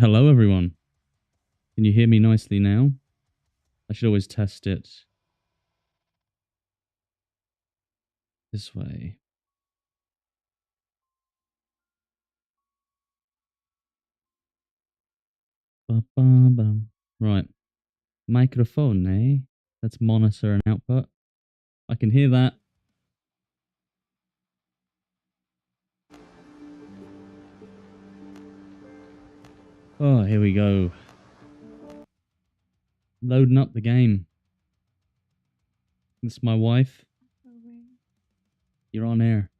Hello, everyone. Can you hear me nicely now? I should always test it this way. Ba-ba-bum. Right. Microphone, eh? Let's monitor an output. I can hear that. Oh, here we go. Loading up the game. This is my wife. You're on air.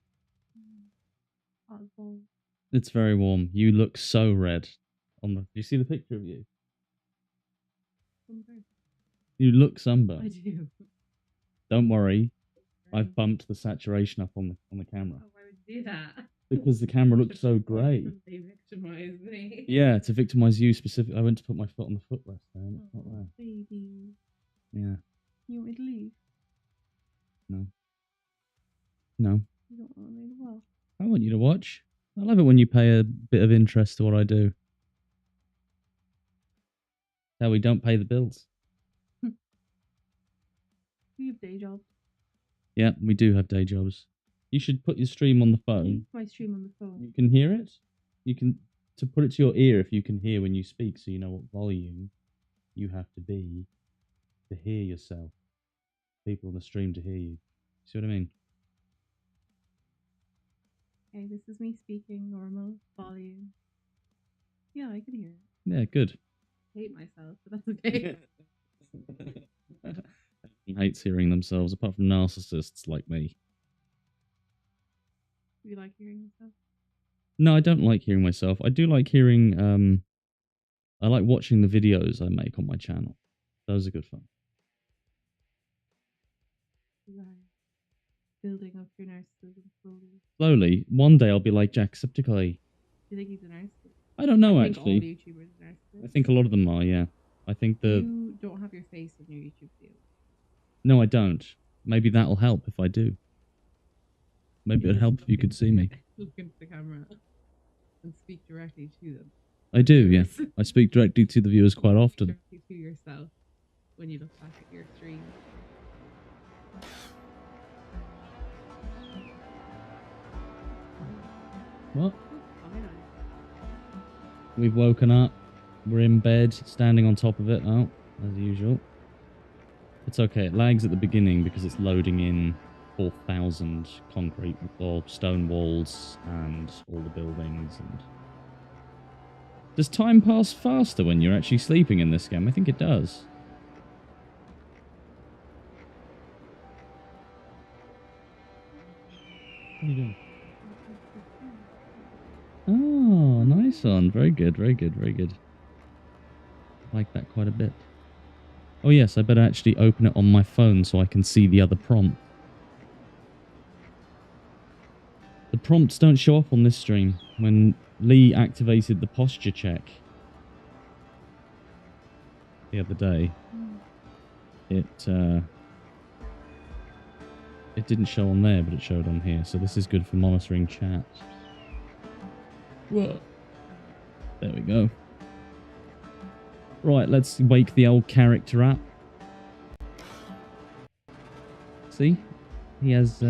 It's very warm. You look so red. Do you see the picture of you? You look sunburned. I do. Don't worry. I've bumped the saturation up on the camera. Oh, why would you do that? Because the camera looks so grey. They victimize me. Yeah, to victimize you specifically. I went to put my foot on the footrest there and it's not there. Baby. Yeah. You want me to leave? No. No. You don't want me to watch? I want you to watch. I love it when you pay a bit of interest to what I do. How we don't pay the bills. You have day jobs. Yeah, we do have day jobs. You should put your stream on the phone. My stream on the phone. You can hear it. You can to put it to your ear if you can hear when you speak, so you know what volume you have to be to hear yourself. People on the stream to hear you. See what I mean? Okay, this is me speaking normal volume. Yeah, I can hear it. Yeah, good. I hate myself, but that's okay. Everyone hates hearing themselves, apart from narcissists like me. Do you like hearing yourself? No, I don't like hearing myself. I do like hearing, I like watching the videos I make on my channel. Those are good fun. You are building up your narcissism slowly. Slowly. One day I'll be like Jacksepticeye. Do you think he's a narcissist? I don't know, I think actually. all YouTubers are narcissists. I think a lot of them are, yeah. I think You don't have your face in your YouTube videos. No, I don't. Maybe that'll help if I do. Maybe it'd help if you could see me. Look into the camera and speak directly to them. I do, yeah. I speak directly to the viewers quite often. Directly to yourself when you look back at your stream. What? Oh, I know. We've woken up. We're in bed, standing on top of it now, as usual. It's okay. It lags at the beginning because it's loading in 4,000 concrete or stone walls and all the buildings. And does time pass faster when you're actually sleeping in this game? I think it does. What are you doing? Oh, nice one. Very good, very good, very good. I like that quite a bit. Oh yes, I better actually open it on my phone so I can see the other prompt. The prompts don't show up on this stream. When Lee activated the posture check the other day, it didn't show on there, but it showed on here. So this is good for monitoring chat. Whoa. There we go. Right, let's wake the old character up. See? He has...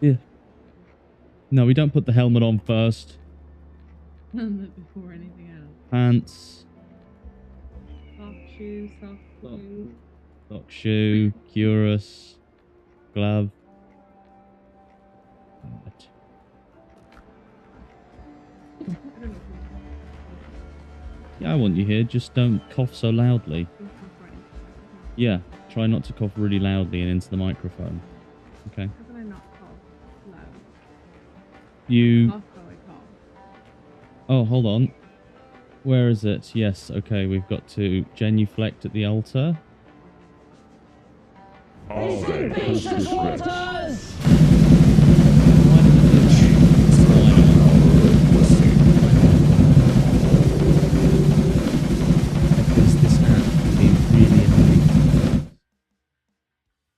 Yeah. No, we don't put the helmet on first. Before anything else. Pants. Sock shoe, sock shoe. Sock shoe, cuirass, glove. Helmet. Yeah, I want you here. Just don't cough so loudly. Yeah, try not to cough really loudly and into the microphone. Okay. How can I not cough loud? You... Cough though I cough. Oh, hold on. Where is it? Yes, okay, we've got to genuflect at the altar.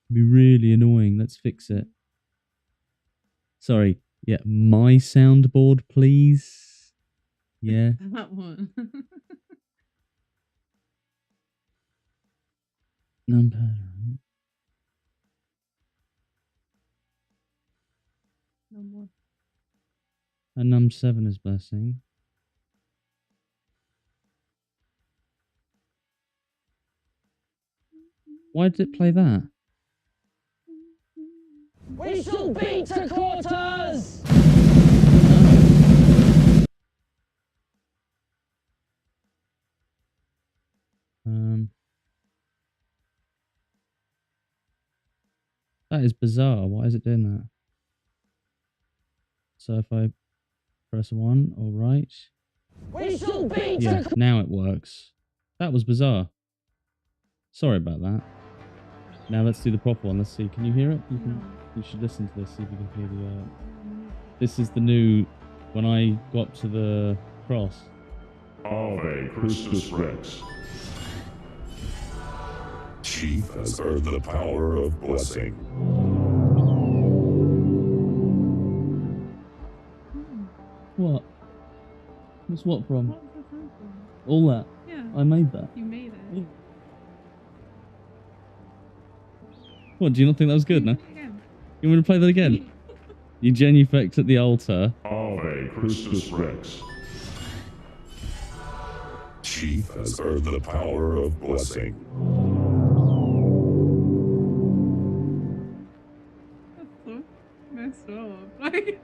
Be really annoying. Let's fix it. Sorry. Yeah, my soundboard, please. Yeah. That one. Number. No more. And num 7 is blessing. Why did it play that? We shall beat to quarters! That is bizarre. Why is it doing that? So if I press 1, all right. We shall beat Yeah, now it works. That was bizarre. Sorry about that. Now let's do the proper one. Let's see. Can you hear it? You should listen to this. See if you can hear the. This is the new. When I go up to the cross. Ave Christus Rex. Chief has earned the power of blessing. What? What's what from? What was that sound from? All that. Yeah. I made that. You made it. What? Do you not think that was good? No. Again. You want me to play that again? You genuflect at the altar. Ave Christus Rex. Chief has earned the power of blessing. That's so messed up. Like,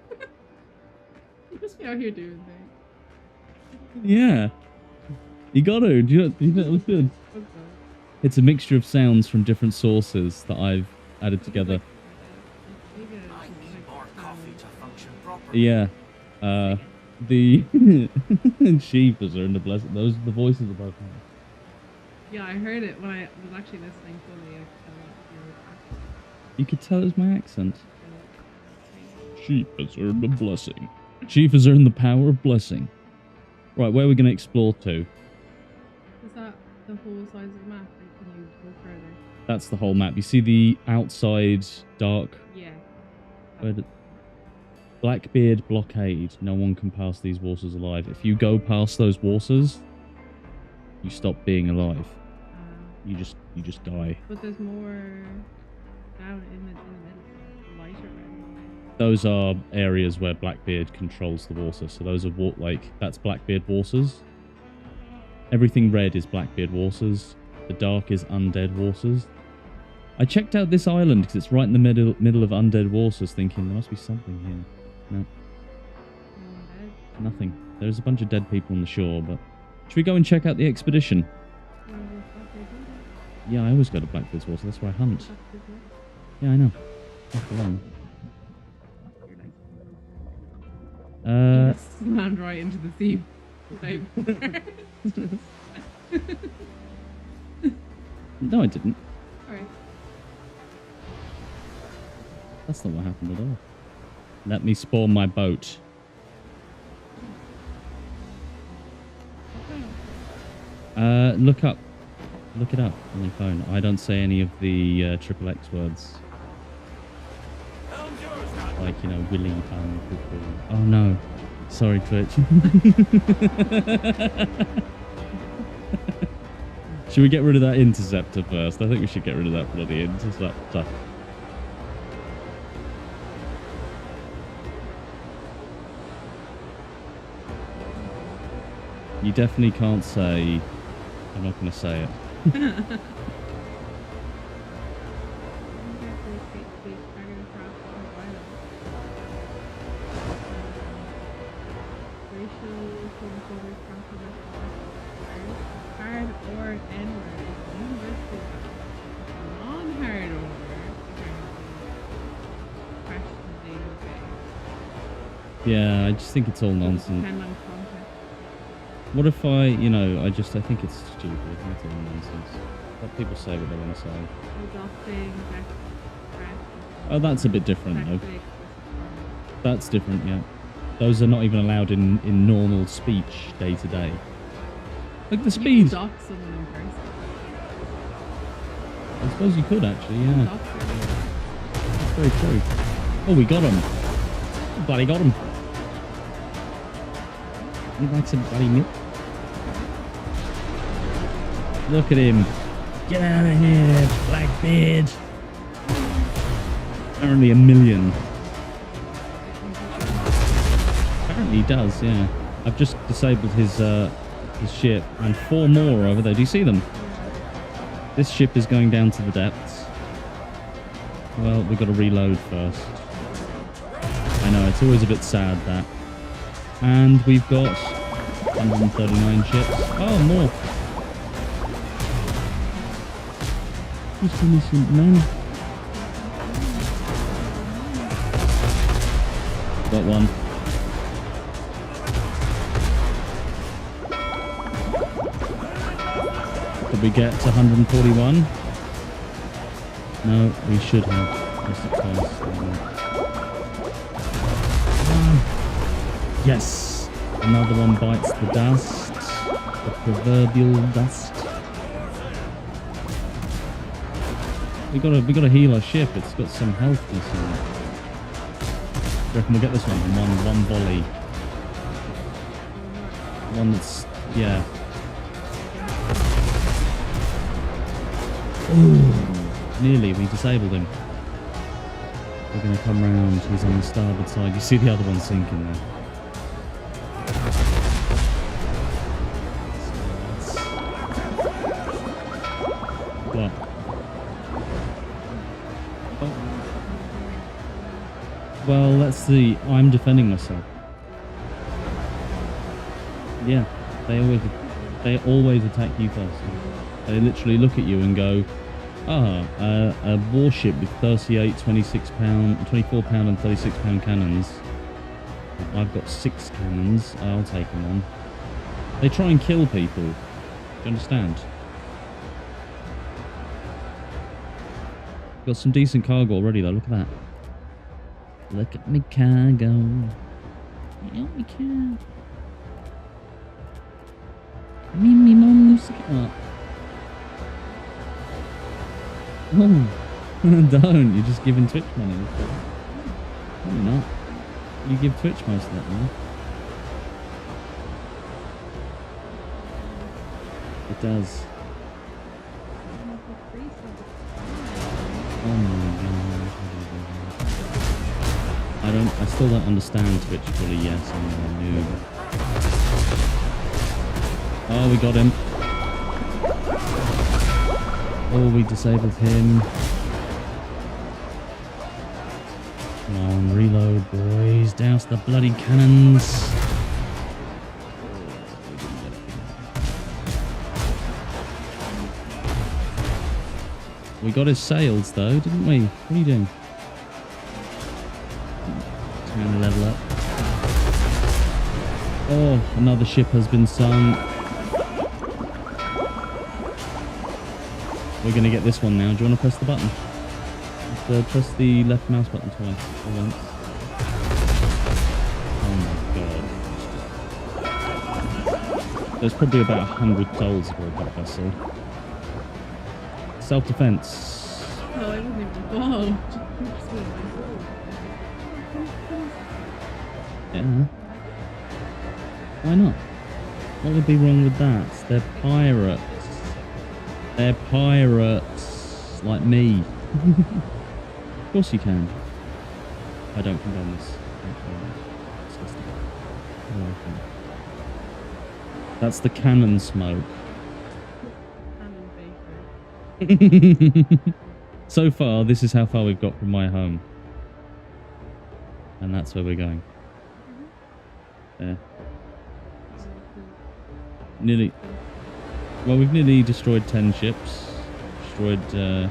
you just be out here doing things. Yeah. You got to. Do you know that was good? What's that? It's a mixture of sounds from different sources that I've added together. I need more coffee to function properly. Yeah. The sheepers are in the blessing. Those the voices are both. Yeah, I heard it when I was actually listening fully. You could tell it was my accent. Sheep has earned a blessing. Chief has earned the power of blessing. Right, where are we going to explore to? Is that the whole size of the map, or can you go further? That's the whole map. You see the outside dark. Yeah. Blackbeard blockade. No one can pass these waters alive. If you go past those waters, you stop being alive. You just die. But there's more down in the middle, lighter red. Those are areas where Blackbeard controls the water. So those are that's Blackbeard waters. Everything red is Blackbeard waters. The dark is undead waters. I checked out this island because it's right in the middle of undead waters, thinking there must be something here. No. Nothing. There's a bunch of dead people on the shore, but should we go and check out the expedition? Yeah, I always go to Blackbeard's water. That's where I hunt. Yeah, I know. That's the one. You just slammed right into the sea. No, I didn't. Alright. That's not what happened at all. Let me spawn my boat. Look up. Look it up on your phone. I don't say any of the triple X words. Like, you know, Willy, Oh no. Sorry, Twitch. Should we get rid of that interceptor first? I think we should get rid of that bloody interceptor. You definitely can't say... I'm not going to say it. Yeah, I just think it's all nonsense. What if I, you know, I think it's stupid. I think it's all nonsense. Let people say what they want to say. Oh, that's a bit different, though. That's different, yeah. Those are not even allowed in normal speech day to day. Look at the speed. Dock someone in person. I suppose you could, actually, yeah. That's very true. Oh, we got him. Bloody got him. He likes some bloody milk. Look at him. Get out of here, Blackbeard. Apparently a million. Apparently he does, yeah. I've just disabled his ship and 4 more over there. Do you see them? This ship is going down to the depths. Well, we've got to reload first. I know, it's always a bit sad that. And we've got 139 ships. Oh, more. Just innocent men. Got one. Did we get to 141? No, we should have. Just at first. Yes! Another one bites the dust. The proverbial dust. We gotta heal our ship. It's got some health concern. I reckon we'll get this one in one volley. One that's, yeah. Ooh, nearly, we disabled him. We're gonna come round. He's on the starboard side. You see the other one sinking there. What? Well, let's see. I'm defending myself. Yeah, they always attack you first. They literally look at you and go, a warship with 38, 24 pound and 36 pound cannons. I've got 6 cannons. I'll take them on. They try and kill people. Do you understand? Got some decent cargo already though. Look at that. Look at me cargo. Yeah, we can. Me mom's up. Oh, don't. You're just giving Twitch money. No, you're not. You give Twitch most of that money. It does. Oh my god. I still don't understand Twitch fully yet. I'm a noob. Oh, we got him. Oh, we disabled him. Come on, reload, boys. Douse the bloody cannons. We got his sails, though, didn't we? What are you doing? Trying to level up. Oh, another ship has been sunk. We're going to get this one now. Do you want to press the button? Press the left mouse button twice or once. Oh my god. There's probably about 100 souls aboard that vessel. Self-defense. Oh, I wasn't even involved. Yeah. Why not? What would be wrong with that? They're pirates. They're pirates. Like me. Of course you can. I don't condone this. That's the cannon smoke. So far, this is how far we've got from my home. And that's where we're going. There. Nearly. Well, we've nearly destroyed 10 ships. Destroyed, yeah.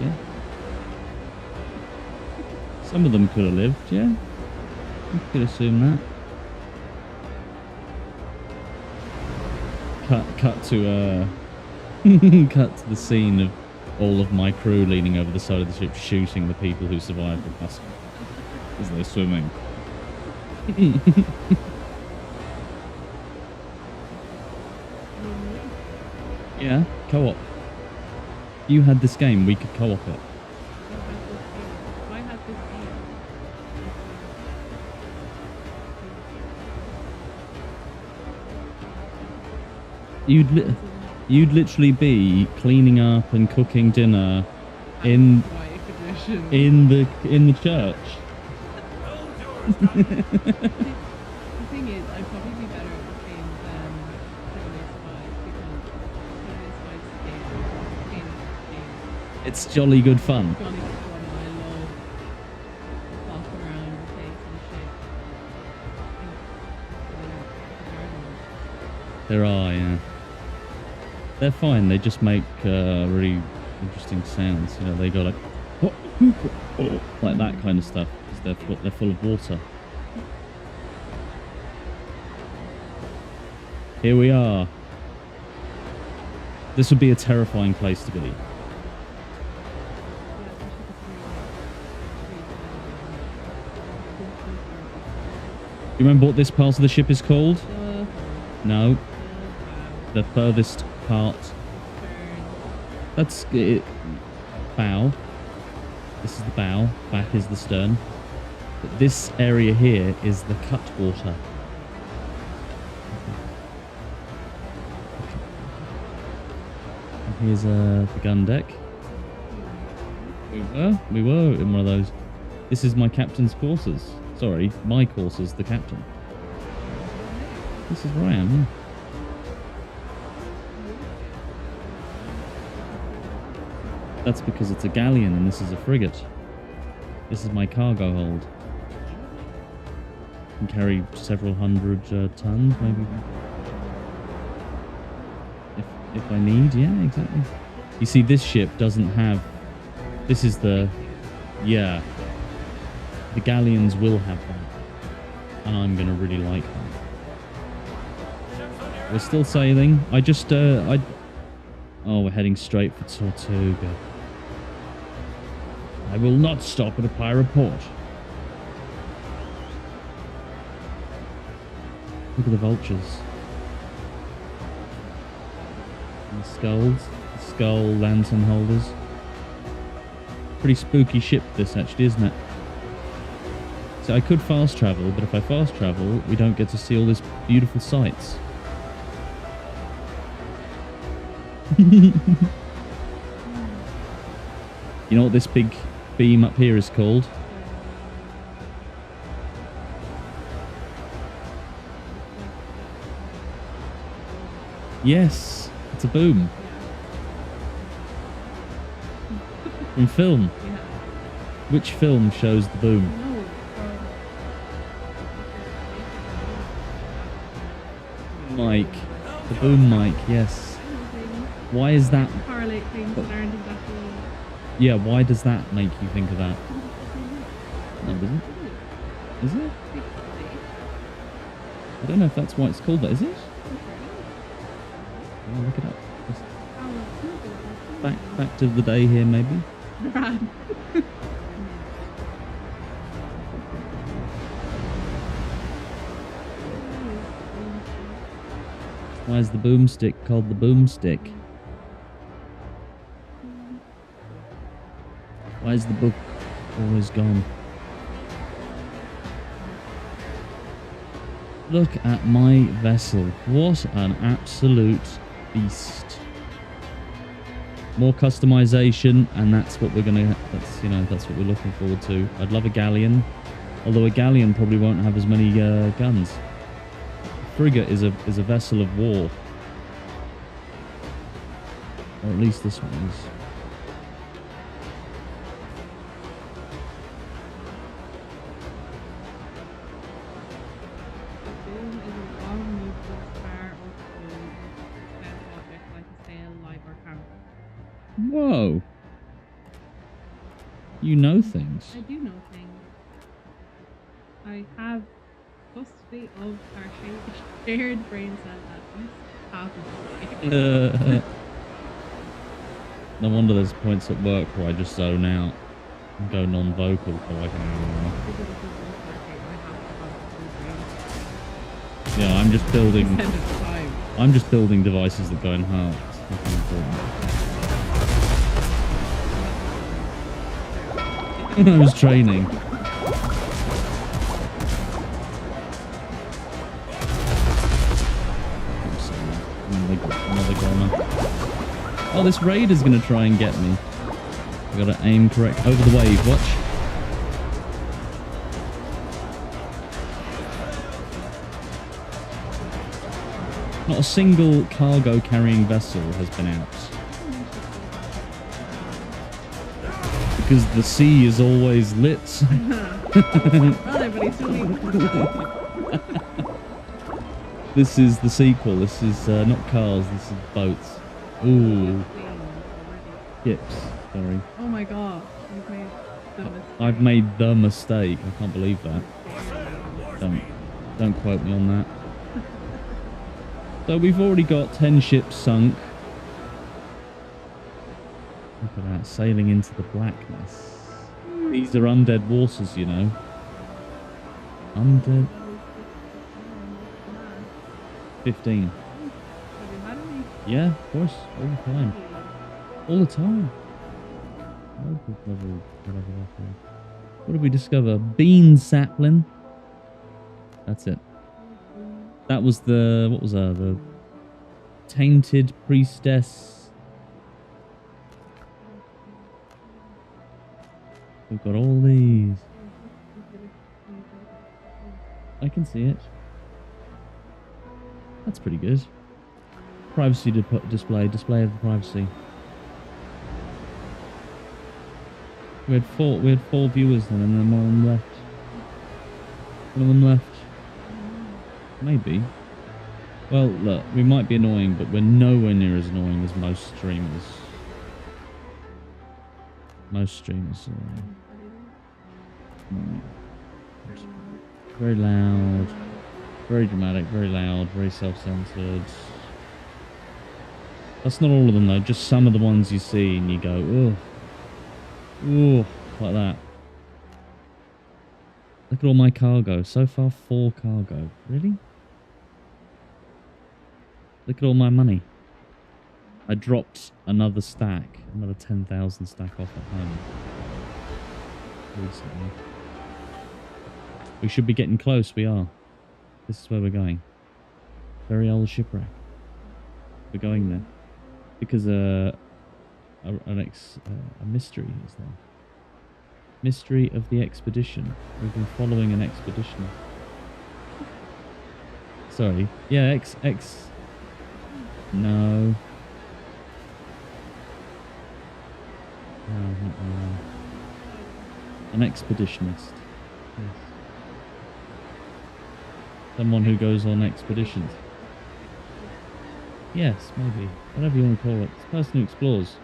Yeah. Some of them could have lived, yeah. You could assume that. Cut to cut to the scene of all of my crew leaning over the side of the ship shooting the people who survived the us as they're swimming. Yeah, co-op. you had this game, we could co-op it. Why have this game? You'd literally be cleaning up and cooking dinner in Quiet condition. in the church. The thing is, I'd probably be better at this game than Civilized 5 because Civilized 5's game. It's jolly good fun. Jolly good fun, and I love walking around and taking shit. There are, yeah. They're fine. They just make really interesting sounds. You know, they go like, like that kind of stuff because they're full of water. Here we are. This would be a terrifying place to be. You remember what this part of the ship is called? No. The furthest part. That's it. Bow. This is the bow. Back is the stern. But this area here is the cutwater. And here's the gun deck. We were in one of those. This is my captain's quarters. Sorry, my quarters, the captain. This is where I am, yeah. That's because it's a galleon and this is a frigate. This is my cargo hold. Can carry several hundred tons, maybe. If I need, yeah, exactly. You see, this ship doesn't have... This is the... Yeah. The galleons will have that. And I'm going to really like that. We're still sailing. I just... Oh, we're heading straight for Tortuga. I will not stop at a pirate port. Look at the vultures. And the skulls. The skull lantern holders. Pretty spooky ship this actually, isn't it? So I could fast travel, but if I fast travel, we don't get to see all these beautiful sights. You know what this big beam up here is called? Yes, it's a boom. From film. Which film shows the boom? Mic. The boom mic, yes. Why is that? Correlate things that aren't exactly. Yeah, why does that make you think of that? No, it doesn't. Is it? I don't know if that's why it's called that, is it? Oh, look it up. Just back to the day here, maybe. Why is the boomstick called the boomstick? Why is the book always gone? Look at my vessel. What an absolute beast. More customization, and that's what we're gonna. That's what we're looking forward to. I'd love a galleon, although a galleon probably won't have as many guns. A frigate is a vessel of war, or at least this one is. Whoa. You know things. I do know things. I have custody of our shared brain cell at least half of the No wonder there's points at work where I just zone out and go non-vocal so I can... Yeah, I'm just building devices that go in halves. Nothing important. I was training. Another goner. Oh, this raider's gonna try and get me. I gotta aim correct over the wave. Watch. Not a single cargo carrying vessel has been out. Because the sea is always lit. This is the sequel. This is not cars, this is boats. Ooh. Ships, sorry. Oh my god. I've made the mistake. I can't believe that. Don't quote me on that. So we've already got 10 ships sunk. Look at that, sailing into the blackness. These are undead waters, you know. Undead. 15. Yeah, of course, all the time. All the time. What did we discover? Bean sapling. That's it. That was the, what was that? The tainted priestess. We've got all these. I can see it. That's pretty good. Privacy display of the privacy. We had four viewers then, and then one of them left. One of them left. Maybe. Well, look, we might be annoying, but we're nowhere near as annoying as most streamers. Most streamers are very loud, very dramatic, very loud, very self-centered. That's not all of them though, just some of the ones you see and you go, ugh. Ooh, like that. Look at all my cargo. So far, 4 cargo. Really? Look at all my money. I dropped another stack. Another 10,000 stack off at home. Recently. We should be getting close. We are. This is where we're going. Very old shipwreck. We're going there. Because a mystery is there. Mystery of the expedition. We've been following an expedition. Sorry. Yeah, No. No. An expeditionist. Yes. Someone who goes on expeditions. Yes, maybe. Whatever you want to call it. It's a person who explores.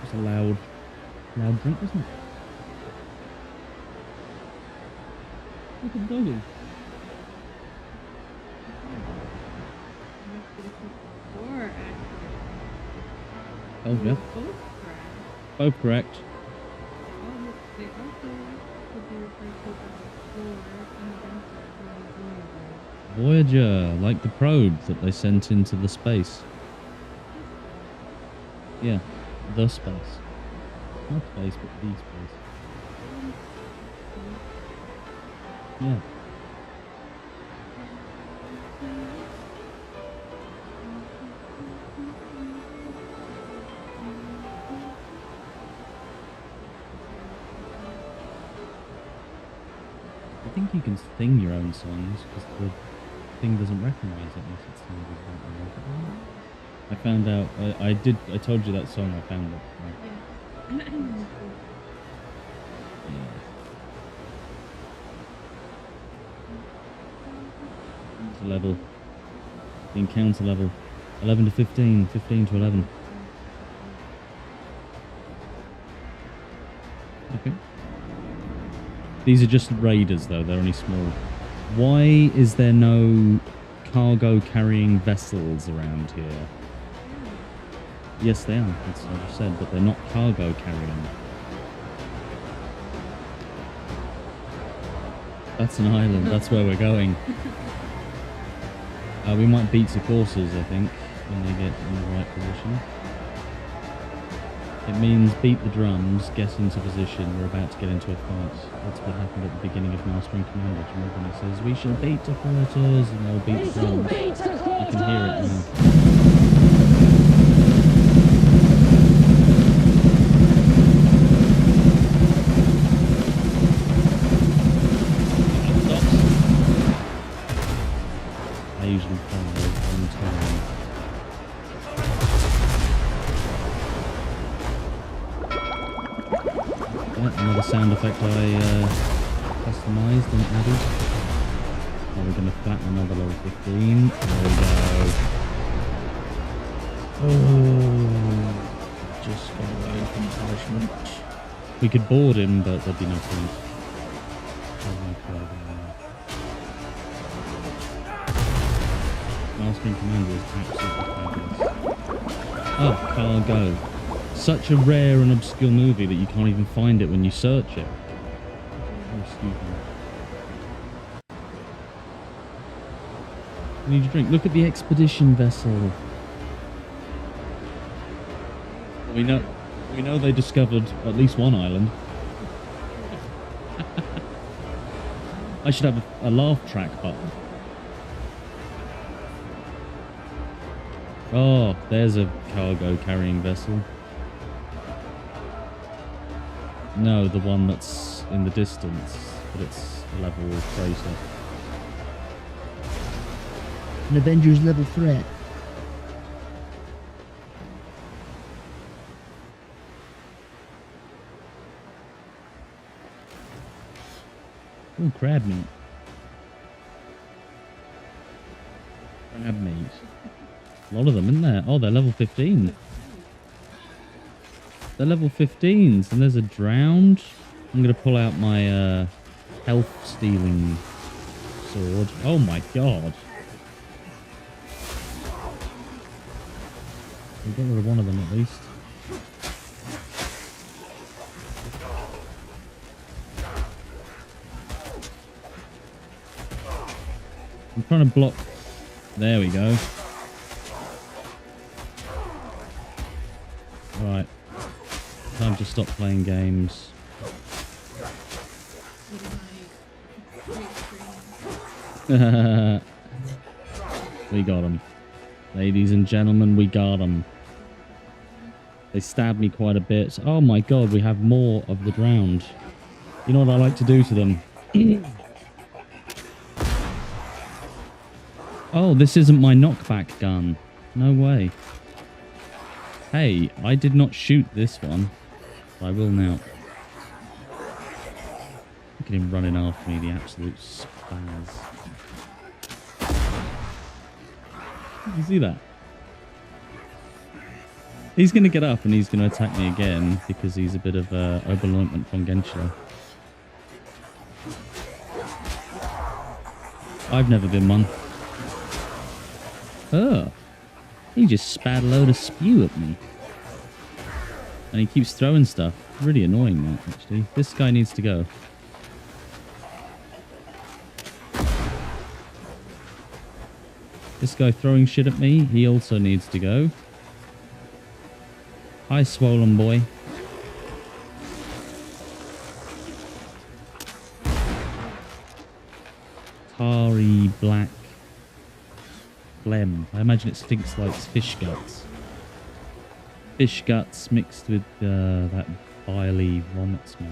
It's a loud drink, isn't it? Look at the doggy. Oh, yeah. Both correct. Voyager, like the probe that they sent into the space. Yeah, the space. Not space, but the space. Yeah. I think you can sing your own songs because the thing doesn't recognize it unless it's sung. I found out. I told you that song. I found it. Right? Yeah. It's a level. The encounter level. 11 to 15. 15 to 11. Okay. These are just raiders, though. They're only small. Why is there no cargo-carrying vessels around here? Yes, they are. That's what I just said, but they're not cargo-carrying. That's an island. That's where we're going. We might beat the coursers, I think, when they get in the right position. It means beat the drums, get into position, we're about to get into a fight. That's what happened at the beginning of Mastering Commander. Do you remember when he says, we shall beat the coursers, and they'll beat the drums. You can hear it now. I usually follow on time. Yeah, another sound effect I customized and added. Now we're going to flatten another level 15. There we go. Oh, just got away from punishment. We could board him, but there'd be no point. Oh my god. Mastering Commander is absolutely fabulous. Oh, Cargo. Such a rare and obscure movie that you can't even find it when you search it. Oh, excuse me. I need a drink. Look at the expedition vessel. We know they discovered at least one island. I should have a laugh track button. Oh, there's a cargo carrying vessel. No, the one that's in the distance, but it's a level freighter. An Avengers level threat. Oh, crab meat. Crab meat. A lot of them, isn't there? Oh, they're level 15. They're level 15s, and there's a drowned. I'm going to pull out my health stealing sword. Oh my god. We got rid of one of them at least. I'm trying to block. There we go. Right. Time to stop playing games. We got them. Ladies and gentlemen, we got them. They stabbed me quite a bit. Oh my god, we have more of the drowned. You know what I like to do to them? Oh, this isn't my knockback gun. No way. Hey, I did not shoot this one. I will now. Look at him running after me, the absolute spaz. You see that? He's going to get up and he's going to attack me again because he's a bit of a Oberleutnant von Genscher. I've never been one. Oh, he just spat a load of spew at me. And he keeps throwing stuff. Really annoying, that, actually. This guy needs to go. This guy throwing shit at me, he also needs to go. Hi, swollen boy. Tarry black phlegm. I imagine it stinks like fish guts. Fish guts mixed with that biley vomit smell.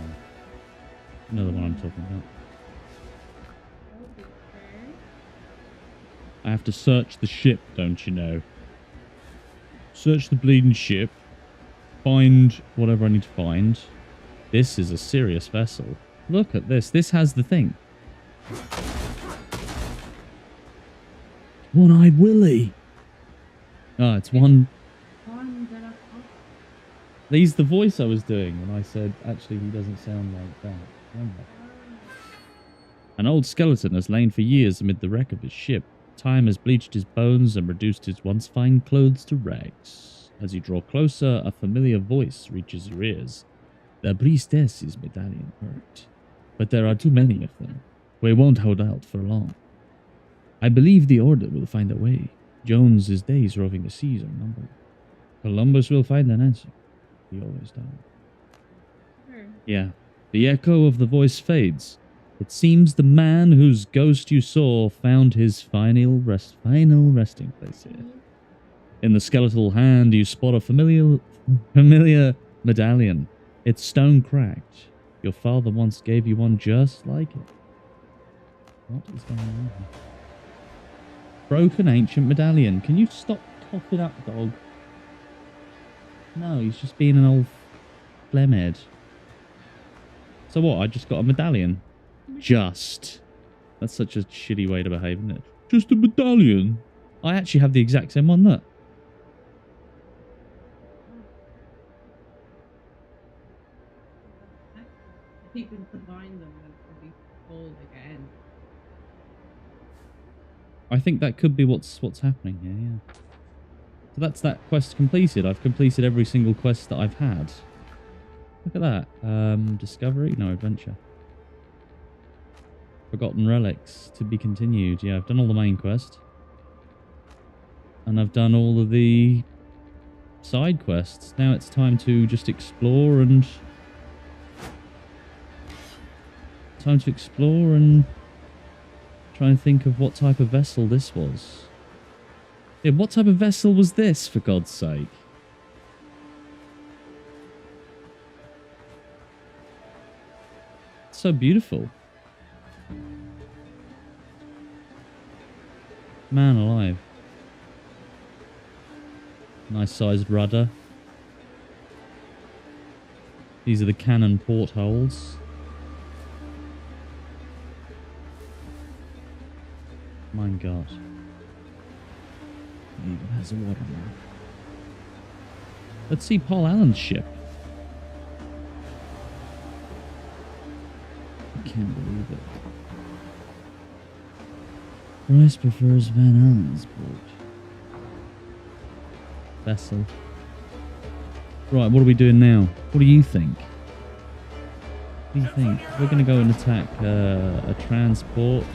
You know the one I'm talking about. I have to search the ship, don't you know? Search the bleeding ship. Find whatever I need to find. This is a serious vessel. Look at this. This has the thing. One-eyed Willy. Oh, it's one. He's the voice I was doing when I said, actually, he doesn't sound like that. Remember? An old skeleton has lain for years amid the wreck of his ship. Time has bleached his bones and reduced his once fine clothes to rags. As you draw closer, a familiar voice reaches your ears. The priestess is medallion hurt, but there are too many of them. We won't hold out for long. I believe the Order will find a way. Jones's days roving the seas are numbered. Columbus will find an answer. He always does. Sure. Yeah. The echo of the voice fades. It seems the man whose ghost you saw found his final resting place here. In the skeletal hand, you spot a familiar medallion. It's stone cracked. Your father once gave you one just like it. What is going on here? Broken ancient medallion. Can you stop coughing up, dog? No, he's just being an old phlegmhead. So what? I just got a medallion. Just. That's such a shitty way to behave, isn't it? Just a medallion. I actually have the exact same one, look. If you can combine them, they'll be full again. I think that could be what's happening here, yeah. So that's that quest completed. I've completed every single quest that I've had. Look at that. Discovery? No, adventure. Forgotten relics to be continued. Yeah, I've done all the main quest. And I've done all of the side quests. Now it's time to just explore and... try and think of what type of vessel this was. Yeah, what type of vessel was this, for God's sake? It's so beautiful. Man alive. Nice sized rudder. These are the cannon portholes. My God. It even has a watermark. Let's see Paul Allen's ship. I can't believe it. Bryce prefers Van Allen's boat. Vessel. Right, what are we doing now? What do you think? What do you think? We're going to go and attack a transport.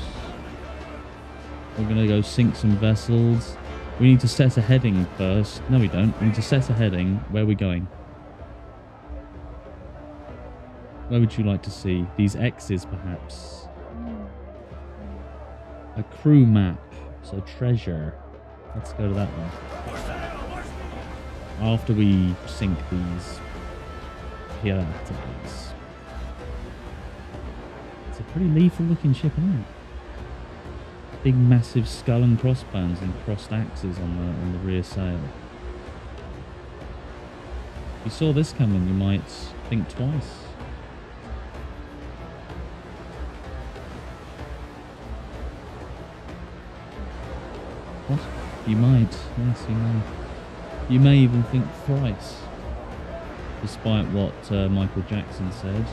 We're going to go sink some vessels. We need to set a heading first. No, we don't. We need to set a heading. Where are we going? Where would you like to see? These X's, perhaps. A crew map. So treasure. Let's go to that one. After we sink these piratas. It's a pretty lethal looking ship, isn't it? Big massive skull and crossbones and crossed axes on the rear sail. If you saw this coming, you might think twice. What? You might. Yes, you may. You may even think thrice. Despite what Michael Jackson said.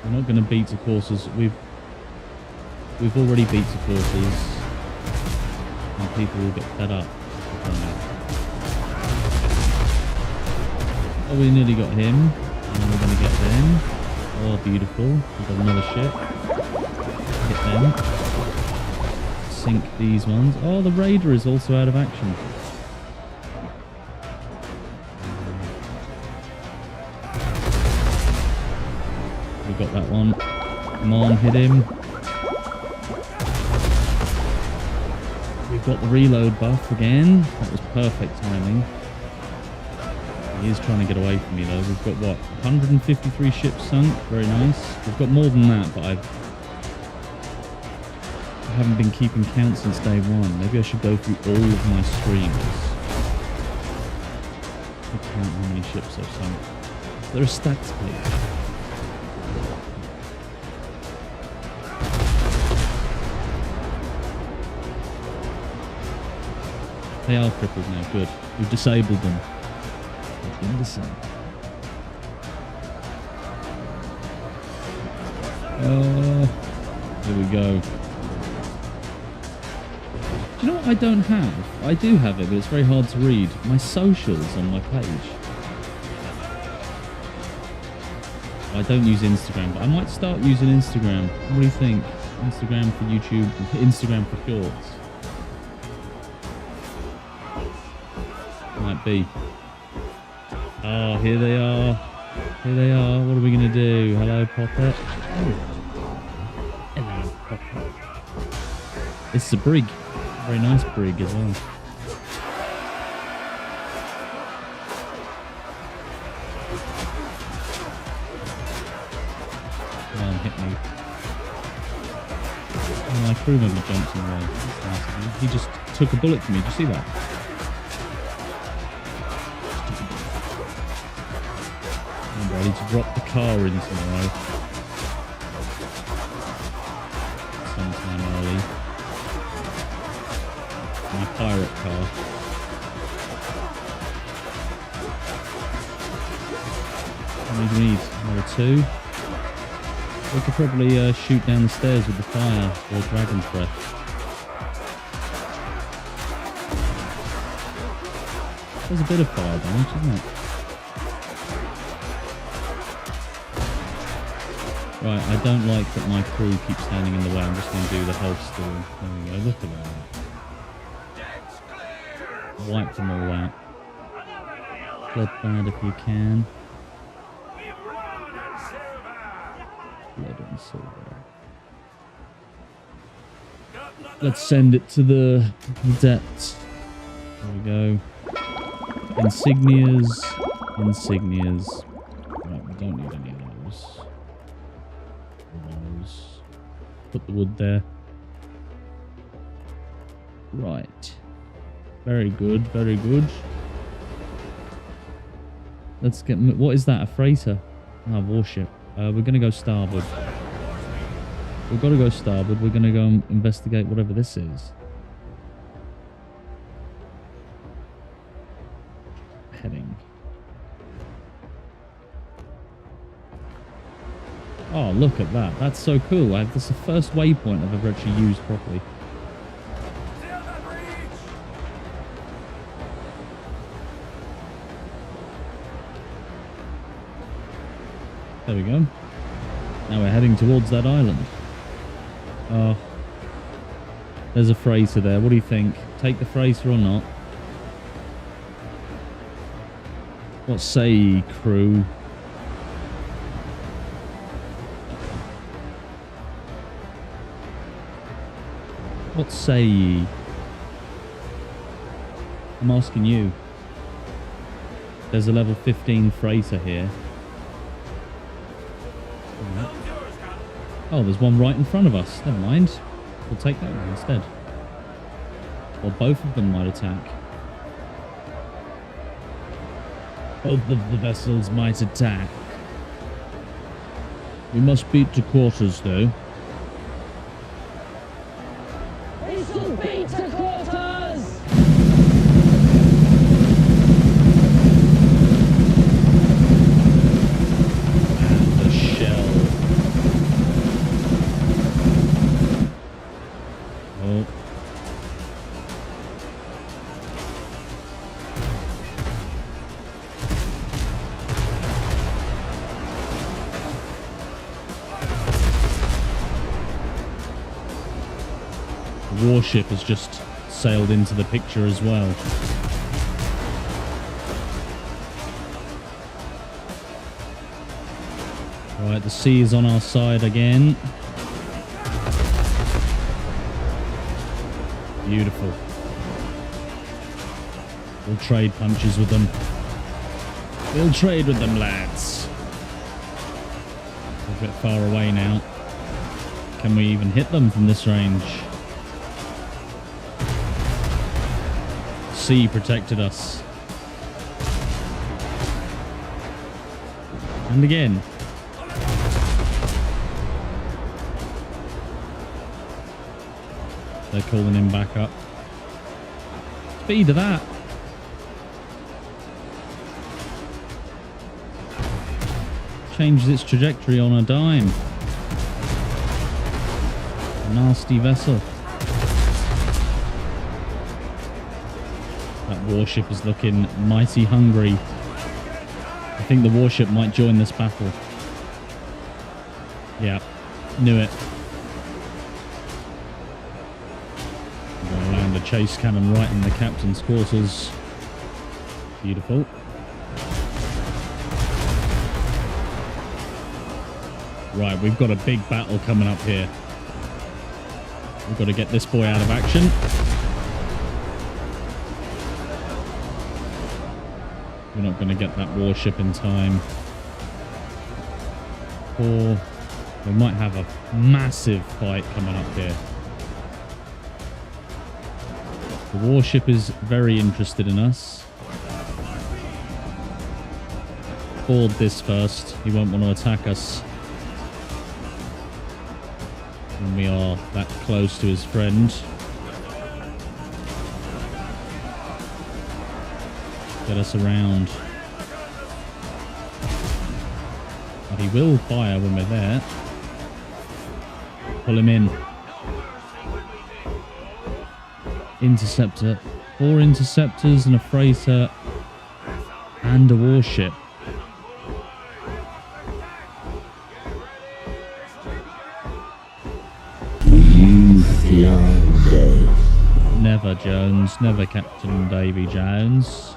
We're not going to beat the courses. We've already beat the courses. And people will get fed up. Oh, we nearly got him. And we're going to get them. Oh, beautiful. We've got another ship. Hit them. Sink these ones. Oh, the Raider is also out of action. We got that one. Come on, hit him. We've got the reload buff again. That was perfect timing. He is trying to get away from me though. We've got what? 153 ships sunk. Very nice. We've got more than that, but I haven't been keeping count since day one. Maybe I should go through all of my streams to count how many ships I've sunk. There are stats, please. They are crippled now. Good. We've disabled them. They've been disabled. Here we go. Do you know what I don't have? I do have it, but it's very hard to read. My socials on my page. I don't use Instagram, but I might start using Instagram. What do you think? Instagram for YouTube, Instagram for shorts. Might be. Oh, here they are. Here they are. What are we going to do? Hello, Poppet. Hello, Poppet. This is a brig. Very nice brig as well. Come on, hit me. Oh, my crew member jumped in the way. That's nice of him. He just took a bullet from me. Did you see that? I'm ready to drop the car into the road. Sometime early. My pirate car. How many do we need? Another 2. We could probably shoot down the stairs with the fire or dragon's breath. There's a bit of fire damage, isn't it? Right, I don't like that my crew keeps standing in the way. I'm just going to do the health steal. There we go, look at that. Wipe them all out. Blood bad if you can. Blood and silver. Let's send it to the depths. There we go. Insignias. Insignias. Right, we don't need any of those. Put the wood there. Right. Very good, very good. Let's get... What is that? A freighter? Ah, warship. We're going to go starboard. We've got to go starboard. We're going to go and investigate whatever this is. Heading. Oh, look at that. That's so cool. That's the first waypoint I've ever actually used properly. There we go. Now we're heading towards that island. Oh. There's a freighter there. What do you think? Take the freighter or not? What say ye, crew? What say ye? I'm asking you. There's a level 15 freighter here. Right. Oh, there's one right in front of us. Never mind. We'll take that one instead. Or both of them might attack. Both of the vessels might attack. We must beat to quarters, though. This'll beat to quarters! And the shell. Oh. Warship has just sailed into the picture as well. Right, the sea is on our side again. Beautiful. We'll trade punches with them. We'll trade with them, lads. We're a bit far away now. Can we even hit them from this range? Sea protected us. And again. They're calling him back up. Speed of that. Changes its trajectory on a dime. A nasty vessel. That warship is looking mighty hungry. I think the warship might join this battle. Yeah, knew it. I'm going to land a chase cannon right in the captain's quarters. Beautiful. Right, we've got a big battle coming up here. We've got to get this boy out of action. We're not going to get that warship in time. Or we might have a massive fight coming up here. The warship is very interested in us. Board this first. He won't want to attack us when we are that close to his friend. Get us around. But he will fire when we're there. Pull him in. Interceptor. 4 interceptors and a freighter and a warship. Never, Jones. Never, Captain Davy Jones.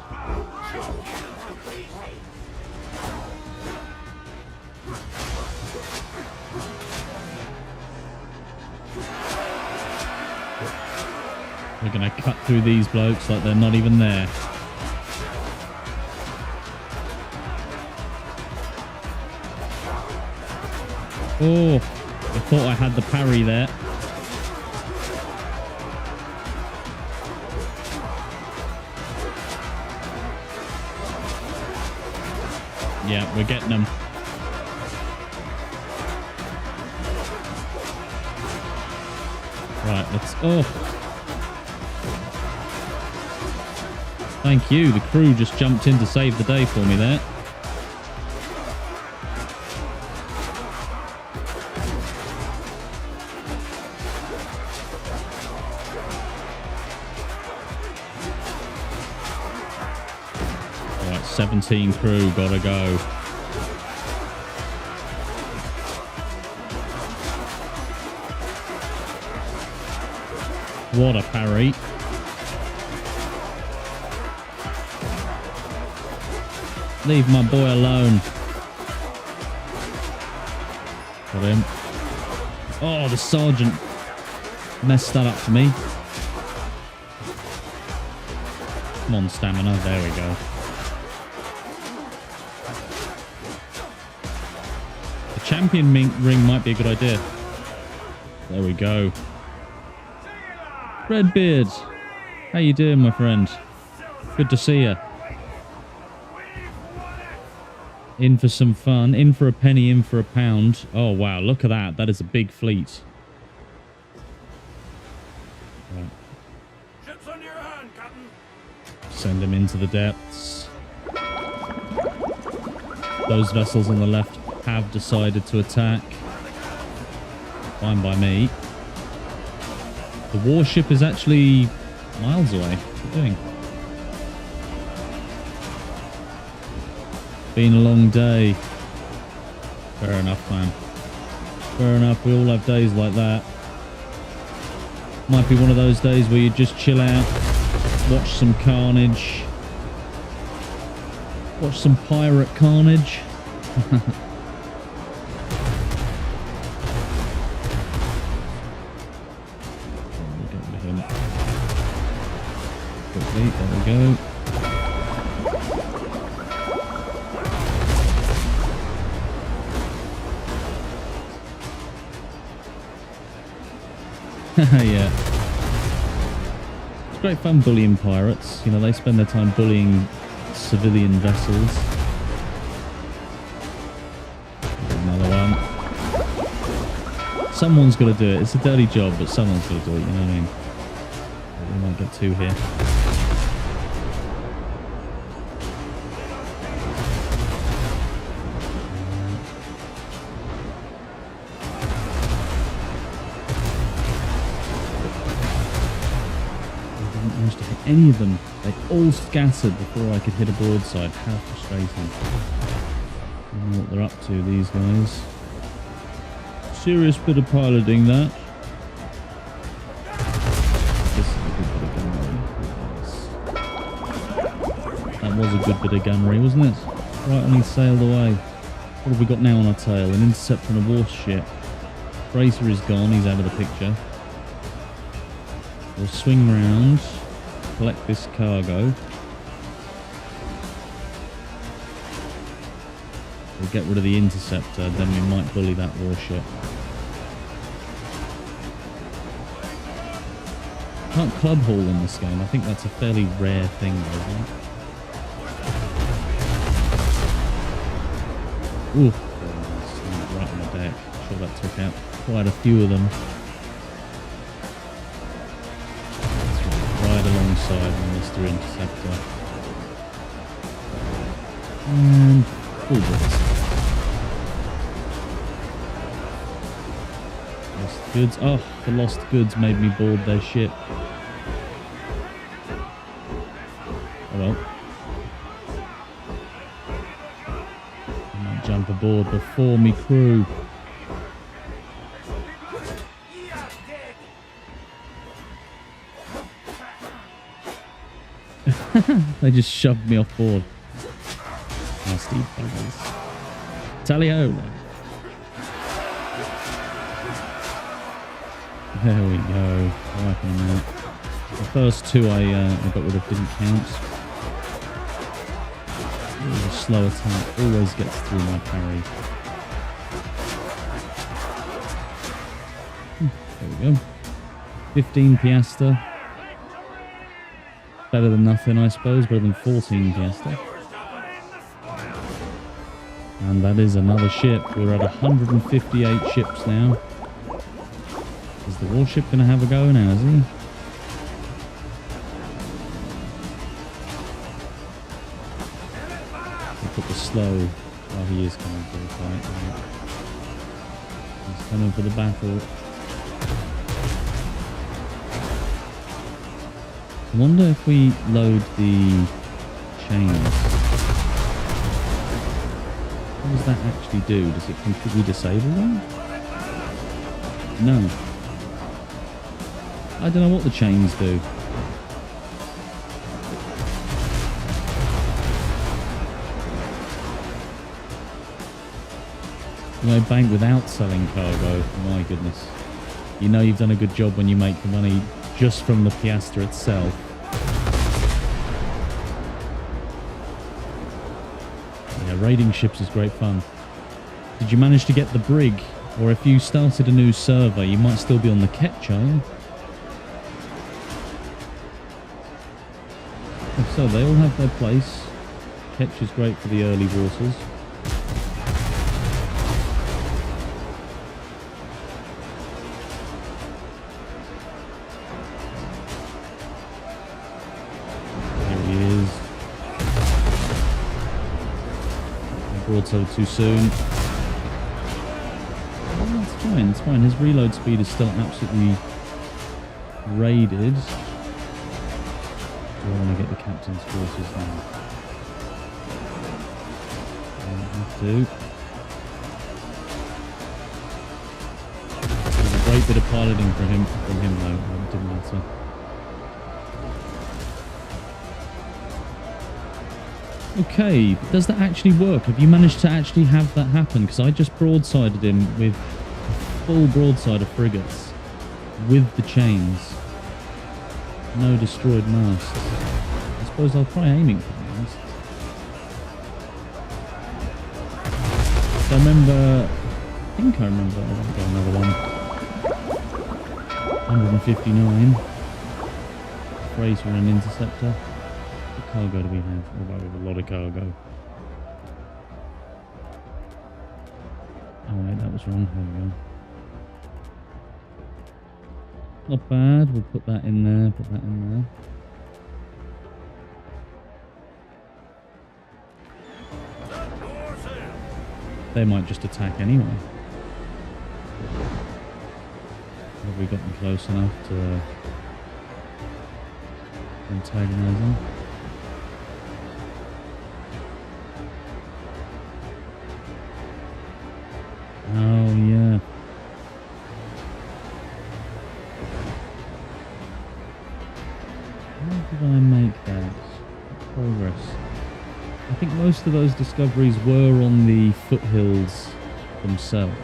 We're going to cut through these blokes like they're not even there. Oh, I thought I had the parry there. Yeah, we're getting them. Right, let's... Oh! Thank you. The crew just jumped in to save the day for me there. Right, 17 crew, gotta go. What a parry. Leave my boy alone. Got him. Oh, the sergeant messed that up for me. Come on, stamina. There we go. The champion ring might be a good idea. There we go. Redbeard, how you doing, my friend? Good to see you. In for some fun. In for a penny, in for a pound. Oh, wow. Look at that. That is a big fleet. Right. Ships on your hand, Captain. Send him into the depths. Those vessels on the left have decided to attack. Fine by me. The warship is actually miles away. What's it doing? Been a long day. Fair enough, man. Fair enough. We all have days like that. Might be one of those days where you just chill out, watch some carnage, watch some pirate carnage. Quickly, there we go. Yeah. It's great fun bullying pirates. You know, they spend their time bullying civilian vessels. Another one. Someone's got to do it. It's a dirty job, but someone's got to do it, you know what I mean? We might get 2 here. Any of them, they all scattered before I could hit a broadside. How frustrating. I don't know what they're up to, these guys. serious bit of piloting, that. This is a good bit of gunnery. That was a good bit of gunnery, wasn't it? Right, and he sailed away. What have we got now on our tail? An interceptor and a warship. Bracer is gone, he's out of the picture. We'll swing round, collect this cargo. We'll get rid of the interceptor, then we might bully that warship. Can't club haul in this game. I think that's a fairly rare thing, though, isn't it? Ooh, right on the deck. Sure that took out quite a few of them. Right alongside Mr. Interceptor. And full blitz. Lost goods. Oh, the lost goods made me board their ship. Oh well. I might jump aboard before me crew. They just shoved me off board. Nasty buggers. Tally-ho. There we go. Wiping them out. The first two I got rid of didn't count. Ooh, a slow attack always gets through my parry. There we go. 15 piastre. Better than nothing, I suppose. Better than 14 piastre. And that is another ship. We're at 158 ships now. Is the warship going to have a go now, is he? We'll put the slow. Oh, he is coming for the fight. Right. He's coming for the battle. I wonder if we load the chains. What does that actually do? Does it completely disable them? No. I don't know what the chains do. You know, bank without selling cargo. My goodness. You know you've done a good job when you make the money just from the piastre itself. Yeah, raiding ships is great fun. Did you manage to get the brig? Or if you started a new server, you might still be on the Ketch, are you? So they all have their place. Ketch is great for the early waters. Broadside too soon. Oh, that's fine, it's fine. His reload speed is still absolutely raided. Do I want to get the captain's forces now? I don't have to. There's a great bit of piloting from him though. It didn't matter. Okay, does that actually work? Have you managed to actually have that happen? Because I just broadsided him with a full broadside of frigates with the chains. No destroyed masts. I suppose I'll try aiming for the masts. I think I remember. I'll go another one. 159. Fraser and an interceptor. What cargo do we have? Oh, wow, we have a lot of cargo. Oh wait, that was wrong. There we go. Not bad. We'll put that in there. Put that in there. They might just attack anyway. Have we gotten close enough to antagonize them? Oh, yeah. did I make that? Progress. I think most of those discoveries were on the foothills themselves.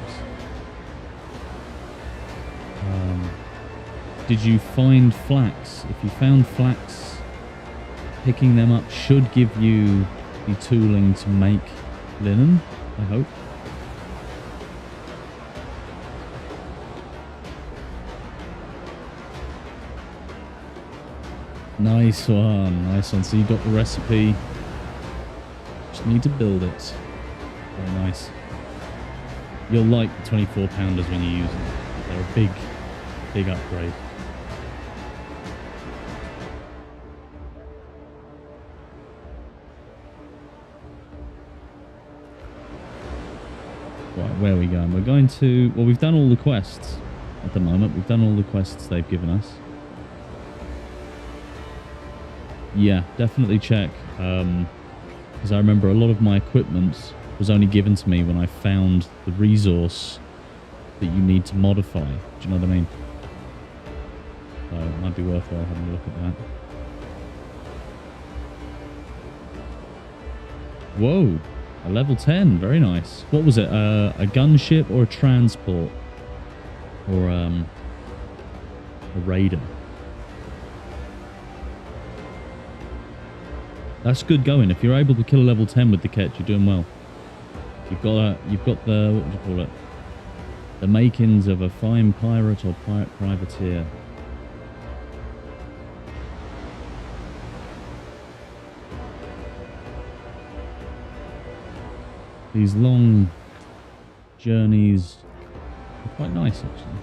Did you find flax? If you found flax, picking them up should give you the tooling to make linen, I hope. Nice one, nice one. So you got the recipe. Just need to build it. Very nice. You'll like the 24 pounders when you use them. They're a big upgrade. Right, where are we going? We're going to... Well, we've done all the quests at the moment. We've done all the quests they've given us. Yeah, definitely check. Because I remember a lot of my equipment was only given to me when I found the resource that you need to modify. Do you know what I mean? So it might be worthwhile having a look at that. Whoa! A level 10, very nice. What was it? A gunship or a transport? Or a raider? That's good going. If you're able to kill a level 10 with the ketch, you're doing well. You've got the, what would you call it? The makings of a fine pirate or pirate privateer. These long journeys are quite nice, actually.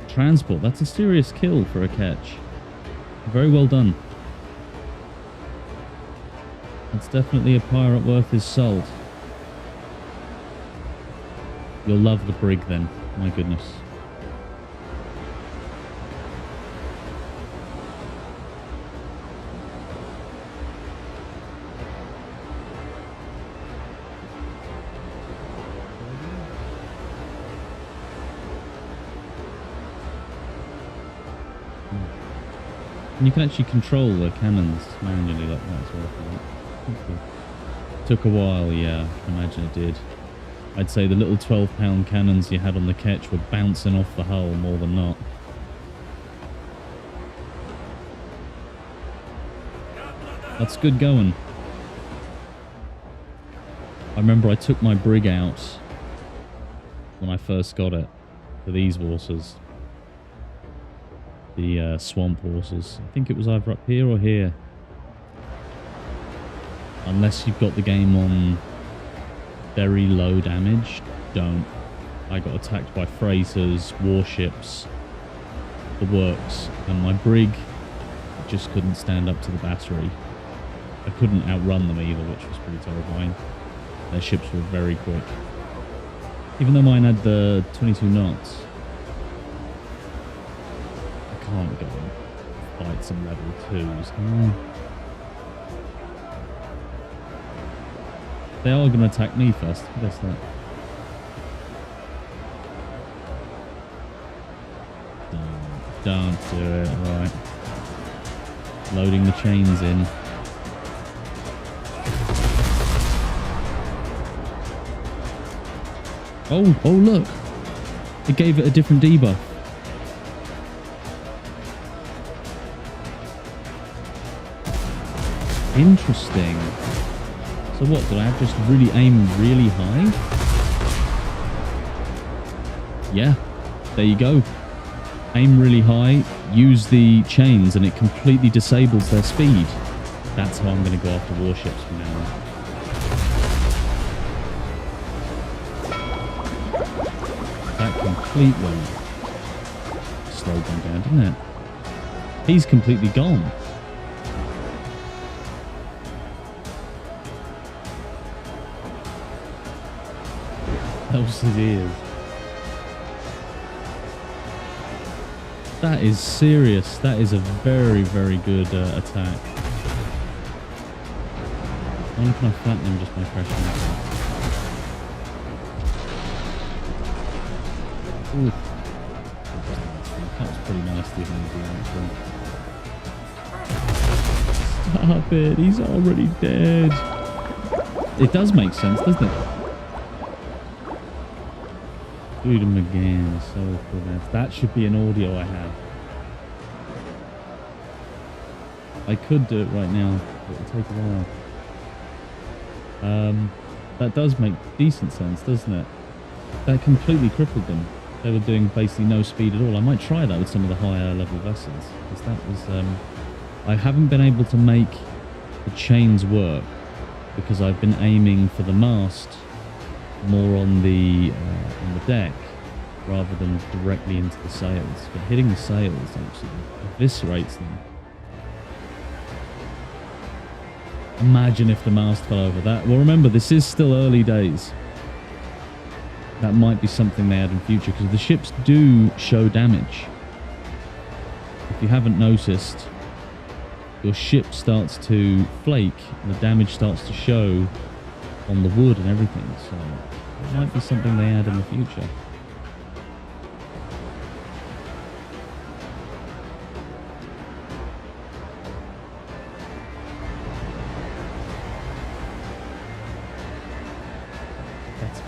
Transport, that's a serious kill for a catch. Very well done. That's definitely a pirate worth his salt. You'll love the brig then, my goodness. And you can actually control the cannons manually like that as well. Took a while, yeah, I can imagine it did. I'd say the little 12-pound cannons you had on the ketch were bouncing off the hull more than not. That's good going. I remember I took my brig out when I first got it for these horses. The swamp horses. I think it was either up here or here. Unless you've got the game on very low damage, don't. I got attacked by freighters, warships, the works, and my brig just couldn't stand up to the battery. I couldn't outrun them either, which was pretty terrifying. Their ships were very quick. Even though mine had the 22 knots. I can't go and fight some level 2s, can I? They are going to attack me first. Guess that. Don't do it. Right. Loading the chains in. Oh, look. It gave it a different debuff. Interesting. So what, did I have to just really aim really high? Yeah, there you go. Aim really high, use the chains, and it completely disables their speed. That's how I'm going to go after warships from now on. That completely slowed them down, didn't it? He's completely gone. Else his ears. That is serious. That is a very, very good attack. How can I flatten him just by pressing him? Ooh. That was pretty nasty of me to do, actually. Stop it. He's already dead. It does make sense, doesn't it? Shoot him again. So cool. That should be an audio I have. I could do it right now, but it'll take a while. That does make decent sense, doesn't it? That completely crippled them. They were doing basically no speed at all. I might try that with some of the higher level vessels, because that was... I haven't been able to make the chains work because I've been aiming for the mast more on the deck rather than directly into the sails. But hitting the sails actually eviscerates them. Imagine if the mast fell over that. Well, remember, this is still early days. That might be something they add in future, because the ships do show damage. If you haven't noticed, your ship starts to flake and the damage starts to show on the wood and everything. So it might be something they add in the future.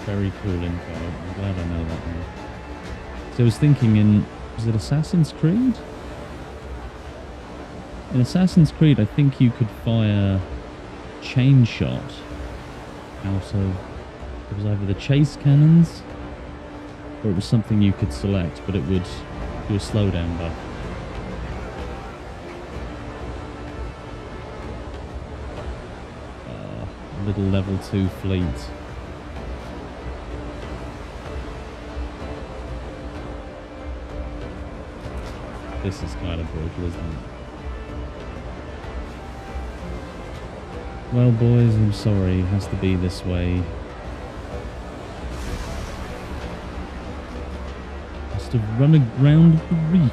Very cool info. I'm glad I know that now. So I was thinking was it Assassin's Creed? In Assassin's Creed, I think you could fire chain shot out of, it was either the chase cannons or it was something you could select, but it would do a slowdown buff. Little level 2 fleet. This is kind of brutal, isn't it? Well, boys, I'm sorry. It has to be this way. Must have run aground the reef.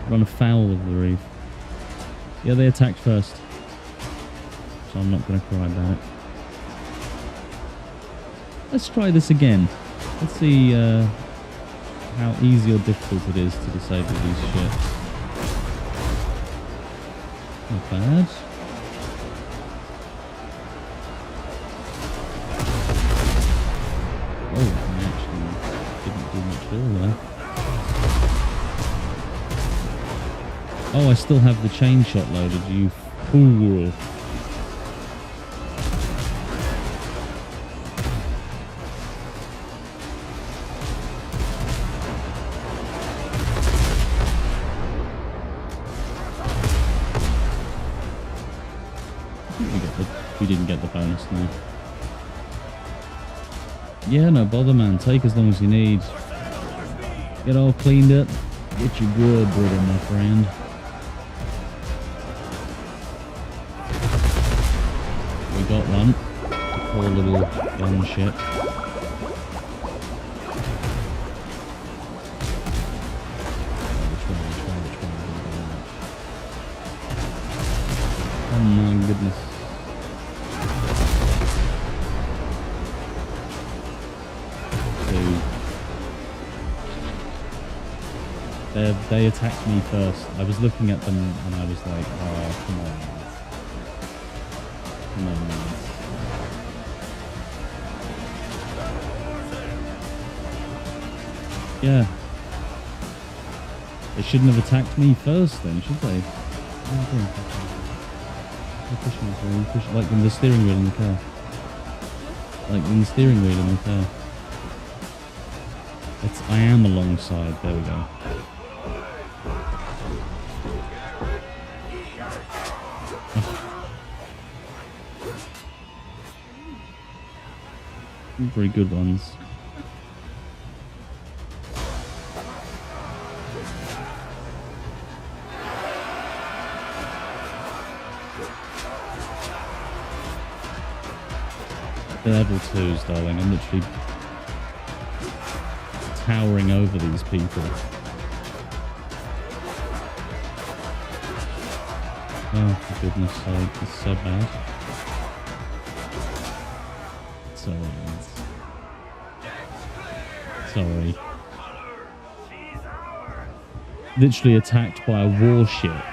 Run afoul of the reef. Yeah, they attacked first. So I'm not going to cry about it. Let's try this again. Let's see... how easy or difficult it is to disable these ships. Not bad. Oh, I actually didn't do much at all there. Oh, I still have the chain shot loaded, you fool. We didn't get the bonus now. Yeah, no bother, man. Take as long as you need. Get all cleaned up. Get your good, brother, my friend. We got one. A poor little young ship. Oh my goodness. They attacked me first. I was looking at them and I was like, oh, come on. Come on. Yeah. They shouldn't have attacked me first then, should they? Push, like in the steering wheel in the car. Like in the steering wheel in the car. I am alongside. There we go. Very good ones. The level 2s, darling. I'm literally towering over these people. Oh, for goodness sake, it's so bad. Sorry. Literally attacked by a warship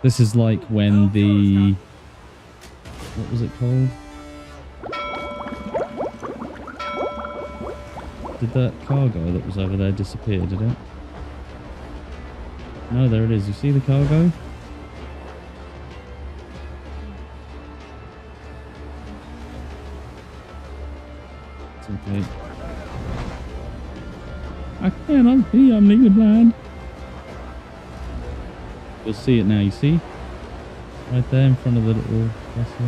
This is like when the... What was it called? Did that cargo that was over there disappear, did it? No, there it is. You see the cargo? It's okay. I cannot see, I'm legally blind. You'll see it now, you see? Right there in front of the little vessel.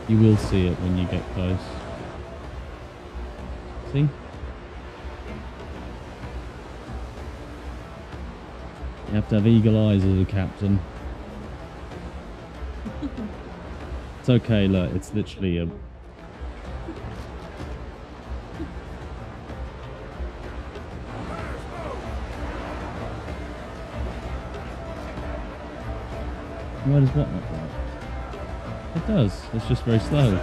You will see it when you get close. See? You have to have eagle eyes as a captain. It's okay, look, it's literally a... Why does what not work? It does, it's just very slow.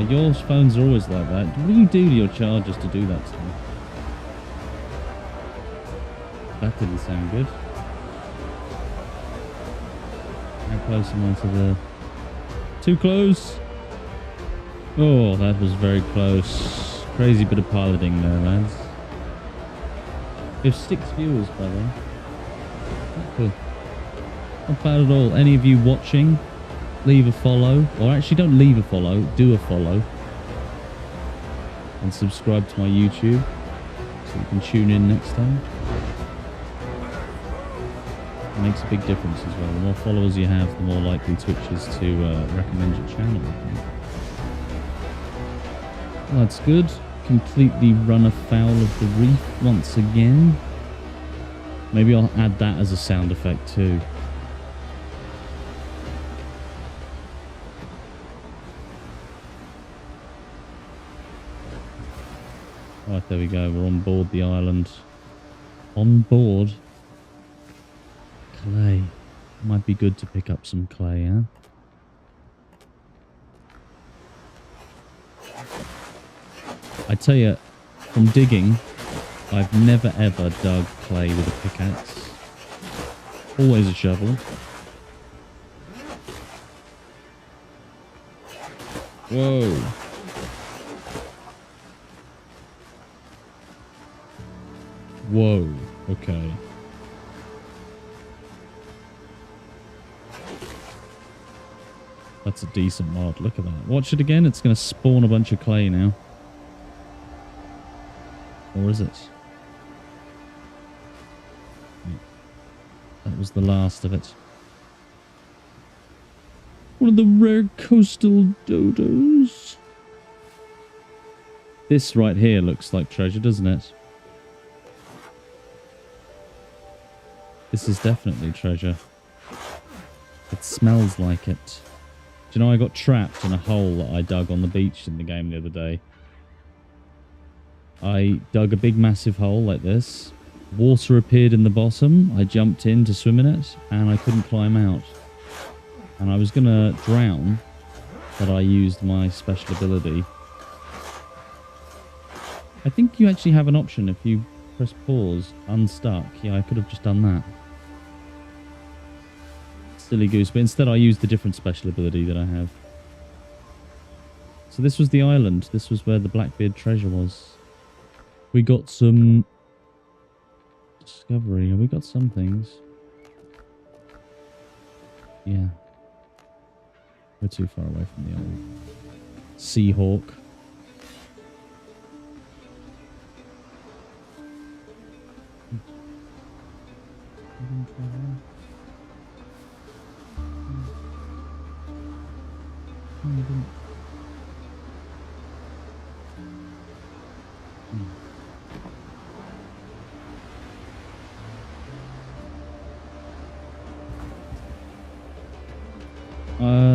Your phones are always like that. What do you do to your chargers to do that to them? That didn't sound good. How close am I to the... Too close! Oh, that was very close. Crazy bit of piloting there, lads. We have 6 viewers, by the way. Cool. Not bad at all. Any of you watching, leave a follow. Or actually, don't leave a follow. Do a follow. And subscribe to my YouTube so you can tune in next time. It makes a big difference as well. The more followers you have, the more likely Twitch is to recommend your channel. Well, that's good. Completely run afoul of the reef once again. Maybe I'll add that as a sound effect too. Right, there we go. We're on board the island. On board. Clay. Might be good to pick up some clay, huh? I tell you, from digging, I've never ever dug clay with a pickaxe. Always a shovel. Whoa. Whoa, okay. That's a decent mod. Look at that. Watch it again. It's going to spawn a bunch of clay now. Or is it? That was the last of it. One of the rare coastal dodos. This right here looks like treasure, doesn't it? This is definitely treasure. It smells like it. Do you know I got trapped in a hole that I dug on the beach in the game the other day? I dug a big massive hole like this. Water appeared in the bottom. I jumped in to swim in it and I couldn't climb out. And I was going to drown, but I used my special ability. I think you actually have an option if you press pause, unstuck. Yeah, I could have just done that. Silly goose, but instead I used the different special ability that I have. So this was the island. This was where the Blackbeard treasure was. We got some discovery. We got some things. Yeah. We're too far away from the old Seahawk.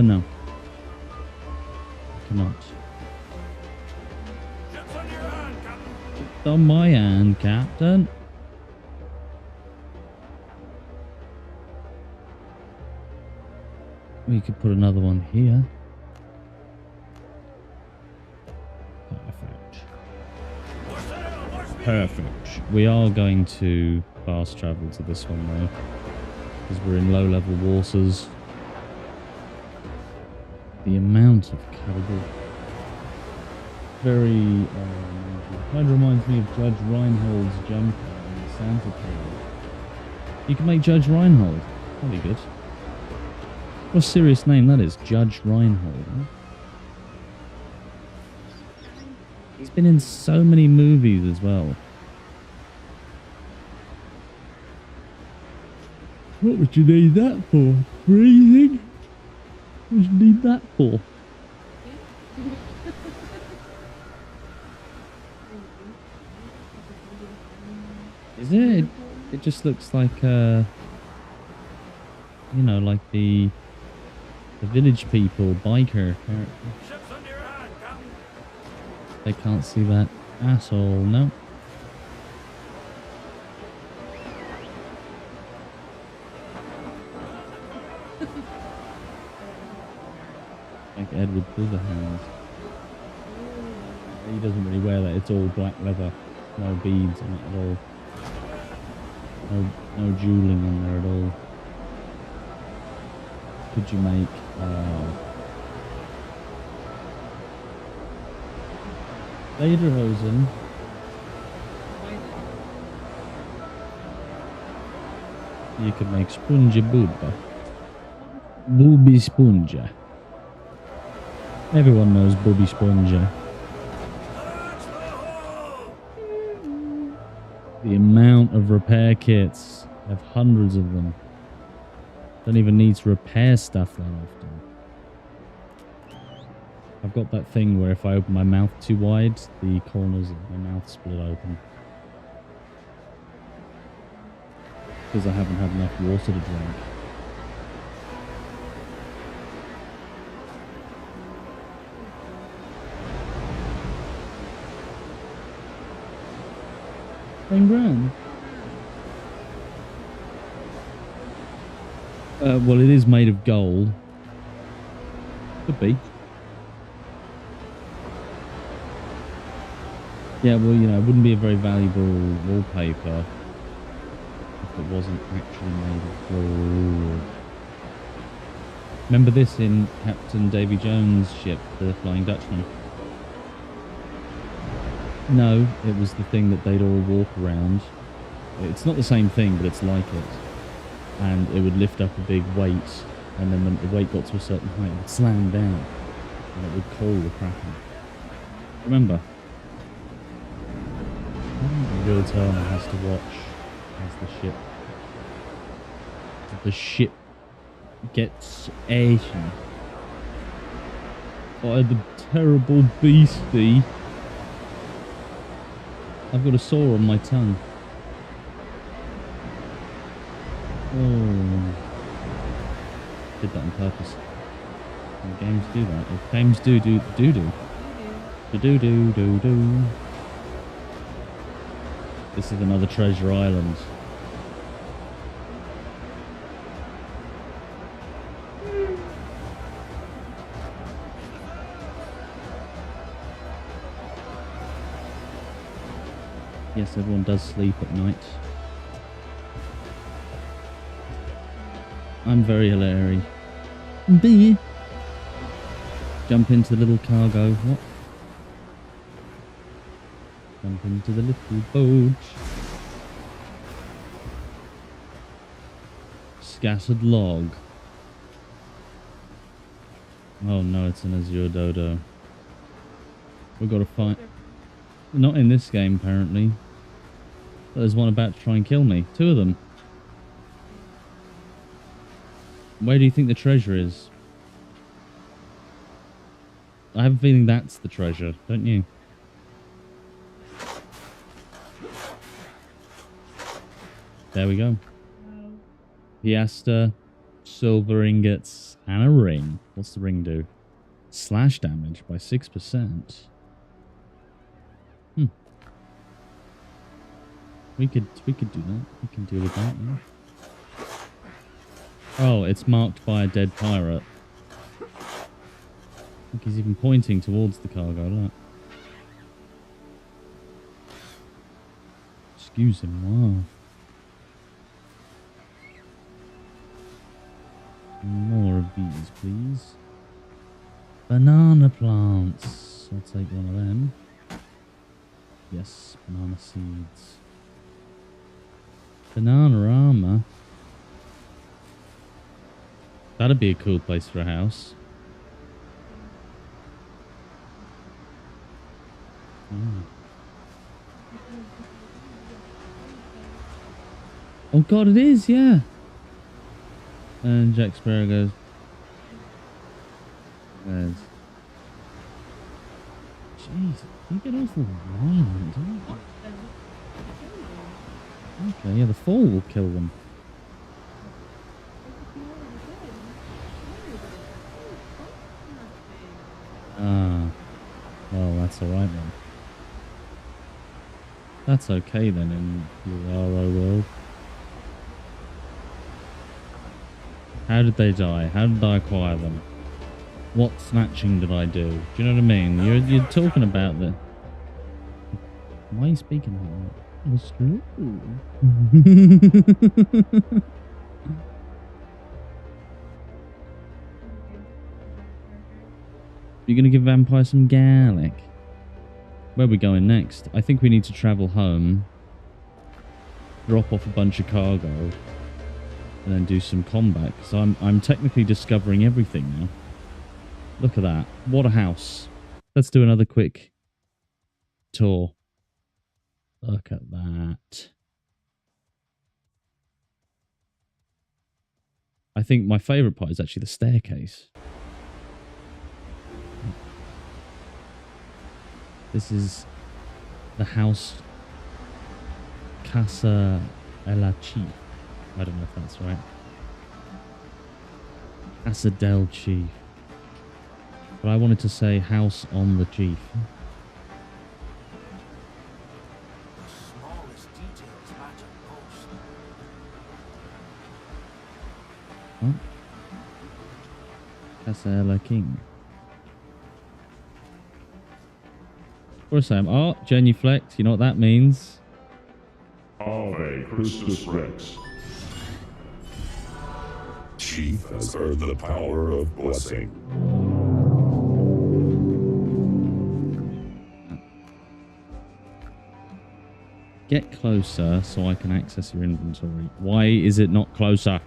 No. Cannot. Ship's on your hand, Captain. It's on my hand, Captain. We could put another one here. Perfect. Perfect. We are going to fast travel to this one though, because we're in low level waters. The amount of cargo. Very kind of reminds me of Judge Reinhold's jumper in the Santa Period. You can make Judge Reinhold. That'd be good. What a serious name that is, Judge Reinhold. Huh? He's been in so many movies as well. What would you need that for? Breathing? What would you need that for? Is it? It just looks like you know, like the village people biker character. Ship's under your hand, Captain. They can't see that at all, no. Like Edward Scissorhands. He doesn't really wear that, it's all black leather. No beads on it at all. No jeweling on there at all. Could you make Lederhosen? You could make Sponge Booba. Booby Sponger. Everyone knows Booby Sponger. The amount of repair kits. I have hundreds of them. Don't even need to repair stuff that often. I've got that thing where if I open my mouth too wide, the corners of my mouth split open. Because I haven't had enough water to drink. £10 grand. Well, it is made of gold. Could be. Yeah, well, you know, it wouldn't be a very valuable wallpaper if it wasn't actually made of gold. Remember this in Captain Davy Jones' ship, the Flying Dutchman? No, it was the thing that they'd all walk around. It's not the same thing, but it's like it. And it would lift up a big weight, and then when the weight got to a certain height, it would slam down, and it would coal the Kraken. Remember? Real Turner has to watch as the ship gets eaten by the terrible beastie. I've got a sore on my tongue. Oh. Did that on purpose. And games do that. If games do. This is another treasure island. Yes, everyone does sleep at night. I'm very hilarious. B. Jump into the little cargo. What? Jump into the little boat. Scattered log. Oh no, it's an Azure Dodo. We've got to fight. Not in this game, apparently. But there's one about to try and kill me. Two of them. Where do you think the treasure is? I have a feeling that's the treasure, don't you? There we go. Wow. Piaster, silver ingots, and a ring. What's the ring do? Slash damage by 6%. We could do that. We can deal with that, yeah. Oh, it's marked by a dead pirate. I think he's even pointing towards the cargo, look. Excuse him, wow. More of these, please. Banana plants. I'll take one of them. Yes, banana seeds. Banana armor. That'd be a cool place for a house. Oh god, it is, yeah. And Jack Sparrow goes. Jeez, you get awful violent, don't you? Okay, yeah, the fall will kill them. Ah, well, that's alright then. That's okay then in the RO world. How did they die? How did I acquire them? What snatching did I do? Do you know what I mean? You're talking about the... Why are you speaking like that? It's true. You're going to give Vampire some garlic. Where are we going next? I think we need to travel home. Drop off a bunch of cargo. And then do some combat. Because I'm technically discovering everything now. Look at that. What a house. Let's do another quick tour. Look at that. I think my favourite part is actually the staircase. This is the house Casa El Chief. I don't know if that's right. Casa del Chief. But I wanted to say house on the chief. The smallest details match a post. What? Casa El King. Of course I am. Oh, genuflect. You know what that means? Ave Christus Rex. Chief has heard the power of blessing. Get closer so I can access your inventory. Why is it not closer?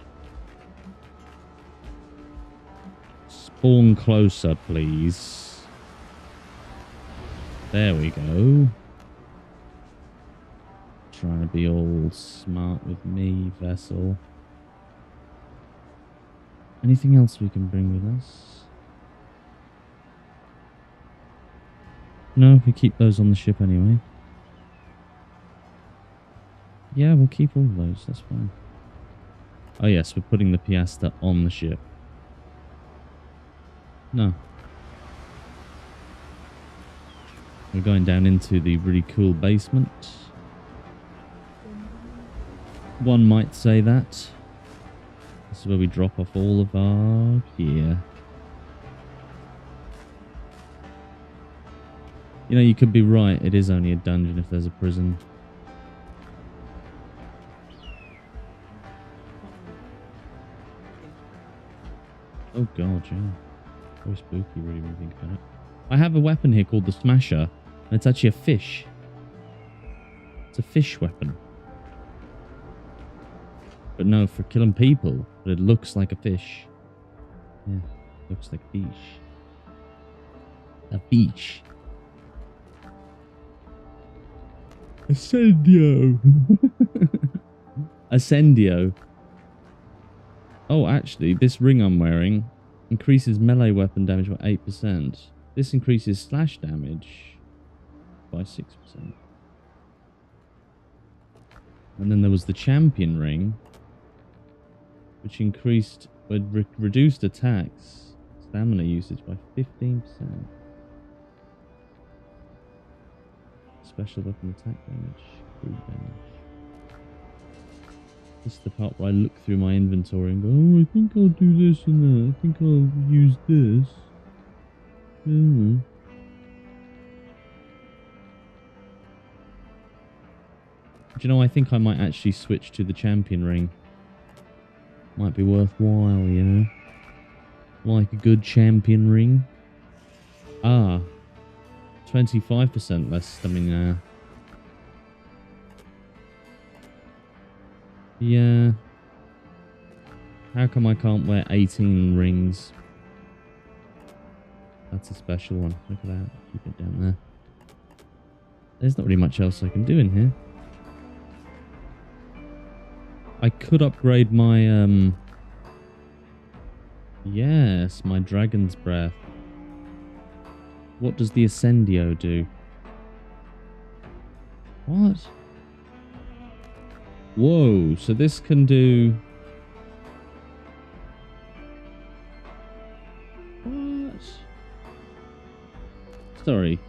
Spawn closer, please. There we go. Trying to be all smart with me, vessel. Anything else we can bring with us? No, we keep those on the ship anyway. Yeah, we'll keep all those. That's fine. Oh, yes, we're putting the Piasta on the ship. No. We're going down into the really cool basement. One might say that. This is where we drop off all of our gear. You know, you could be right. It is only a dungeon if there's a prison. Oh god, yeah. Very spooky, really, when you think about it. I have a weapon here called the Smasher, and it's actually a fish. It's a fish weapon. But no, for killing people. But it looks like a fish. Yeah, looks like a fish. A fish. Ascendio. Ascendio. Oh, actually, this ring I'm wearing increases melee weapon damage by 8%. This increases slash damage by 6%. And then there was the champion ring, which increased, reduced attacks, stamina usage by 15%. Special weapon attack damage, crude damage. This is the part where I look through my inventory and go, oh, I think I'll do this and that. I think I'll use this. Do you know, I think I might actually switch to the champion ring. Might be worthwhile, you know. like a good champion ring. Ah, 25% less stamina. Yeah. How come I can't wear 18 rings? That's a special one. Look at that. Keep it down there. There's not really much else I can do in here. I could upgrade my, yes, my Dragon's Breath. What does the Ascendio do? What? Whoa, so this can do... What? Sorry.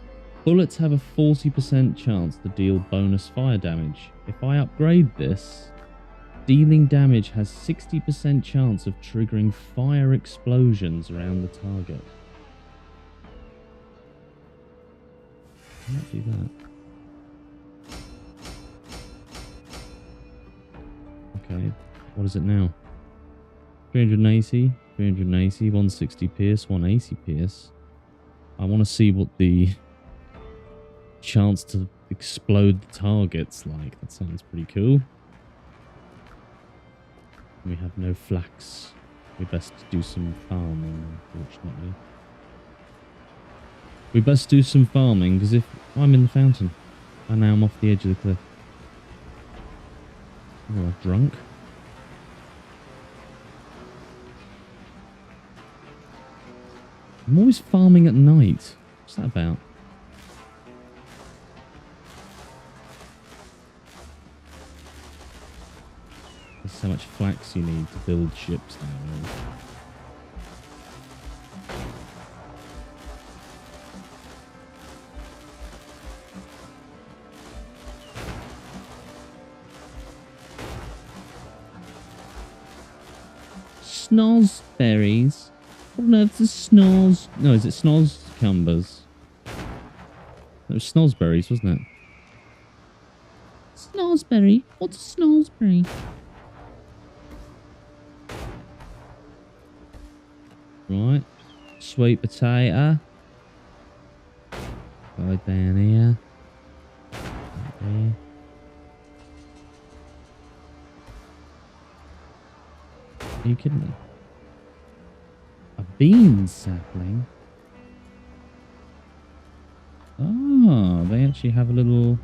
Bullets have a 40% chance to deal bonus fire damage. If I upgrade this, dealing damage has 60% chance of triggering fire explosions around the target. I can't do that. Okay, what is it now? 380, 380, 160 pierce, 180 pierce. I want to see what the chance to explode the target's like. That sounds pretty cool. We have no flax. We best do some farming, unfortunately. We best do some farming, because if I'm in the fountain, and now I'm off the edge of the cliff. Oh, I'm drunk. I'm always farming at night. What's that about? There's so much flax you need to build ships now. Snozberries? What on earth is snoz? No, is it snozcumbers? It was snozberries, wasn't it? Snozberry? What's a snozberry? Right. Sweet potato. Go down here. Right there. Are you kidding me? A bean sapling? Oh, they actually have a little...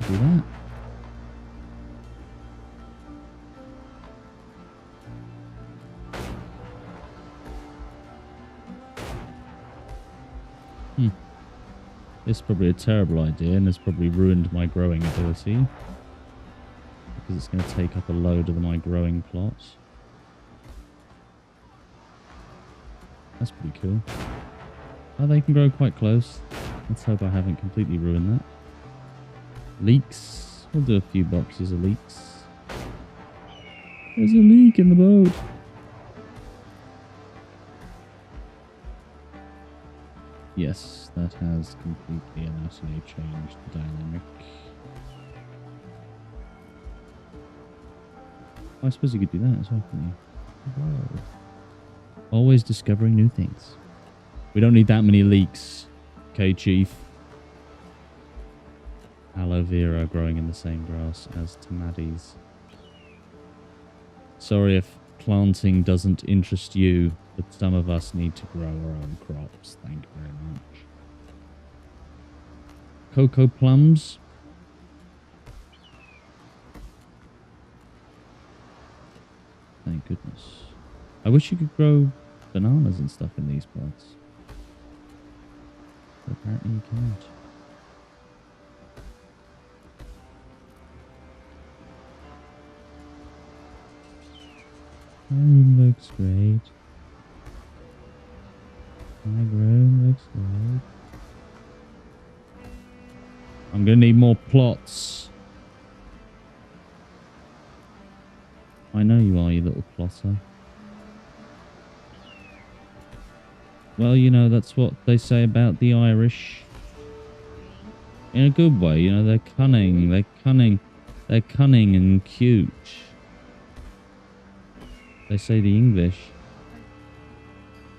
Could do that. This is probably a terrible idea, and has probably ruined my growing ability. Because it's going to take up a load of my growing plot. That's pretty cool. Oh, they can grow quite close. Let's hope I haven't completely ruined that. Leeks. We'll do a few boxes of leeks. There's a leak in the boat. Yes, that has completely and utterly changed the dynamic. I suppose you could do that as well, couldn't you? Whoa. Always discovering new things. We don't need that many leeks. Okay, Chief. Aloe vera growing in the same grass as tomatoes. Sorry if planting doesn't interest you, but some of us need to grow our own crops. Thank you very much. Cocoa plums. Thank goodness. I wish you could grow bananas and stuff in these parts. But apparently you can't. My room looks great. My room looks great. I'm gonna need more plots. I know you are, you little plotter. Well, you know, that's what they say about the Irish. In a good way, you know, they're cunning, they're cunning and cute. They say the English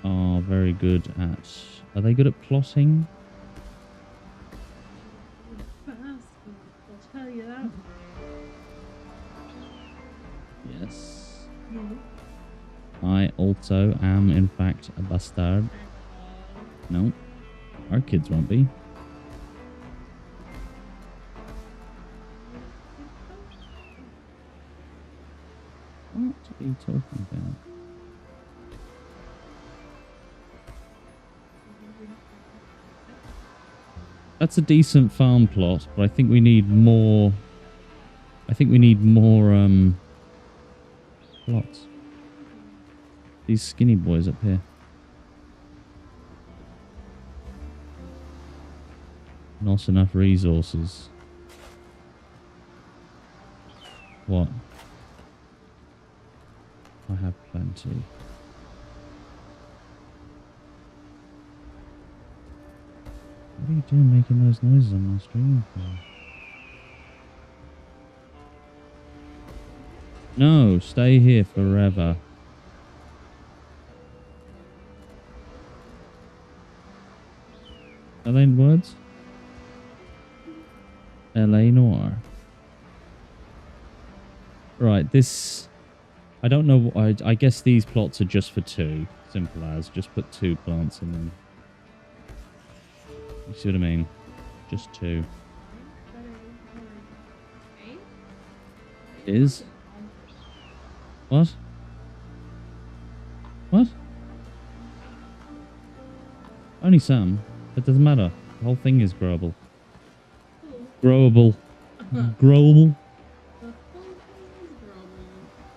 are very good at... Are they good at plotting? Fast, I'll tell you that. Yes. No. I also am, in fact, a bastard. No. Our kids won't be. What are you talking about? That's a decent farm plot, but I think we need more... plots. These skinny boys up here. Not enough resources. What? I have plenty. What are you doing making those noises on my stream for? No, stay here forever. Are they words? Eleanor. Right, this... I don't know. I guess these plots are just for 2. Simple as. Just put 2 plants in them. You see what I mean? Just 2. Is? What? What? Only some. It doesn't matter. The whole thing is growable. Growable. Growable.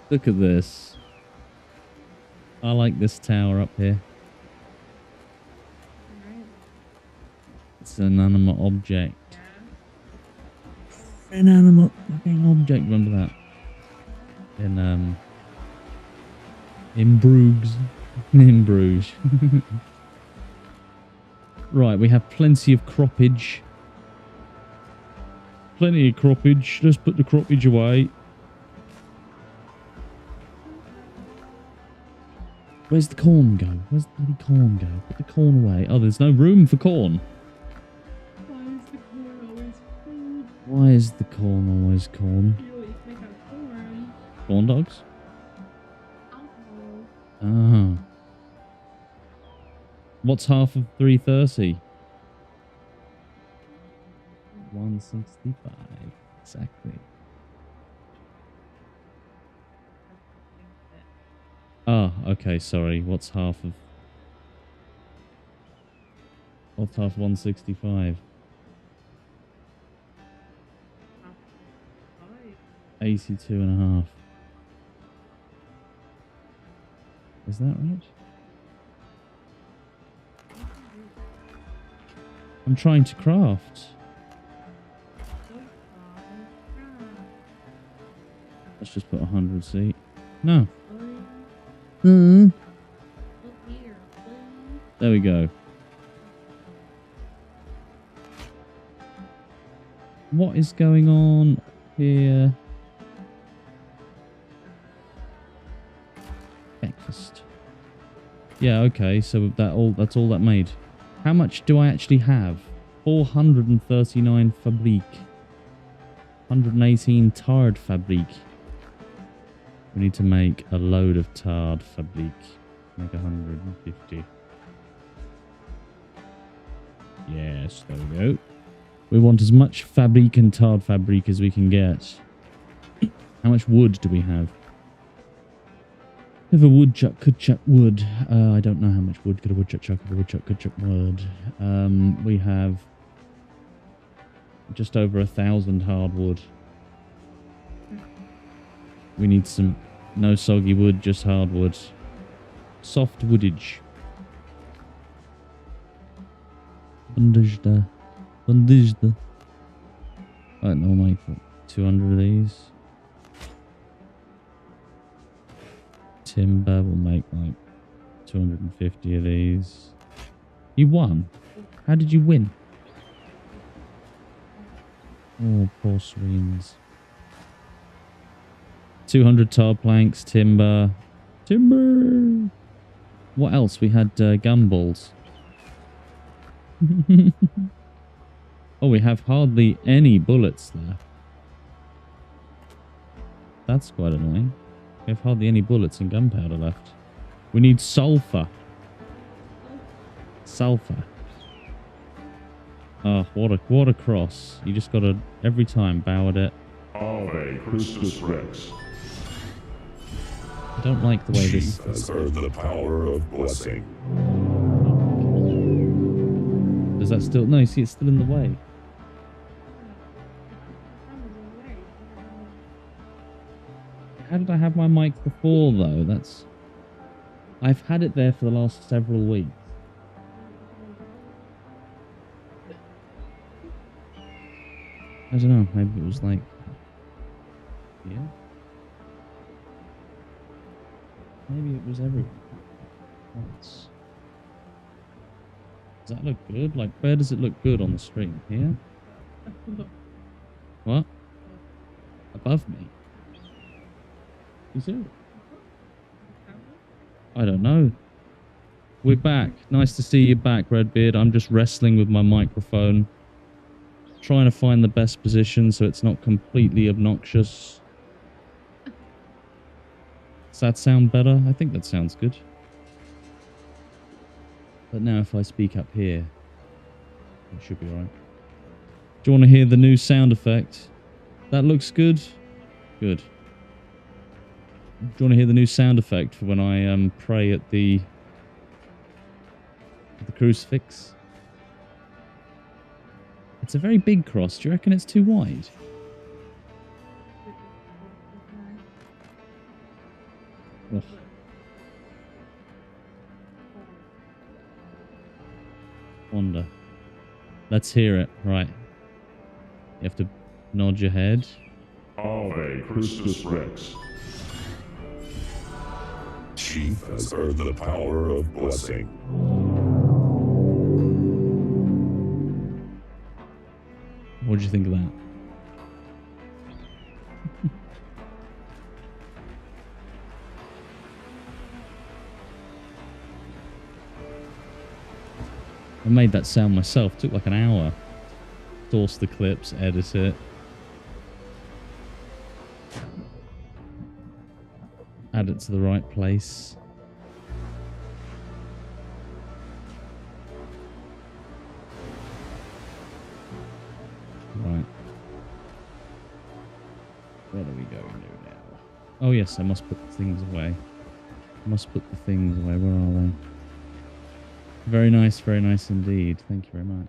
Look at this. I like this tower up here. It's an inanimate object. Inanimate fucking object. Remember that? In Bruges. In Bruges. Right, we have plenty of croppage. Plenty of croppage. Let's put the croppage away. Where's the corn go? Where's the bloody corn go? Put the corn away. Oh, there's no room for corn. Why is the corn always corn? Why is the corn always corn? You know what you can make out of corn? Corn dogs? Alcohol. Ah. What's half of 330? 165. Exactly. Ah, okay, sorry. What's half 165? 82 and a half. Is that right? I'm trying to craft. Let's just put 100 seat. No. There we go. What is going on here? Breakfast. Yeah, okay, so that's all that made. How much do I actually have? 439 fabrique. 118 tarred fabrique. We need to make a load of tarred fabrique. Make 150. Yes, there we go. We want as much fabrique and tarred fabrique as we can get. How much wood do we have? If a woodchuck could chuck wood. I don't know how much wood could a woodchuck chuck. If a woodchuck could chuck wood. We have just over 1,000 hardwood. We need some... No soggy wood, just hardwood. Soft woodage. Bandaged. Right, no, make 200 of these. Timber will make like 250 of these. You won? How did you win? Oh, poor Sweens. 200 tar planks, timber, Timber. What else? We had gumballs. Oh, we have hardly any bullets left. That's quite annoying. We have hardly any bullets and gunpowder left. We need sulfur. Sulfur. Oh, what a cross. You just gotta, every time, bow at it. Ave Christus Rex. I don't like the way this... Chief has heard the power of blessing. Does that still... No, you see, it's still in the way. How did I have my mic before, though? That's... I've had it there for the last several weeks. I don't know. Maybe it was like... Yeah? Maybe it was everywhere. Once. Does that look good? Like, where does it look good on the screen? Here? What? Above me? You serious? I don't know. We're back. Nice to see you back, Redbeard. I'm just wrestling with my microphone. Trying to find the best position so it's not completely obnoxious. Does that sound better? I think that sounds good. But now if I speak up here, it should be alright. Do you want to hear the new sound effect? That looks good? Good. Do you want to hear the new sound effect for when I pray at the crucifix? It's a very big cross. Do you reckon it's too wide? Ugh. Wonder. Let's hear it. Right. You have to nod your head. Ave Christus Rex. Chief has heard the power of blessing. What did you think of that? I made that sound myself. It took like an hour. Source the clips, edit it. Add it to the right place. Right. What are we going to do now? Oh yes, I must put the things away. I must put the things away. Where are they? Very nice indeed. Thank you very much.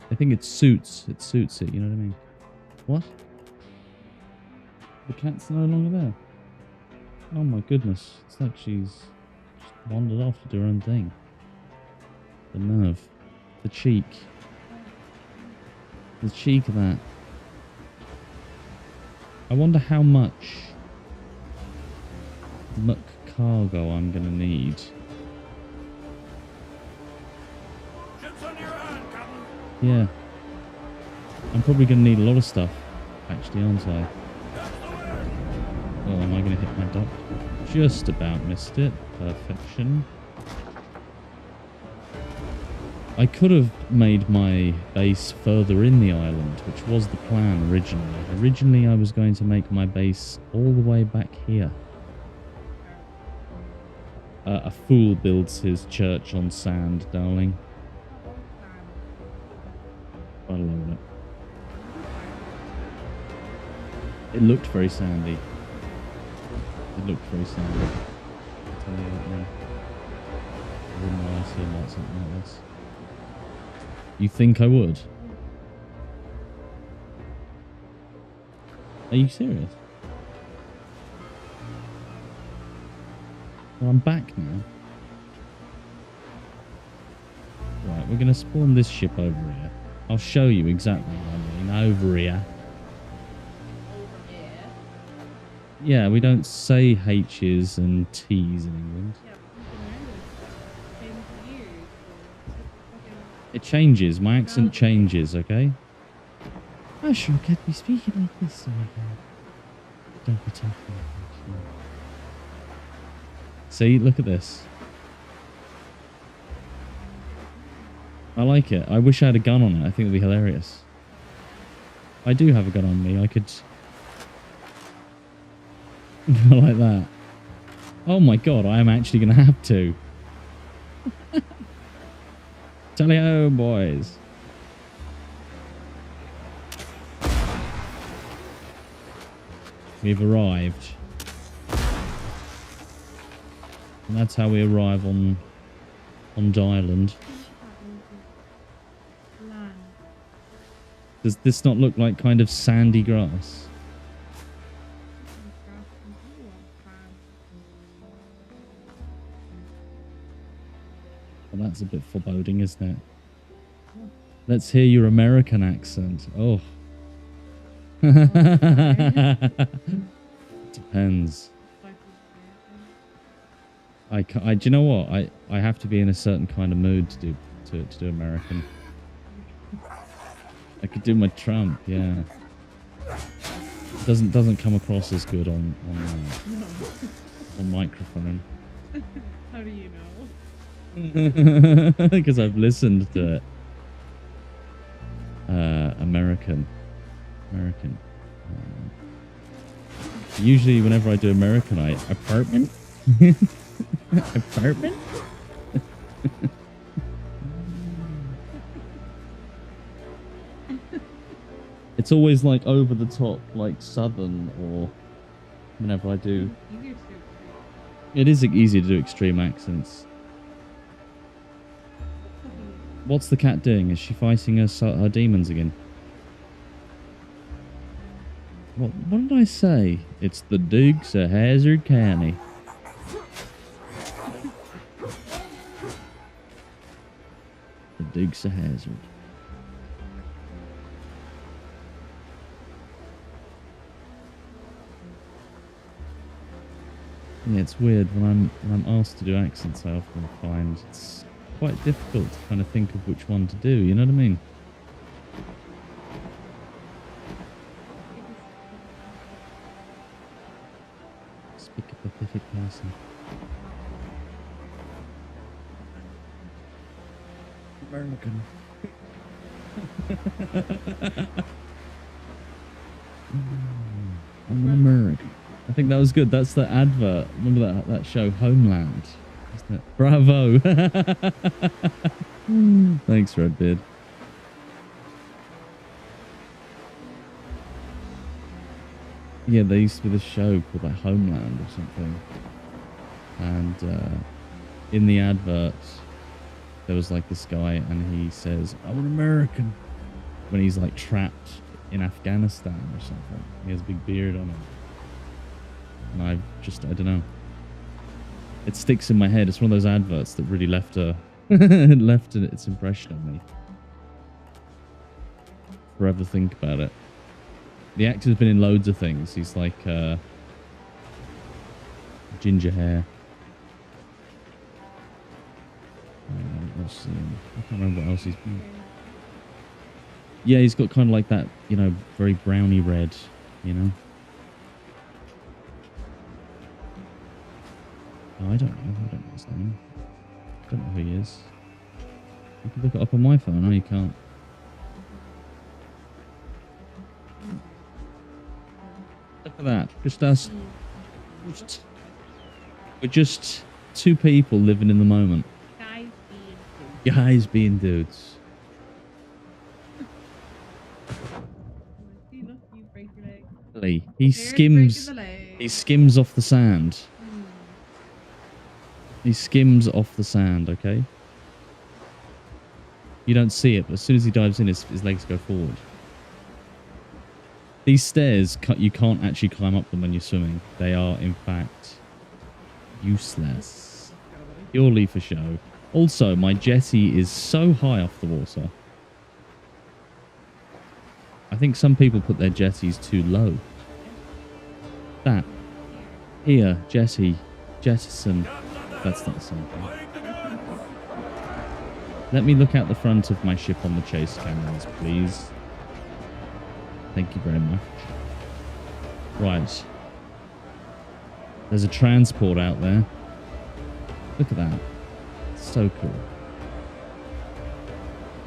I think it suits it, you know what I mean? What? The cat's no longer there. Oh my goodness. It's like she's just wandered off to do her own thing. The nerve. The cheek. The cheek of that. I wonder how much muck cargo I'm gonna need. Yeah. I'm probably gonna need a lot of stuff, actually, aren't I? Oh, am I gonna hit my dot? Just about missed it. Perfection. I could have made my base further in the island, which was the plan originally. Originally, I was going to make my base all the way back here. A fool builds his church on sand, darling. I love it. It looked very sandy. It looked very sandy. I'll tell you that now. I wouldn't lie to you about something like this. You think I would? Are you serious? Well, I'm back now. Right, we're going to spawn this ship over here. I'll show you exactly what I mean. Over here. Over here. Yeah, we don't say H's and T's in England. Yeah, but you can learn this. Same for you. It changes. My accent changes, okay? I shall get me speaking like this. Don't be taking it. See, look at this. I like it. I wish I had a gun on it. I think it'd be hilarious. I do have a gun on me. I could... like that. Oh my god, I am actually going to have to. Tally-ho, boys. We've arrived. And that's how we arrive on Dyland. Land. Does this not look like kind of sandy grass? Well, that's a bit foreboding, isn't it? Let's hear your American accent. Oh. Depends. Do you know what? I have to be in a certain kind of mood to do American. I could do my Trump, yeah. Doesn't come across as good on microphone. How do you know? Because I've listened to it. American. Usually, whenever I do American, apartment. Apartment. It's always like over the top, like Southern, or whenever I do. It is easier to do extreme accents. What's the cat doing? Is she fighting her demons again? What did I say? It's the Dukes of Hazzard County. The Dukes of Hazzard. Yeah, it's weird when I'm asked to do accents. I often find it's quite difficult to kind of think of which one to do. You know what I mean? Speak a Pacific person. American. I'm an American. I think that was good. That's the advert. Remember that show, Homeland? Isn't it? Bravo. Thanks, Redbeard. Yeah, there used to be this show called like Homeland or something. And in the advert, there was like this guy and he says, I'm an American. When he's like trapped in Afghanistan or something. He has a big beard on him. And I don't know. It sticks in my head. It's one of those adverts that really left its impression on me. Forever think about it. The actor's been in loads of things. He's like ginger hair. Let's see. I can't remember what else he's been. Yeah, he's got kind of like that, you know, very browny red, you know. Oh, I don't know his name. I don't know who he is. You can look it up on my phone. No, you can't. Look at that. Just us. We're just two people living in the moment. Guys being dudes. He skims off the sand. He skims off the sand, okay? You don't see it, but as soon as he dives in, his legs go forward. These stairs, you can't actually climb up them when you're swimming. They are, in fact, useless. Purely for show. Also, my jetty is so high off the water. I think some people put their jetties too low. That. Here, jetty. Jettison. That's not something. Let me look out the front of my ship on the chase cameras, please. Thank you very much. Right. There's a transport out there. Look at that. So cool.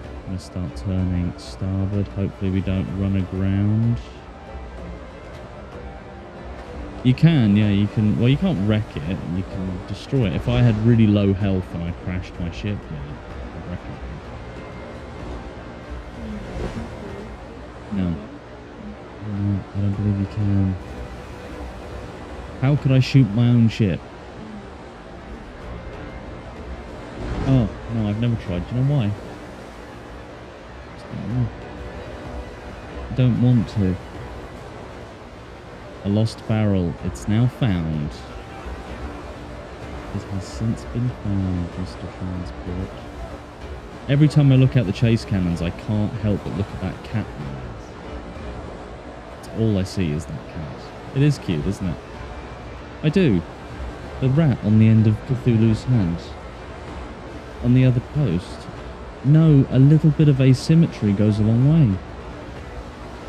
I'm going to start turning starboard. Hopefully we don't run aground. You can, yeah, you can. Well, you can't wreck it. You can destroy it. If I had really low health and I crashed my ship, yeah, I'd wreck it. No. No, I don't believe you can. How could I shoot my own ship? Oh, no, I've never tried. Do you know why? I don't want to. A lost barrel. It's now found. It has since been found, Mr. Transport. Every time I look at the chase cannons, I can't help but look at that cat. All I see is that cat. It is cute, isn't it? I do. The rat on the end of Cthulhu's hand. On the other post. No, a little bit of asymmetry goes a long way.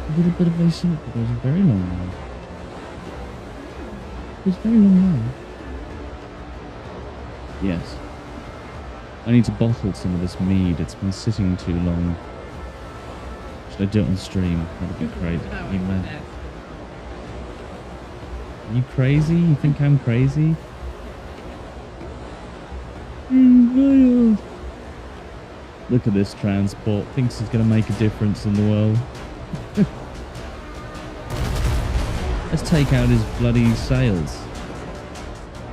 A little bit of asymmetry goes a very long way. It's a very long way. Yes. I need to bottle some of this mead. It's been sitting too long. Should I do it on stream? That'd be great. You mad? Are you crazy? You think I'm crazy? Look at this transport. Thinks he's going to make a difference in the world. Let's take out his bloody sails.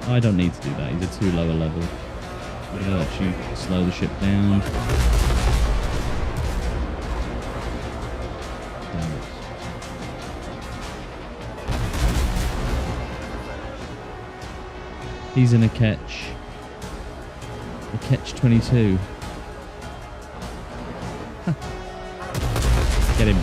I don't need to do that. He's a too low a level. I'm going to let you slow the ship down. Damn it. He's in a catch. A catch 22. Get him.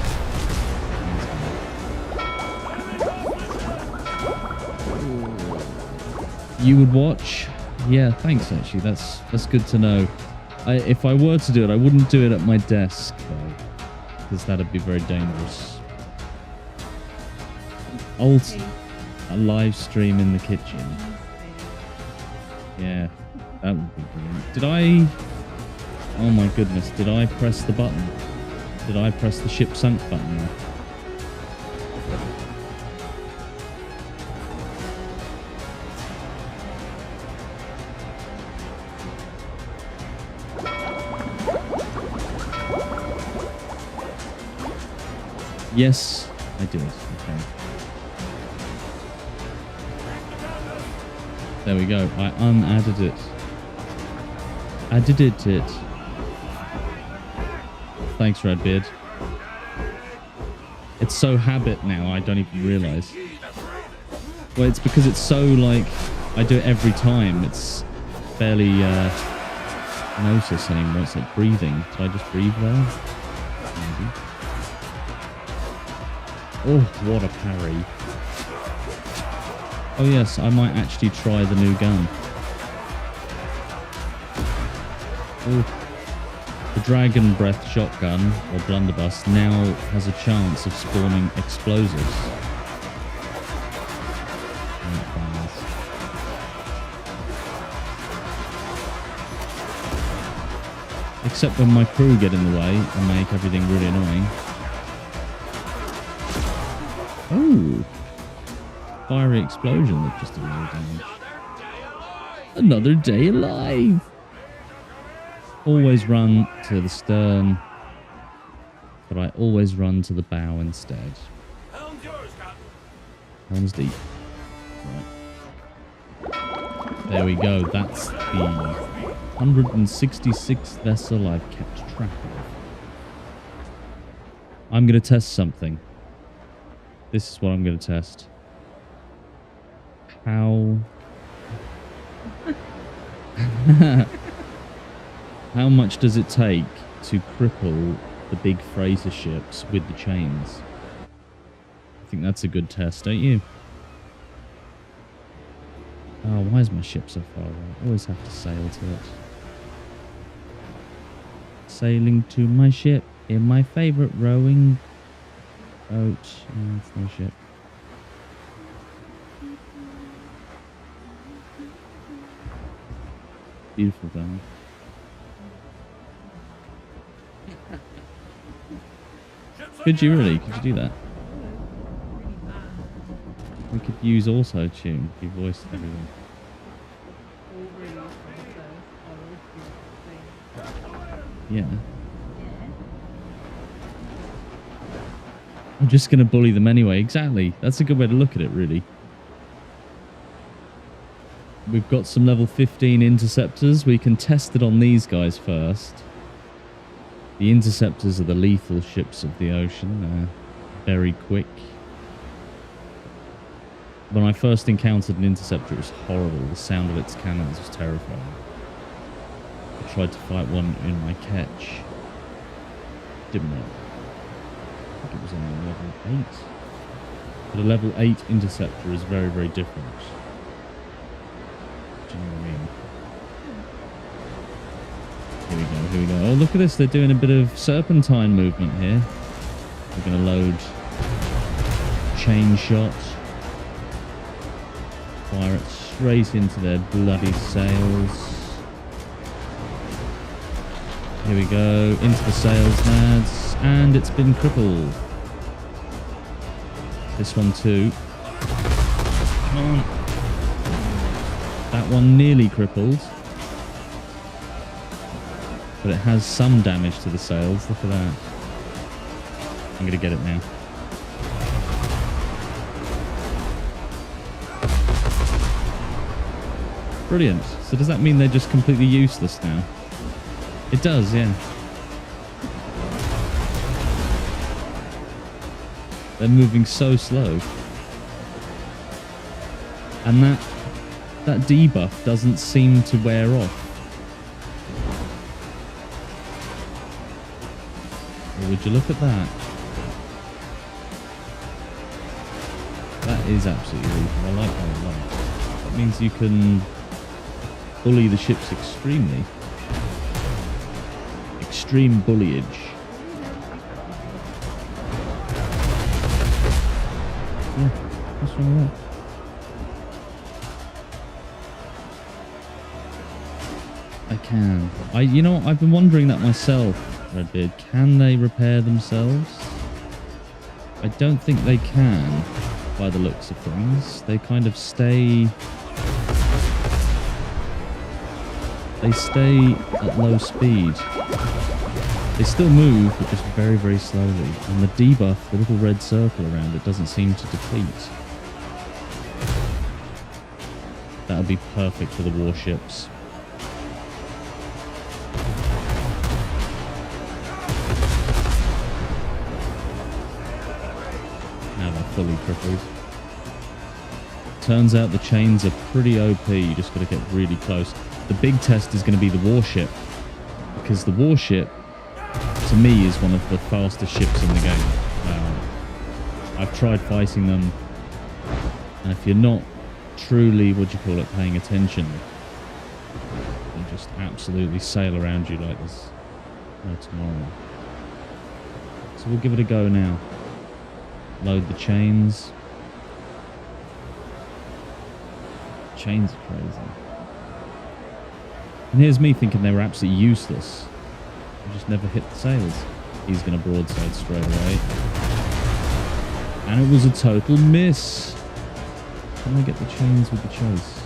You would watch? Yeah, thanks actually. That's good to know. If I were to do it, I wouldn't do it at my desk though, because that'd be very dangerous. A live stream in the kitchen. Yeah, that would be brilliant. Did I? Oh my goodness! Did I press the button? Did I press the ship sunk button? Yes, I did. Okay. There we go. I unadded it. Added it. Thanks, Redbeard. It's so habit now, I don't even realise. Well, it's because it's so, like, I do it every time. It's barely notice anymore. It's like breathing. Did I just breathe there? Maybe. Oh, what a parry. Oh yes, I might actually try the new gun. Oh. The Dragon Breath shotgun, or blunderbuss, now has a chance of spawning explosives. Except when my crew get in the way and make everything really annoying. Oh! Fiery explosion that just did a little damage. Another day alive! Always run to the stern, but I always run to the bow instead. Helm's yours, Captain. Helm's deep. Right. There we go. That's the 166th vessel I've kept track of. I'm going to test something. This is what I'm going to test. How... How much does it take to cripple the big freighter ships with the chains? I think that's a good test, don't you? Oh, why is my ship so far away? I always have to sail to it. Sailing to my ship in my favourite rowing boat. Oh, it's no ship. Beautiful down. Could you really? Could you do that? Really bad. We could use auto tune. Your voice and everything. Overly processed auto-tune thing. Yeah. Yeah. I'm just going to bully them anyway. Exactly. That's a good way to look at it, really. We've got some level 15 interceptors. We can test it on these guys first. The interceptors are the lethal ships of the ocean. They're very quick. When I first encountered an interceptor, it was horrible. The sound of its cannons was terrifying. I tried to fight one in my catch. Didn't work. I think it was only level 8. But a level 8 interceptor is very, very different. Do you know what I mean? Here we go, here we go. Oh, look at this. They're doing a bit of serpentine movement here. We're going to load chain shot. Fire it straight into their bloody sails. Here we go. Into the sails, lads. And it's been crippled. This one too. Come on. That one nearly crippled. But it has some damage to the sails. Look at that. I'm going to get it now. Brilliant. So does that mean they're just completely useless now? It does, yeah. They're moving so slow. And that debuff doesn't seem to wear off. Well, would you look at that? That is absolutely lethal. I like that a lot. That means you can bully the ships extremely. Extreme bulliage. Yeah, what's wrong with that? I can. You know, I've been wondering that myself, Redbeard. Can they repair themselves? I don't think they can, by the looks of things. They kind of stay... They stay at low speed. They still move, but just very, very slowly. And the debuff, the little red circle around it, doesn't seem to deplete. That would be perfect for the warships. Now they're fully crippled. Turns out the chains are pretty OP. You just got to get really close. The big test is going to be the warship, because the warship, to me, is one of the fastest ships in the game. I've tried fighting them, and if you're not truly, paying attention, they just absolutely sail around you like there's no tomorrow. So we'll give it a go now. Load the chains. Chains are crazy. And here's me thinking they were absolutely useless. I just never hit the sails. He's going to broadside straight away. And it was a total miss. Can I get the chains with the chase?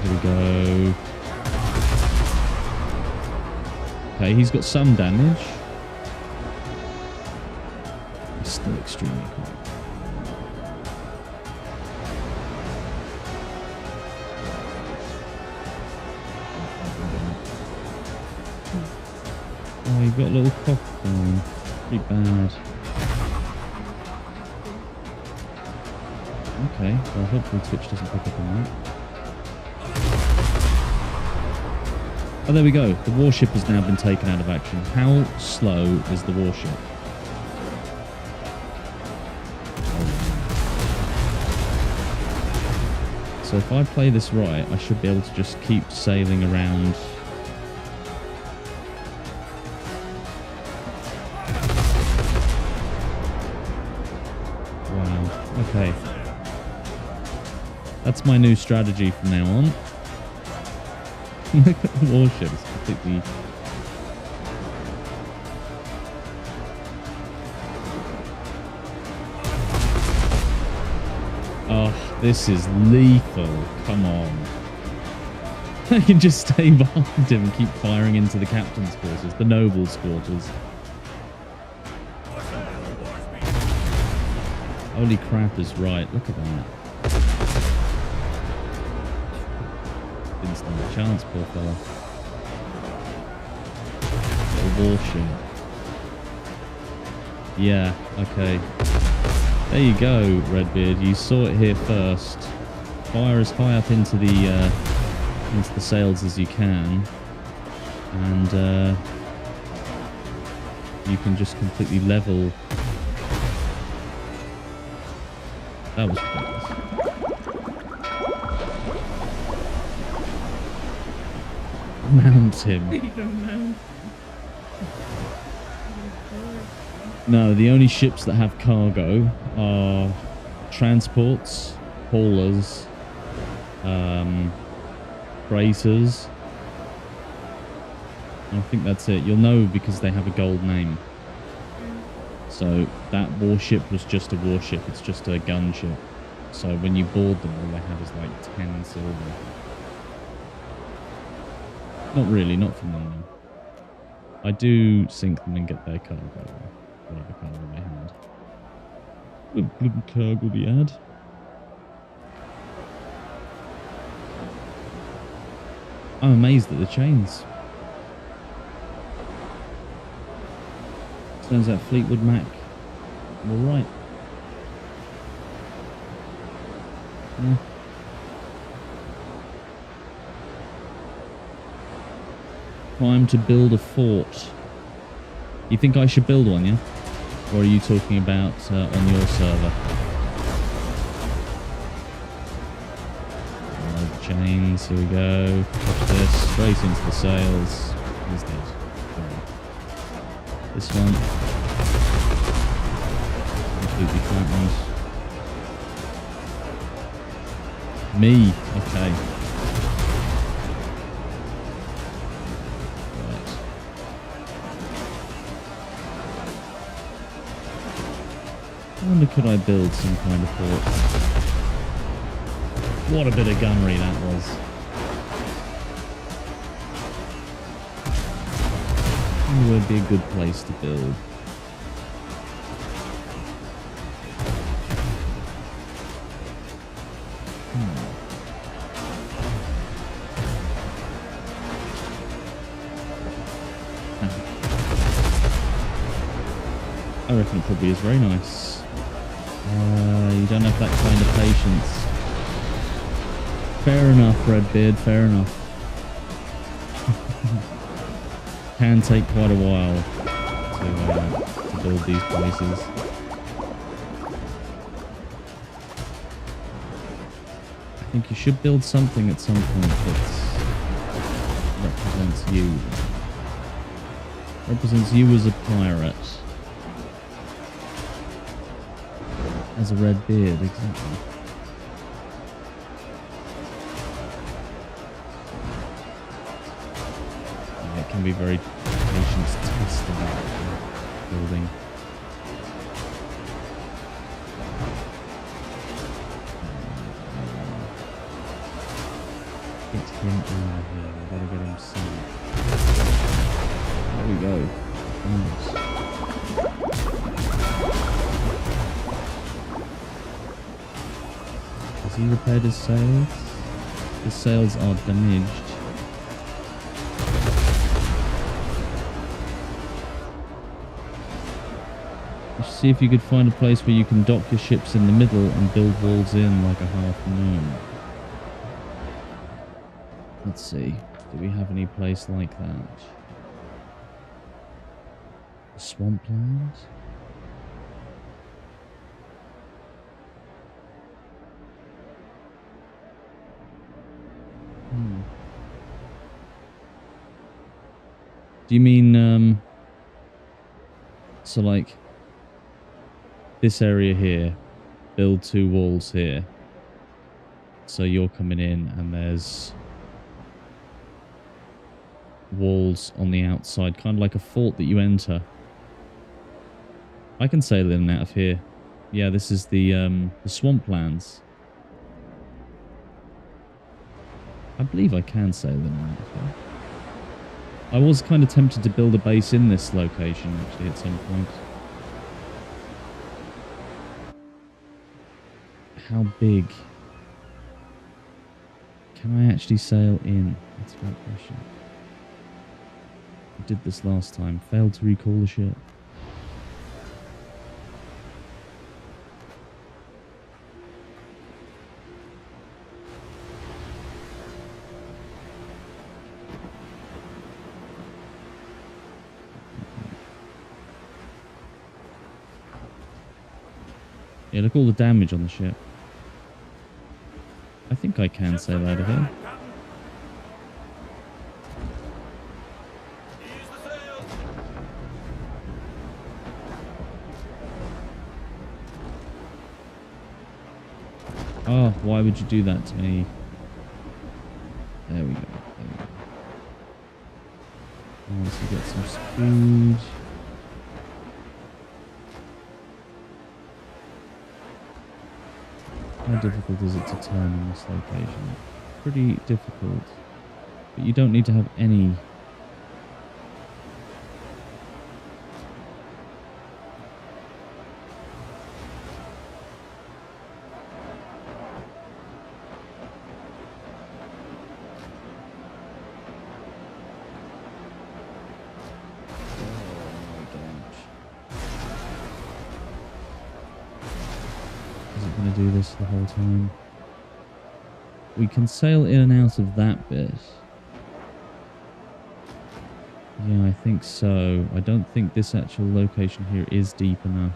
Here we go. Okay, he's got some damage. He's still extremely quick. Oh, you've got a little cough going. Pretty bad. Okay, well hopefully Twitch doesn't pick up on that. Oh, there we go. The warship has now been taken out of action. How slow is the warship? So if I play this right, I should be able to just keep sailing around. Wow. Okay. That's my new strategy from now on. Look at the warship. It's completely... Oh, this is lethal. Come on. I can just stay behind him and keep firing into the captain's quarters, the noble's quarters. Holy crap is right. Look at that. Didn't stand a chance, poor fella. Little warship. Yeah, okay. There you go, Redbeard. You saw it here first. Fire as high up into the sails as you can, and you can just completely level. That was close. Mount him. You don't mount. No, the only ships that have cargo are transports, haulers, freighters. I think that's it. You'll know because they have a gold name. So that warship was just a warship. It's just a gunship. So when you board them, all they have is like 10 silver. Not really, not from them. I do sink them and get their cargo. Whatever cargo they had. What bloody cargo they had. I'm amazed at the chains. Turns out Fleetwood Mac were right. Yeah. Time to build a fort. You think I should build one, yeah? Or are you talking about on your server? Chains, here we go. Watch this, straight into the sails. Where's this? This one. Completely flattened. Me, okay. Right. I wonder could I build some kind of fort? What a bit of gunnery that was. It would be a good place to build. I reckon it probably is very nice. You don't have that kind of patience. Fair enough, Redbeard, fair enough. Can take quite a while to build these places. I think you should build something at some point that represents you. Represents you as a pirate. As a Redbeard, exactly. It can be very patience testing building. Get him out of here. We've got to get him sent. There we go. Nice. Has he repaired his sails? His sails are damaged. See if you could find a place where you can dock your ships in the middle and build walls in like a half moon. Let's see. Do we have any place like that? Swampland? Do you mean, so like, this area here, build 2 walls here. So you're coming in and there's walls on the outside, kind of like a fort that you enter. I can sail in and out of here. Yeah, this is the swamplands. I believe I can sail in and out of here. I was kind of tempted to build a base in this location, actually, at some point. How big can I actually sail in? That's a great question. I did this last time. Failed to recall the ship. Yeah, look at all the damage on the ship. I think I can sail out of here. Oh, why would you do that to me? There we go. There we go. Once we get some speed. How difficult is it to turn in this location? Pretty difficult. But you don't need to have any... do this the whole time. We can sail in and out of that bit. Yeah, I think so. I don't think this actual location here is deep enough.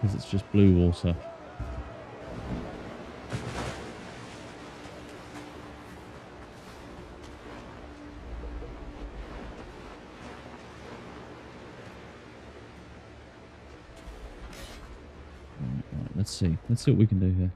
Because it's just blue water. Let's see. Let's see what we can do here.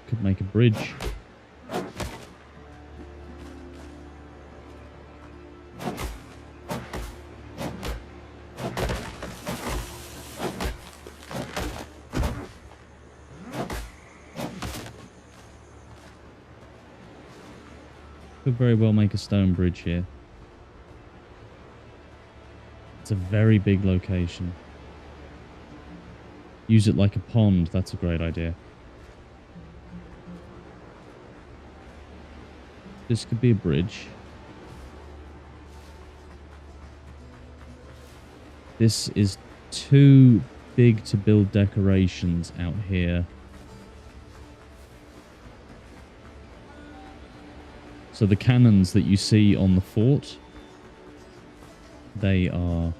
Could make a bridge. Could very well make a stone bridge here. It's a very big location. Use it like a pond. That's a great idea. This could be a bridge. This is too big to build decorations out here. So the cannons that you see on the fort, they are,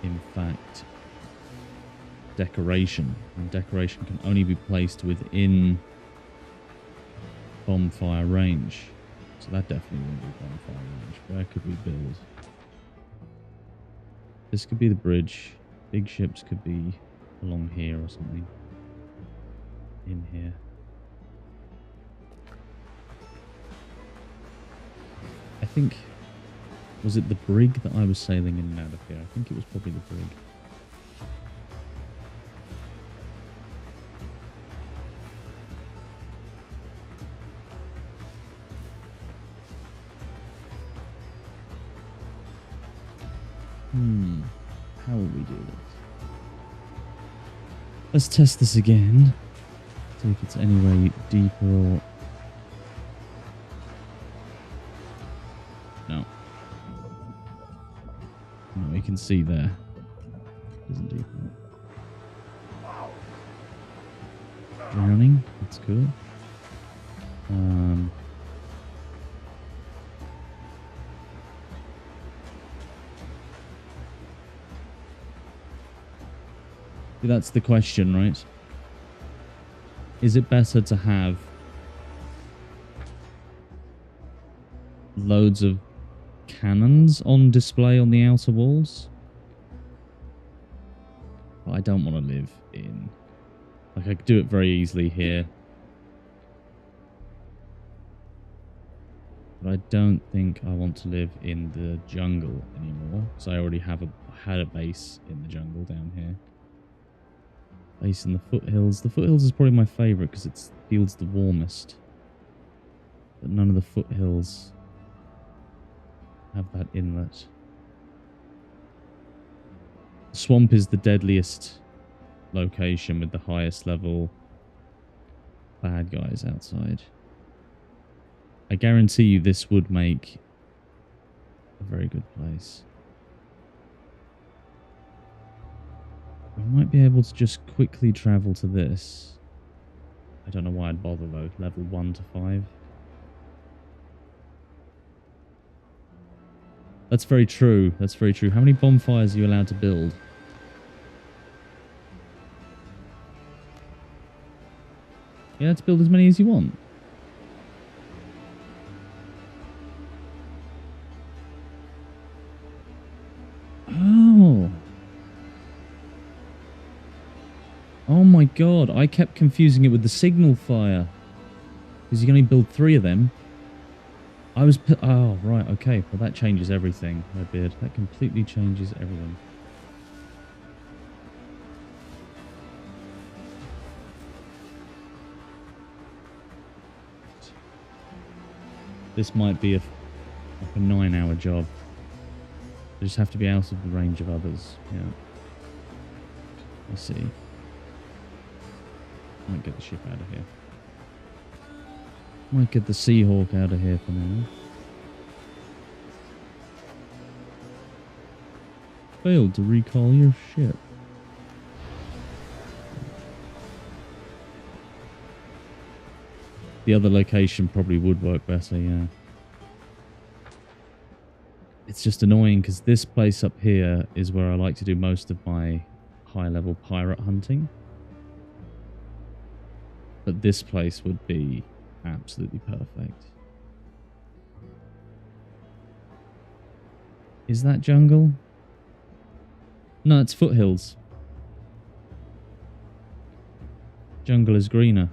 in fact, decoration. And decoration can only be placed within bonfire range. So that definitely won't be bonfire range. Where could we build? This could be the bridge. Big ships could be along here or something. In here. I think, was it the brig that I was sailing in and out of here? I think it was probably the brig. How will we do this? Let's test this again. See if it's any way deeper or... No. No, you can see there. Isn't deep enough. Drowning. That's cool. That's the question, right? Is it better to have loads of cannons on display on the outer walls? But I don't want to live in... Like, I could do it very easily here. But I don't think I want to live in the jungle anymore. Because I already had a base in the jungle down here. Base in the foothills. The foothills is probably my favourite because it feels the warmest. But none of the foothills have that inlet. The swamp is the deadliest location with the highest level bad guys outside. I guarantee you this would make a very good place. We might be able to just quickly travel to this. I don't know why I'd bother though. Level 1 to 5. That's very true. That's very true. How many bonfires are you allowed to build? Yeah, let's build as many as you want. Oh. Oh my god, I kept confusing it with the signal fire. Because you can only build 3 of them. Oh, right, okay. Well, that changes everything, Redbeard. That completely changes everything. This might be like a 9-hour job. I just have to be out of the range of others. Yeah. I see. Might get the ship out of here. Might get the Seahawk out of here for now. Failed to recall your ship. The other location probably would work better, yeah. It's just annoying because this place up here is where I like to do most of my high-level pirate hunting. But this place would be absolutely perfect. Is that jungle? No, it's foothills. Jungle is greener.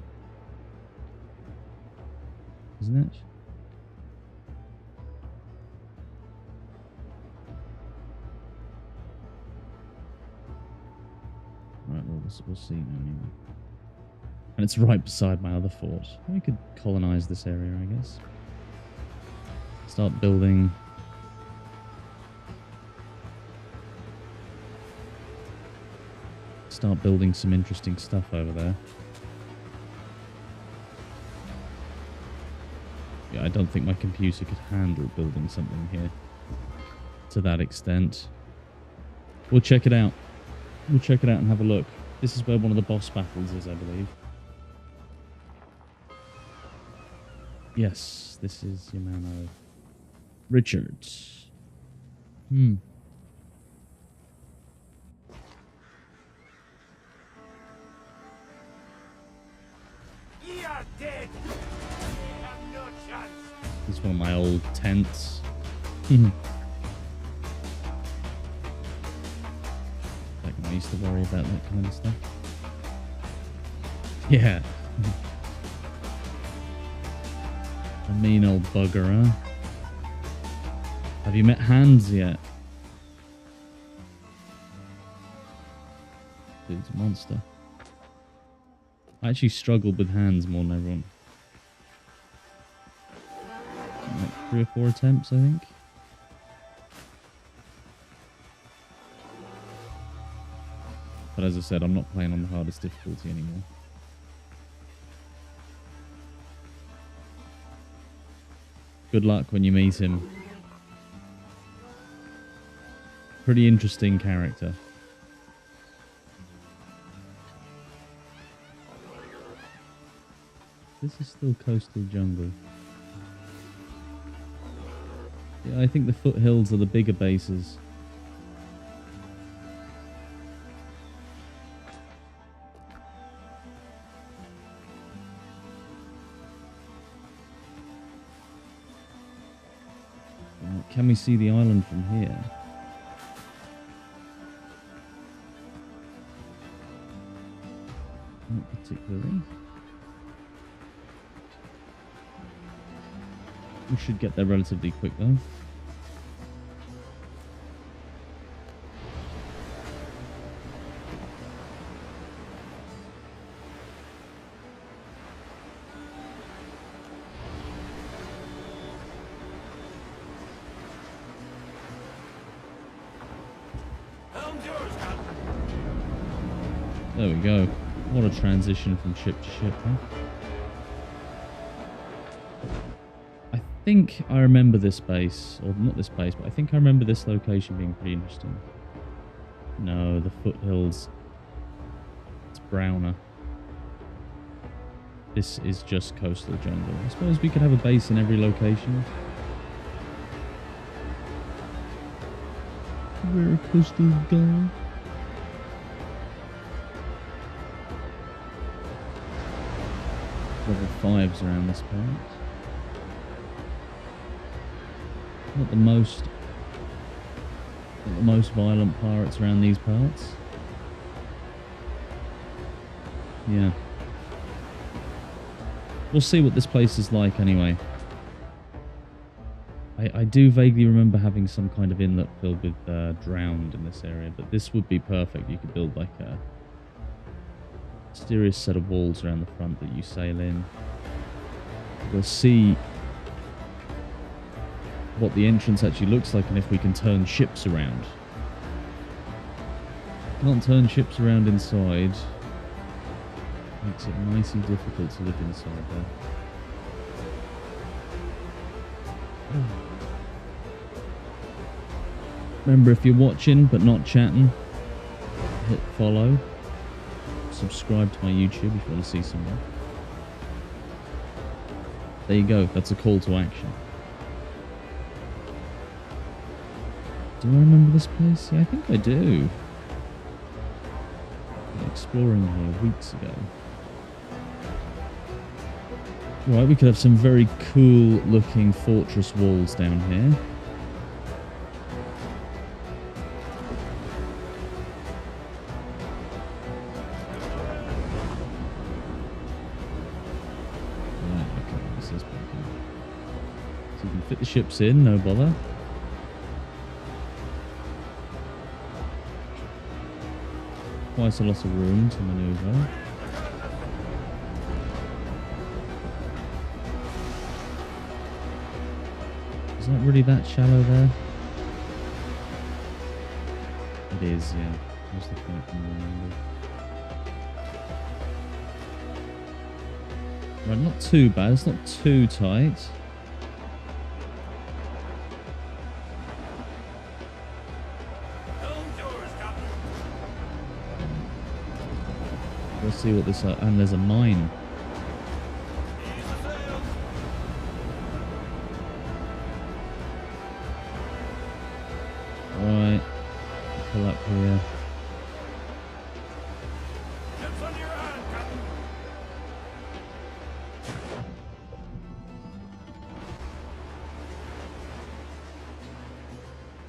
Isn't it? Right, well, we'll see now anyway. And it's right beside my other fort. We could colonize this area, I guess. Start building. Start building some interesting stuff over there. Yeah, I don't think my computer could handle building something here to that extent. We'll check it out. We'll check it out and have a look. This is where one of the boss battles is, I believe. Yes, this is Yamano. Richards. Hmm. Ye are dead. Ye have no chance. This is one of my old tents. Back when I used to worry about that kind of stuff. Yeah. A mean old bugger, huh? Have you met Hans yet? Dude's a monster. I actually struggled with Hans more than everyone. Like 3 or 4 attempts, I think. But as I said, I'm not playing on the hardest difficulty anymore. Good luck when you meet him. Pretty interesting character. This is still coastal jungle. Yeah, I think the foothills are the bigger bases. can we see the island from here? Not particularly. We should get there relatively quick though. Helm's yours, Captain. There we go. What a transition from ship to ship, huh? I think I remember this base, or not this base, but I think I remember this location being pretty interesting. No, the foothills. It's browner. This is just coastal jungle. I suppose we could have a base in every location. We're a coastal guy. Level 5s around this part. Not the most violent pirates around these parts. Yeah. We'll see what this place is like anyway. I do vaguely remember having some kind of inlet filled with drowned in this area, but this would be perfect. You could build like a mysterious set of walls around the front that you sail in. We'll see what the entrance actually looks like and if we can turn ships around. Can't turn ships around inside. Makes it nicely difficult to live inside there. Remember, if you're watching but not chatting, hit follow. Subscribe to my YouTube if you want to see some more. There you go. That's a call to action. Do I remember this place? Yeah, I think I do. Exploring here weeks ago. Right, we could have some very cool looking fortress walls down here. Right, okay, this is pretty cool. So you can fit the ships in, no bother. Quite a lot of room to maneuver. Is that really that shallow there? It is, yeah. Where's the point from the angle? Right, not too bad. It's not too tight. Helm's yours, Captain. We'll see what this... and there's a mine. Ease the sails. Right. Pull up here. Ships under your hand, Captain.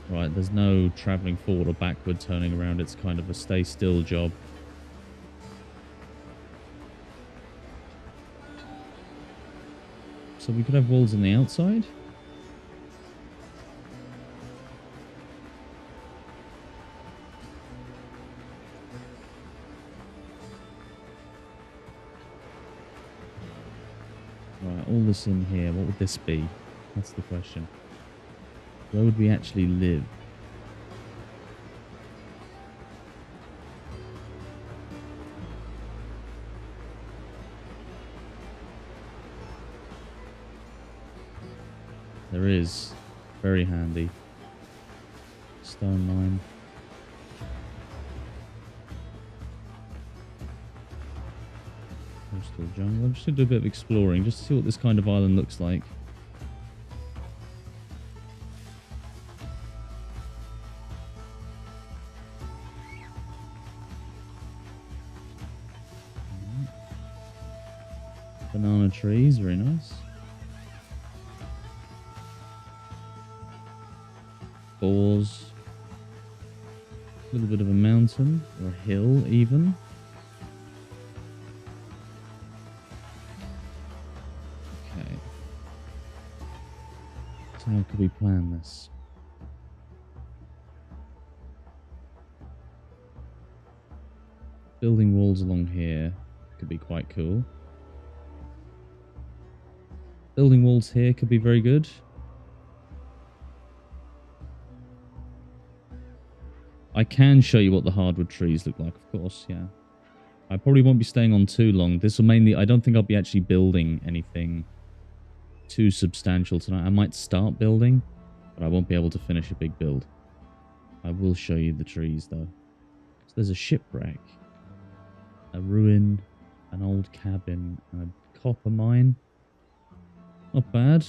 Right, there's no travelling forward or backward, turning around. It's kind of a stay still job. So we could have walls on the outside. Right, all this in here. What would this be? That's the question. Where would we actually live? There is. Very handy. Stone line. Coastal jungle. I'm just going to do a bit of exploring just to see what this kind of island looks like. Banana trees, very nice. spores. A little bit of a mountain or a hill even. Okay. So how could we plan this? Building walls along here could be quite cool. Building walls here could be very good. I can show you what the hardwood trees look like, of course, yeah. I probably won't be staying on too long. This will mainly... I don't think I'll be actually building anything too substantial tonight. I might start building, but I won't be able to finish a big build. I will show you the trees, though. So there's a shipwreck, a ruin, an old cabin, and a copper mine. Not bad.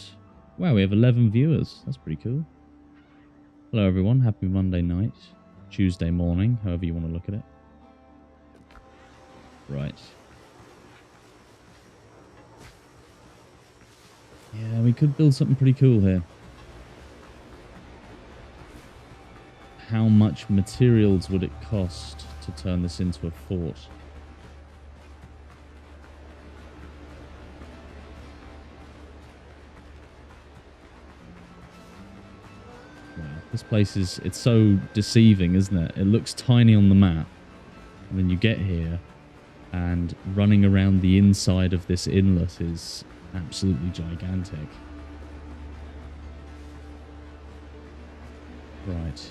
Wow, we have 11 viewers. That's pretty cool. Hello, everyone. Happy Monday night. Tuesday morning, however you want to look at it. Right. Yeah, we could build something pretty cool here. How much materials would it cost to turn this into a fort? This place is, it's so deceiving, isn't it? It looks tiny on the map. And then you get here and running around the inside of this inlet is absolutely gigantic. Right.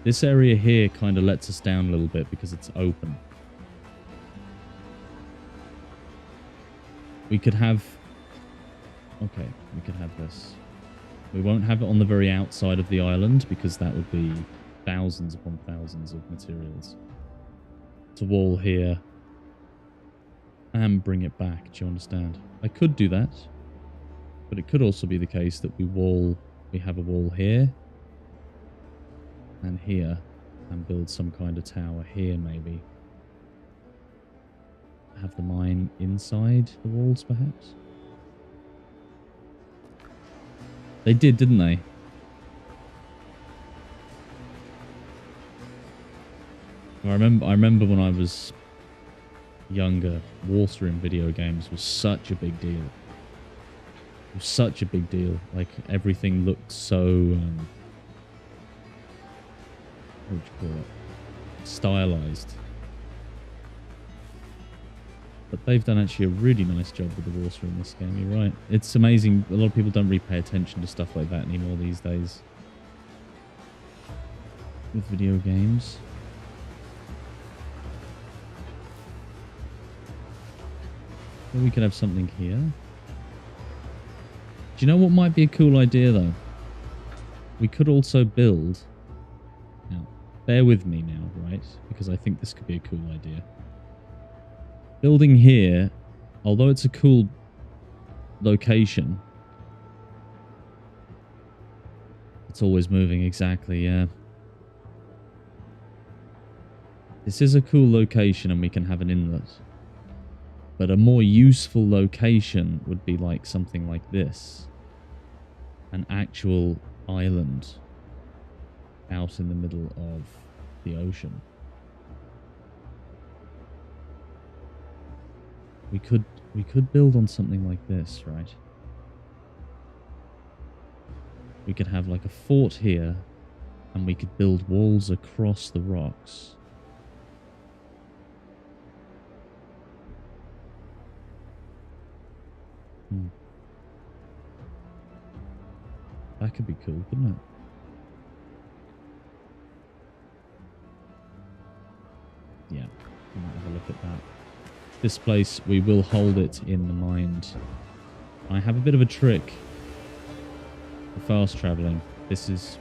This area here kind of lets us down a little bit because it's open. We could have... Okay, we could have this. We won't have it on the very outside of the island because that would be thousands upon thousands of materials. To wall here and bring it back, do you understand? I could do that, but it could also be the case that we have a wall here and here and build some kind of tower here maybe. Have the mine inside the walls perhaps? They did, didn't they? I remember when I was younger, water in video games was such a big deal. It was such a big deal. Like, everything looked so... what would you call it? Stylized. But they've done actually a really nice job with the water in this game, you're right. It's amazing. A lot of people don't really pay attention to stuff like that anymore these days. With video games. Well, we could have something here. Do you know what might be a cool idea, though? We could also build... Now, bear with me now, right? Because I think this could be a cool idea. Building here, although it's a cool location... It's always moving, exactly, yeah. This is a cool location and we can have an inlet. But a more useful location would be like something like this. An actual island out in the middle of the ocean. We could build on something like this, right? We could have like a fort here and we could build walls across the rocks. That could be cool, couldn't it? Yeah, we might have a look at that. This place, we will hold it in the mind. I have a bit of a trick for fast traveling. This is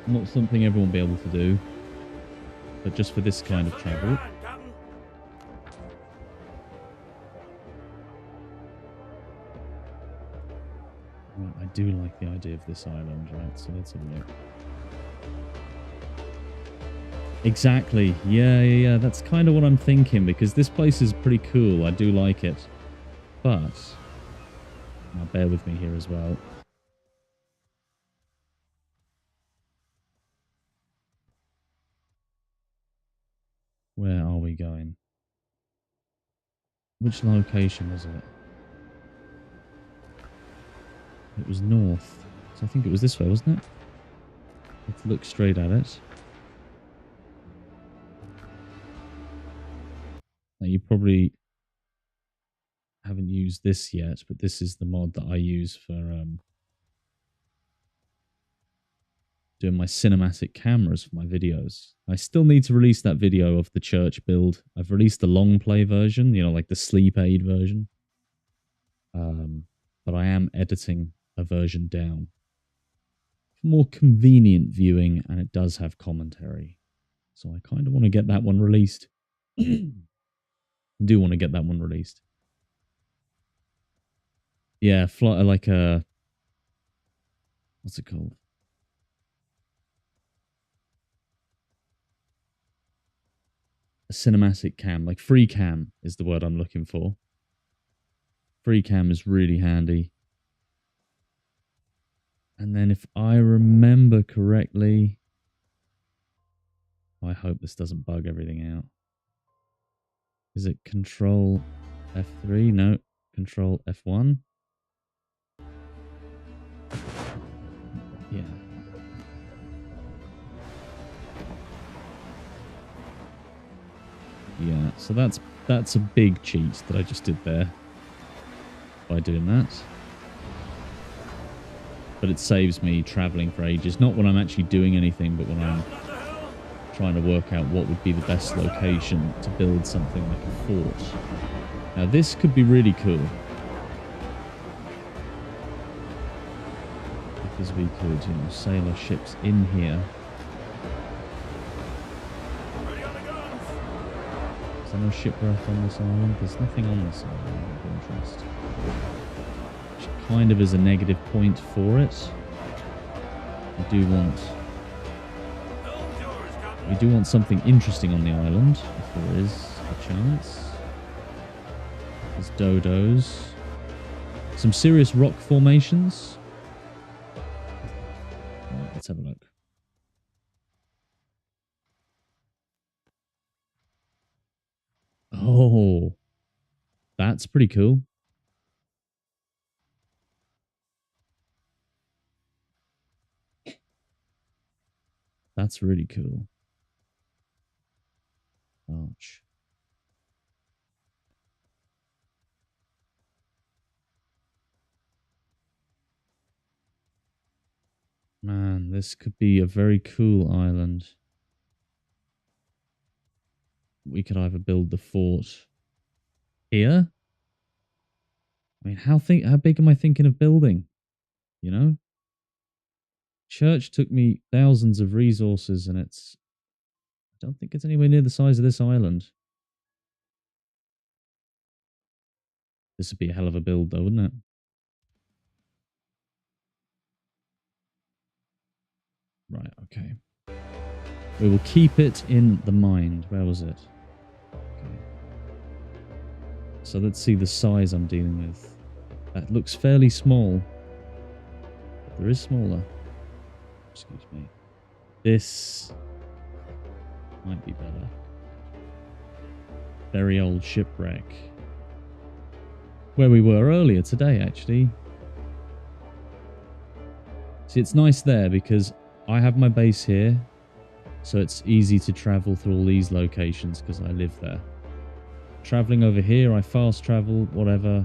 not something everyone will be able to do, but just for this kind of travel. Right, I do like the idea of this island, right? So let's have a look. Exactly. Yeah. That's kind of what I'm thinking, because this place is pretty cool. I do like it. But, now bear with me here as well. Where are we going? Which location was it? It was north. So I think it was this way, wasn't it? Let's look straight at it. Now you probably haven't used this yet, but this is the mod that I use for doing my cinematic cameras for my videos. I still need to release that video of the church build. I've released the long play version, you know, like the sleep aid version. But I am editing a version down for more convenient viewing, and it does have commentary. So I kind of want to get that one released. I do want to get that one released. Yeah, like a... What's it called? A cinematic cam. Like free cam is the word I'm looking for. Free cam is really handy. And then if I remember correctly... I hope this doesn't bug everything out. Is it Control F3? No. Control F1? Yeah. Yeah, so that's a big cheat that I just did there by doing that. But it saves me traveling for ages. Not when I'm actually doing anything, but when I'm trying to work out what would be the best location to build something like a fort. Now this could be really cool. Because we could, you know, sail our ships in here. Is there no shipwreck on this island? There's nothing on this island of interest. Which kind of is a negative point for it. We do want something interesting on the island, if there is a chance. There's dodos. Some serious rock formations. Right, let's have a look. Oh, that's pretty cool. That's really cool. Ouch. Man, this could be a very cool island. We could either build the fort here. I mean, how big am I thinking of building? You know? Church took me thousands of resources, and I don't think it's anywhere near the size of this island. This would be a hell of a build, though, wouldn't it? Right, okay. We will keep it in the mind. Where was it? Okay. So let's see the size I'm dealing with. That looks fairly small. But there is smaller. Excuse me. This might be better. Very old shipwreck. Where we were earlier today, actually. See, it's nice there because I have my base here. So it's easy to travel through all these locations because I live there. Traveling over here, I fast travel, whatever.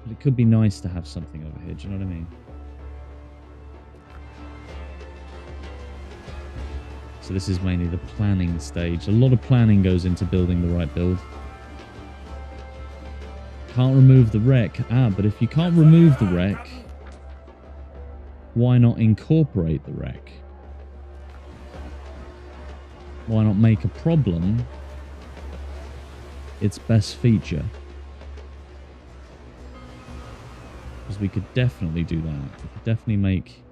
But it could be nice to have something over here, do you know what I mean? So this is mainly the planning stage. A lot of planning goes into building the right build. Can't remove the wreck. But if you can't remove the wreck, why not incorporate the wreck? Why not make a problem its best feature? Because we could definitely do that. We could definitely make...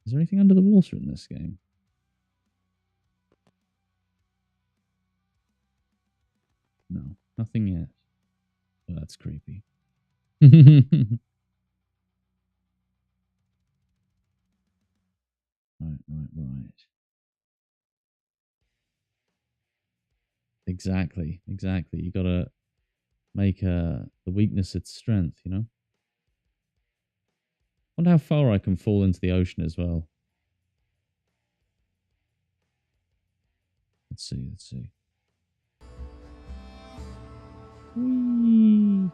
Is there anything under the water in this game? No, nothing yet. Oh, that's creepy. Right. Exactly. Exactly. You gotta make the weakness its strength, you know? Wonder how far I can fall into the ocean as well. Let's see, let's see. Whee!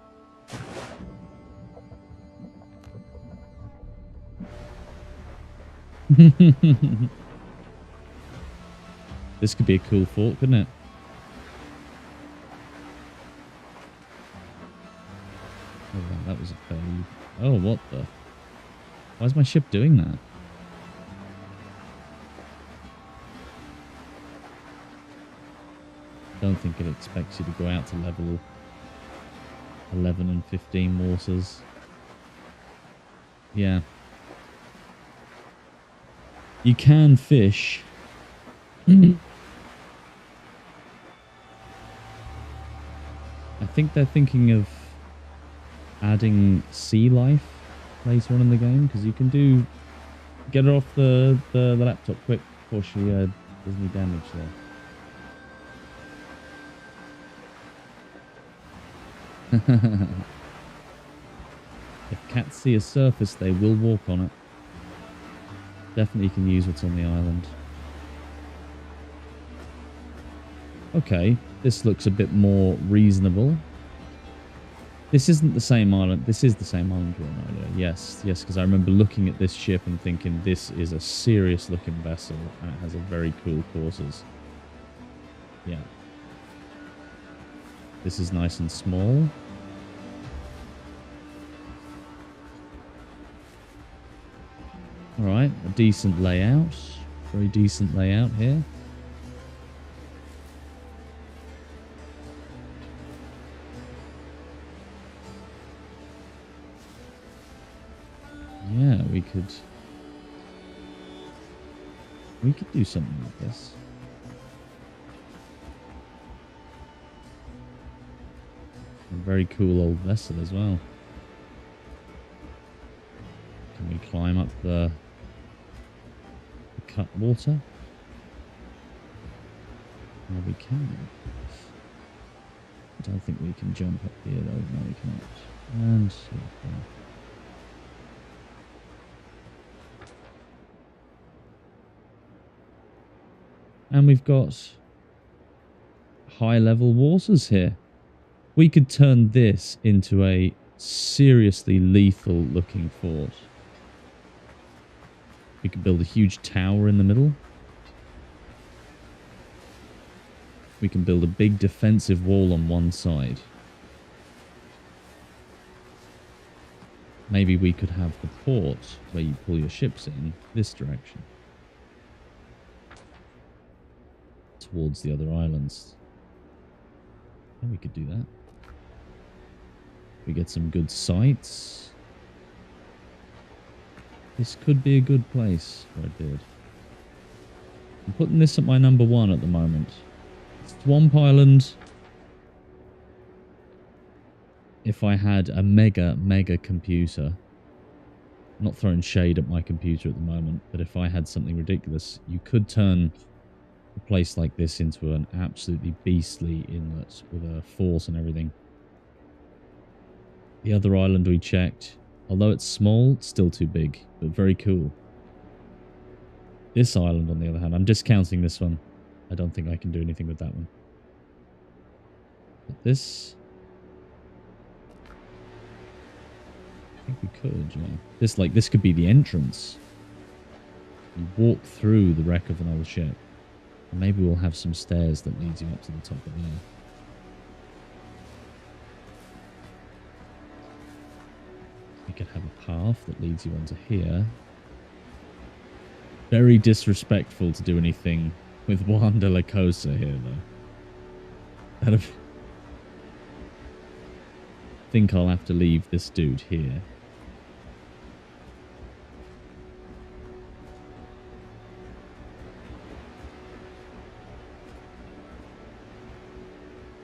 This could be a cool fort, couldn't it? Oh, wow, that was a fairly... Oh, what the... Why is my ship doing that? Don't think it expects you to go out to level 11 and 15 waters. Yeah. You can fish. I think they're thinking of adding sea life later on in the game, because you can do... Get her off the laptop quick before she does any damage there. If cats see a surface, they will walk on it. Definitely can use what's on the island. Okay, this looks a bit more reasonable. This isn't the same island. This is the same island we were on earlier. Yes, yes, because I remember looking at this ship and thinking this is a serious looking vessel and it has a very cool courses. Yeah. This is nice and small. Alright, a decent layout. Very decent layout here. Yeah, we could do something like this. A very cool old vessel as well. Can we climb up the cut water? No, we can. I don't think we can jump up here though. No, we cannot. And okay. And we've got high-level waters here. We could turn this into a seriously lethal-looking fort. We could build a huge tower in the middle. We can build a big defensive wall on one side. Maybe we could have the port where you pull your ships in this direction. Towards the other islands. Yeah, we could do that. We get some good sights. This could be a good place for a bid. I'm putting this at my number 1 at the moment. Swamp Island. If I had a mega computer. I'm not throwing shade at my computer at the moment, but if I had something ridiculous, you could turn a place like this into an absolutely beastly inlet with a fort and everything. The other island we checked, although it's small, it's still too big, but very cool. This island, on the other hand, I'm discounting this one. I don't think I can do anything with that one. But this... I think we could, yeah. This could be the entrance. You walk through the wreck of an old ship. And maybe we'll have some stairs that leads you up to the top of there. We could have a path that leads you onto here. Very disrespectful to do anything with Juan de la Cosa here, though. I think I'll have to leave this dude here.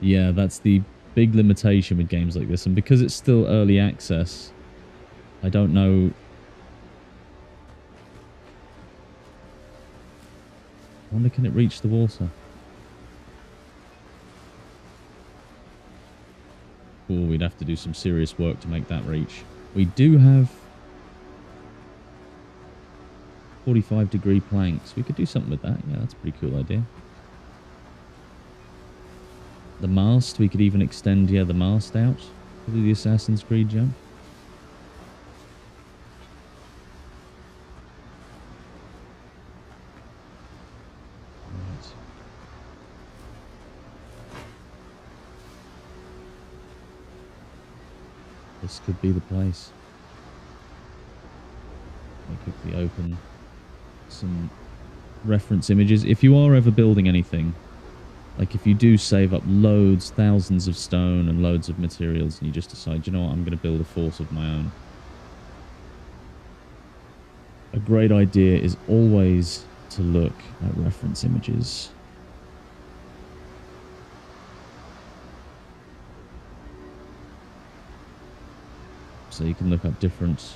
Yeah, that's the big limitation with games like this. And because it's still early access, I don't know. I wonder, can it reach the water? Oh, we'd have to do some serious work to make that reach. We do have 45-degree planks. We could do something with that. Yeah, that's a pretty cool idea. The mast, we could even extend, the mast out to do the Assassin's Creed jump. Right. This could be the place. Let me quickly open some reference images. If you are ever building anything, like if you do save up loads, thousands of stone and loads of materials and you just decide, you know what, I'm going to build a force of my own. A great idea is always to look at reference images. So you can look up different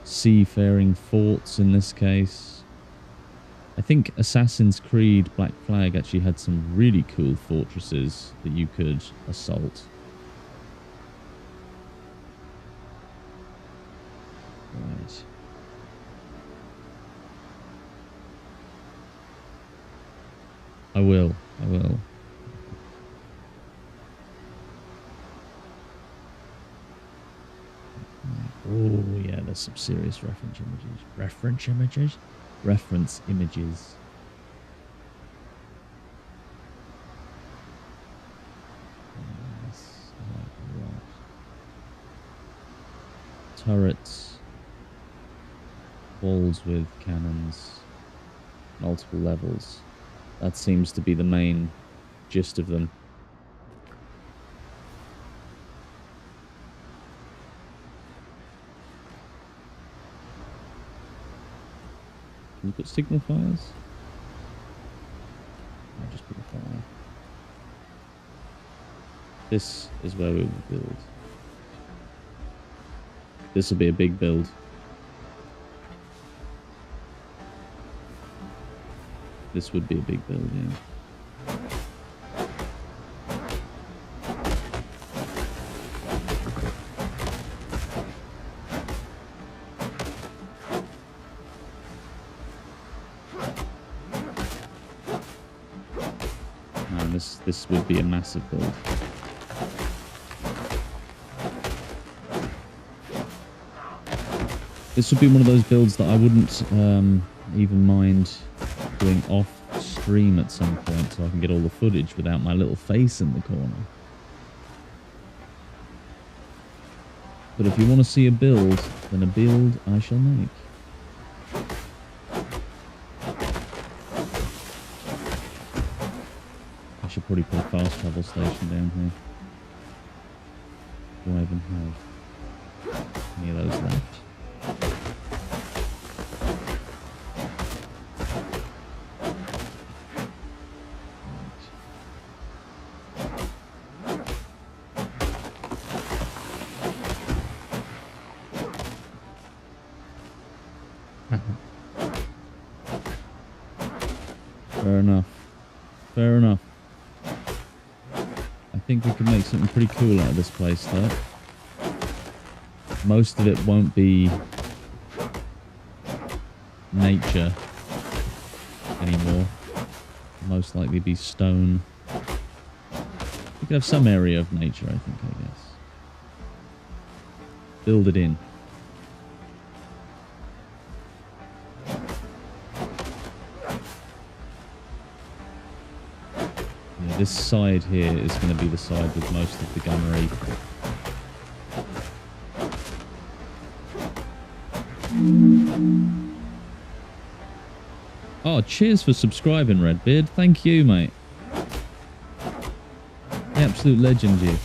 seafaring forts in this case. I think Assassin's Creed Black Flag actually had some really cool fortresses that you could assault. Right. I will. Oh, yeah, there's some serious reference images. Reference images? Reference images. Yes, I like a lot. Turrets. Walls with cannons. Multiple levels. That seems to be the main gist of them. Can you put signal fires? I'll just put a fire. This is where we will build. This will be a big build. This would be a big build, yeah. This would be a massive build. This would be one of those builds that I wouldn't even mind doing off stream at some point so I can get all the footage without my little face in the corner. But if you want to see a build, then a build I shall make. I should probably put a fast travel station down here. Do I even have any of those left? Fair enough. Fair enough. I think we can make something pretty cool out of this place, though. Most of it won't be nature anymore. Most likely be stone. We could have some area of nature, I think, I guess. Build it in. This side here is going to be the side with most of the gunnery. Oh, cheers for subscribing, Redbeard. Thank you, mate. Absolute legend, you.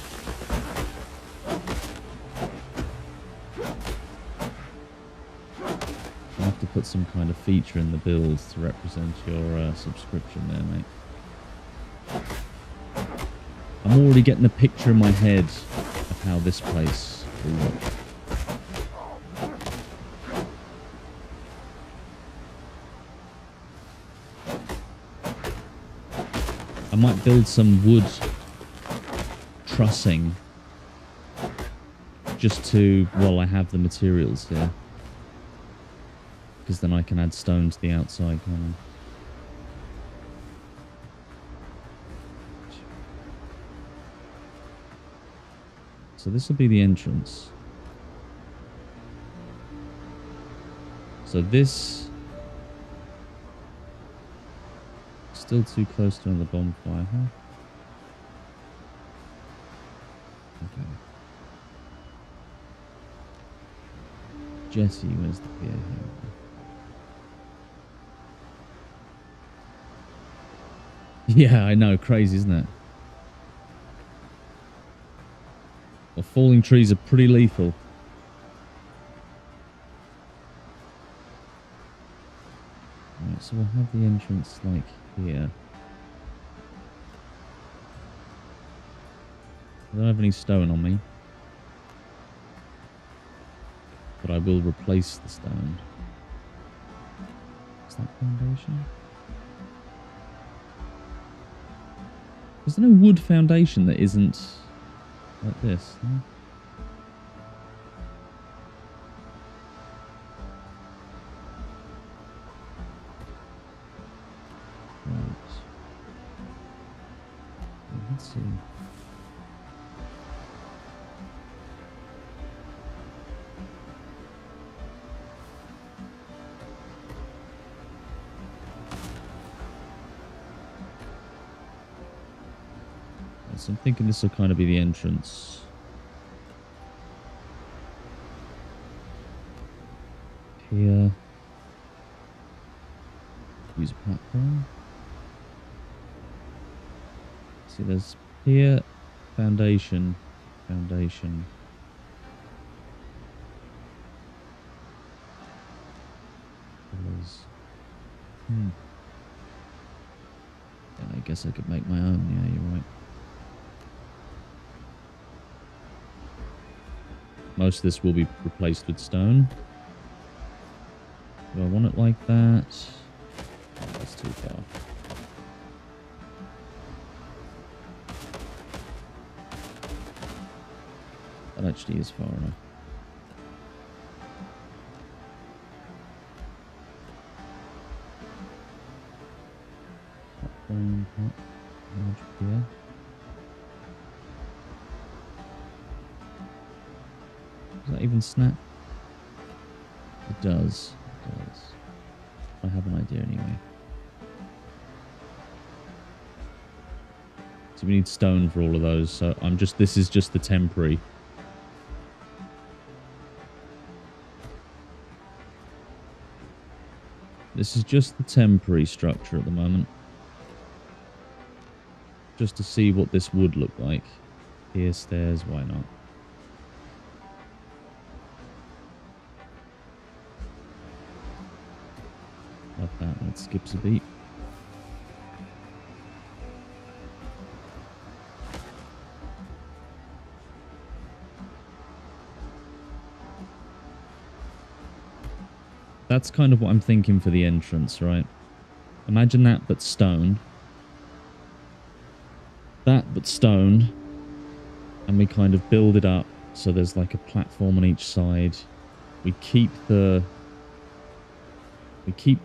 I'll have to put some kind of feature in the builds to represent your subscription there, mate. I'm already getting a picture in my head of how this place will look. I might build some wood trussing just to, well, I have the materials here. Because then I can add stone to the outside, can't I? So this will be the entrance. So this... Still too close to another bonfire, huh? Okay. Jesse, where's the pier here? Yeah, I know. Crazy, isn't it? Well, falling trees are pretty lethal. Right, so we'll have the entrance like here. I don't have any stone on me. But I will replace the stone. Is that foundation? Is there no wood foundation that isn't like this? No? Right. Let's see. So I'm thinking this will kind of be the entrance. Here. Use a platform. See, there's here, foundation, foundation. There's, yeah, I guess I could make my own. Yeah, you're right. Most of this will be replaced with stone. Do I want it like that? Oh, that's too far. That actually is far enough. Platform, large pier. Does that even snap? It does. It does. I have an idea anyway. So we need stone for all of those. So this is just the temporary. This is just the temporary structure at the moment. Just to see what this would look like. Here, stairs, why not? Love that, it skips a beat. That's kind of what I'm thinking for the entrance, right? Imagine that, but stone. That, but stone. And we kind of build it up so there's like a platform on each side. We keep the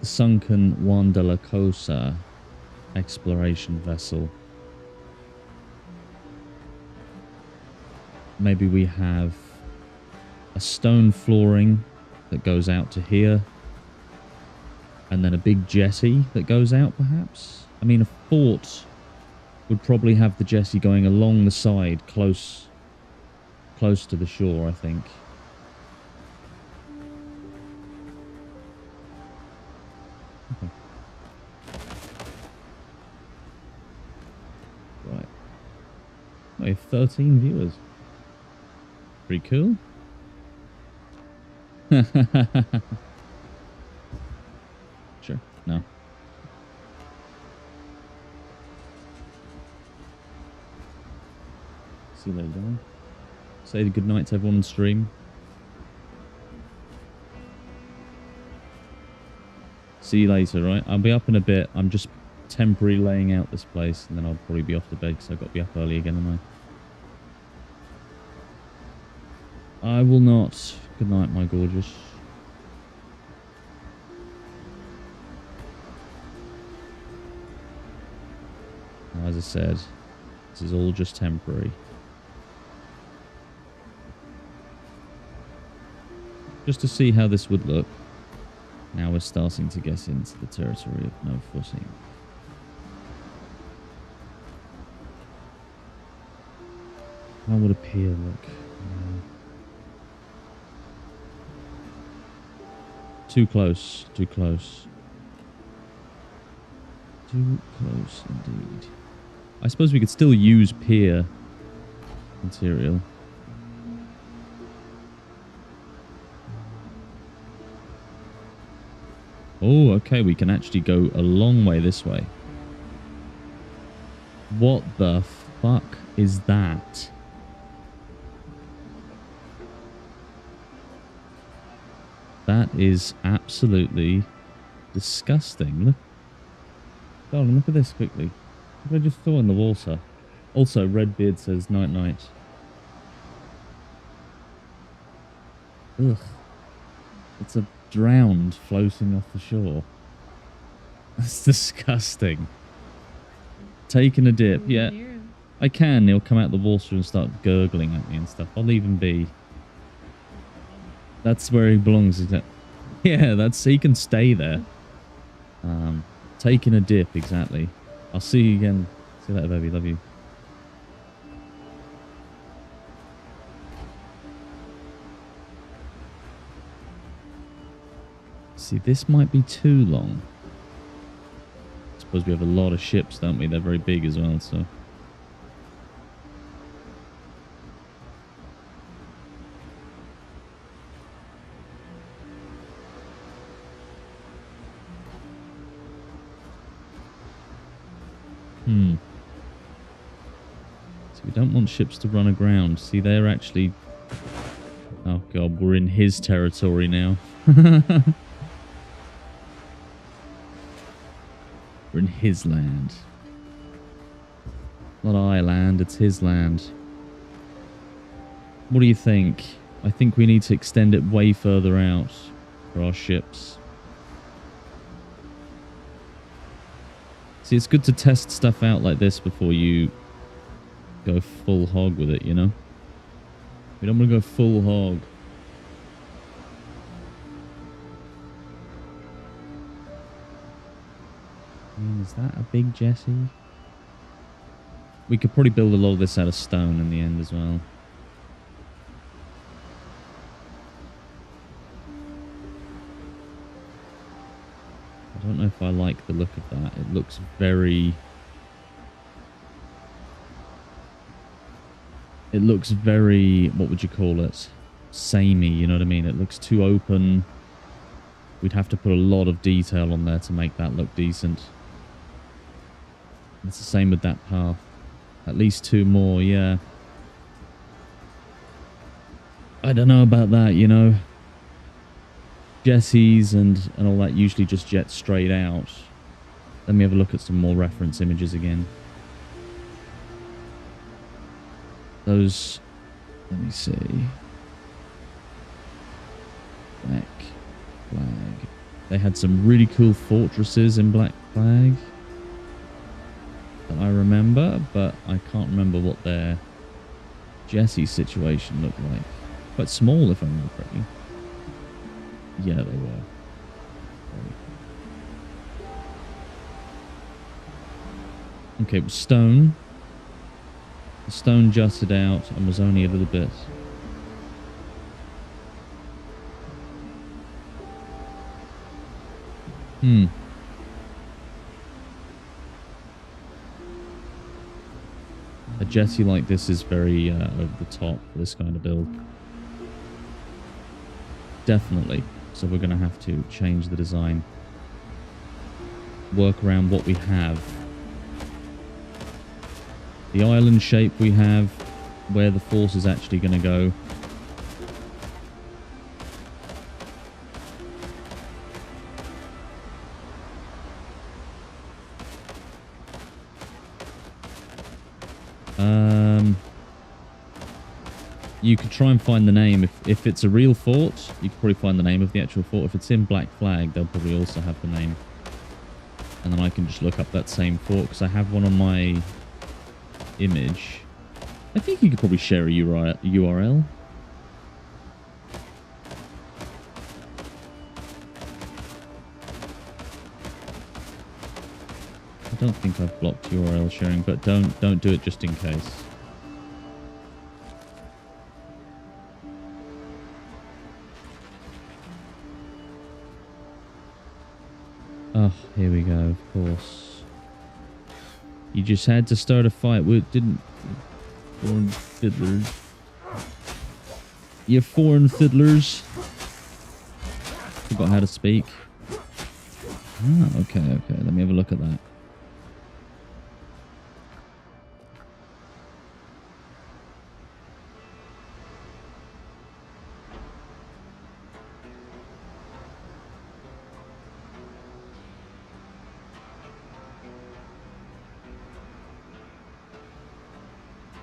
sunken Juan de la Cosa exploration vessel. Maybe we have a stone flooring that goes out to here. And then a big jetty that goes out, perhaps? I mean, a fort would probably have the jetty going along the side, close to the shore, I think. Okay. Right. We have 13 viewers. Pretty cool. Sure. No. See you later, darling. Say good night to everyone on stream. See you later, right? I'll be up in a bit. I'm just temporarily laying out this place, and then I'll probably be off to bed because I've got to be up early again, haven't I will not. Good night, my gorgeous. Now, as I said, this is all just temporary. Just to see how this would look. Now we're starting to get into the territory of no footing. How would a pier look? Too close. Too close. Too close indeed. I suppose we could still use pier material. Oh, okay, we can actually go a long way this way. What the fuck is that? That is absolutely disgusting. Look. Darling, look at this quickly. Look what I just saw in the water. Also, Redbeard says night night. Ugh. It's a drowned floating off the shore. That's disgusting. Taking a dip. Yeah, I can. He'll come out the water and start gurgling at me and stuff. I'll leave him be. That's where he belongs, isn't it? Yeah, he can stay there. Taking a dip, exactly. I'll see you again. See you later, baby. Love you. See, this might be too long. I suppose we have a lot of ships, don't we? They're very big as well, so... So we don't want ships to run aground. See, they're actually... Oh, God, we're in his territory now. We're in his land. Not I land, it's his land. What do you think? I think we need to extend it way further out for our ships. See, it's good to test stuff out like this before you go full hog with it, you know? We don't want to go full hog. Is that a big Jesse? We could probably build a lot of this out of stone in the end as well. I don't know if I like the look of that. It looks very... It looks very... What would you call it? Samey, you know what I mean? It looks too open. We'd have to put a lot of detail on there to make that look decent. It's the same with that path. At least 2 more, yeah. I don't know about that, you know. Jesse's and all that usually just jet straight out. Let me have a look at some more reference images again. Those... Let me see. Black Flag. They had some really cool fortresses in Black Flag that I remember, but I can't remember what their Jesse situation looked like. Quite small, if I remember correctly. Yeah, they were. Okay, it was stone. The stone jutted out and was only a little bit. A Jesse like this is very over the top for this kind of build. Definitely. So we're going to have to change the design. Work around what we have. The island shape we have, where the force is actually going to go. You could try and find the name. If it's a real fort, you could probably find the name of the actual fort. If it's in Black Flag, they'll probably also have the name. And then I can just look up that same fort, because I have one on my image. I think you could probably share a URL. I don't think I've blocked URL sharing, but don't do it just in case. Oh, here we go, of course. You just had to start a fight. We didn't... Foreign fiddlers. You foreign fiddlers. Forgot how to speak. Ah, okay. Let me have a look at that.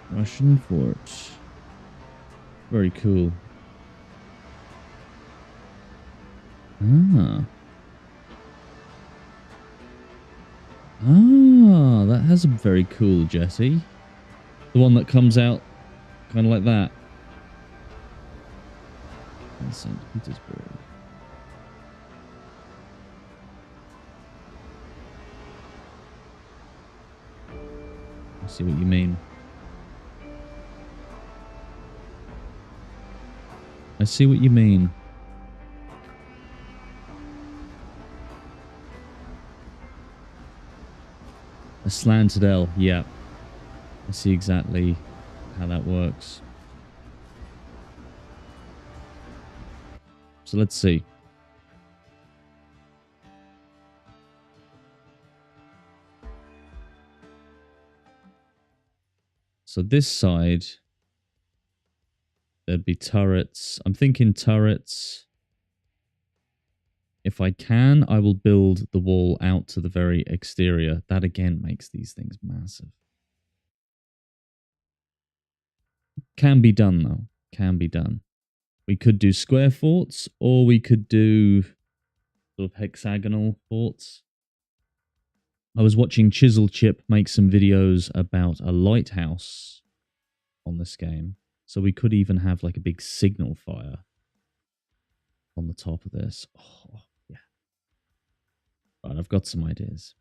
Russian fort. Very cool. That has a very cool Jesse. The one that comes out kind of like that. In St. Petersburg. I see what you mean. I see what you mean. A slanted L, yeah. I see exactly how that works. So let's see. So this side, there'd be turrets. I'm thinking turrets. If I can, I will build the wall out to the very exterior. That again makes these things massive. Can be done though. Can be done. We could do square forts, or we could do sort of hexagonal forts. I was watching Chisel Chip make some videos about a lighthouse on this game. So we could even have like a big signal fire on the top of this. Oh, yeah. Right, I've got some ideas.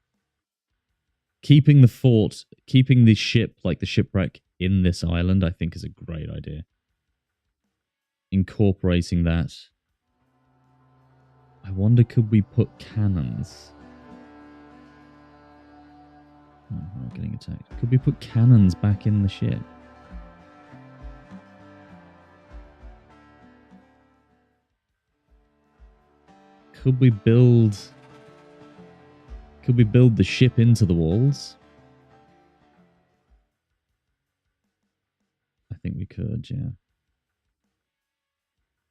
Keeping the fort, keeping the ship, like the shipwreck, in this island, I think is a great idea. Incorporating that. I wonder, could we put cannons? Oh, we're not getting attacked. Could we put cannons back in the ship? Could we build the ship into the walls? I think we could, yeah.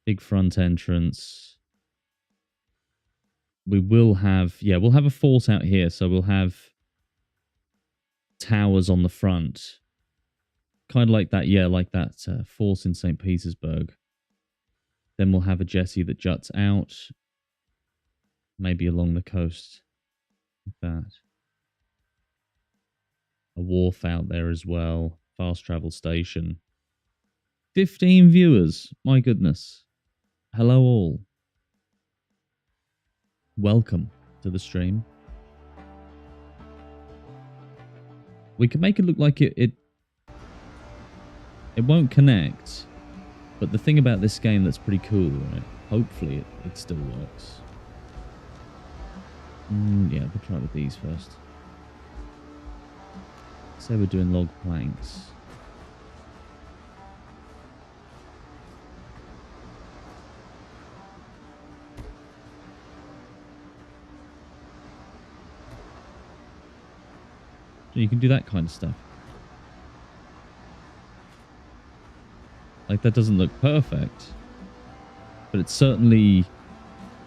Big front entrance. We will have, yeah, we'll have a fort out here, so we'll have towers on the front. Kind of like that, yeah, like that fort in St. Petersburg. Then we'll have a jetty that juts out. Maybe along the coast. Like that. A wharf out there as well. Fast travel station. 15 viewers. My goodness. Hello all. Welcome to the stream. We can make it look like it won't connect. But the thing about this game that's pretty cool, right? Hopefully it still works. Yeah, we'll try with these first. Say we're doing log planks. So you can do that kind of stuff. Like, that doesn't look perfect, but it certainly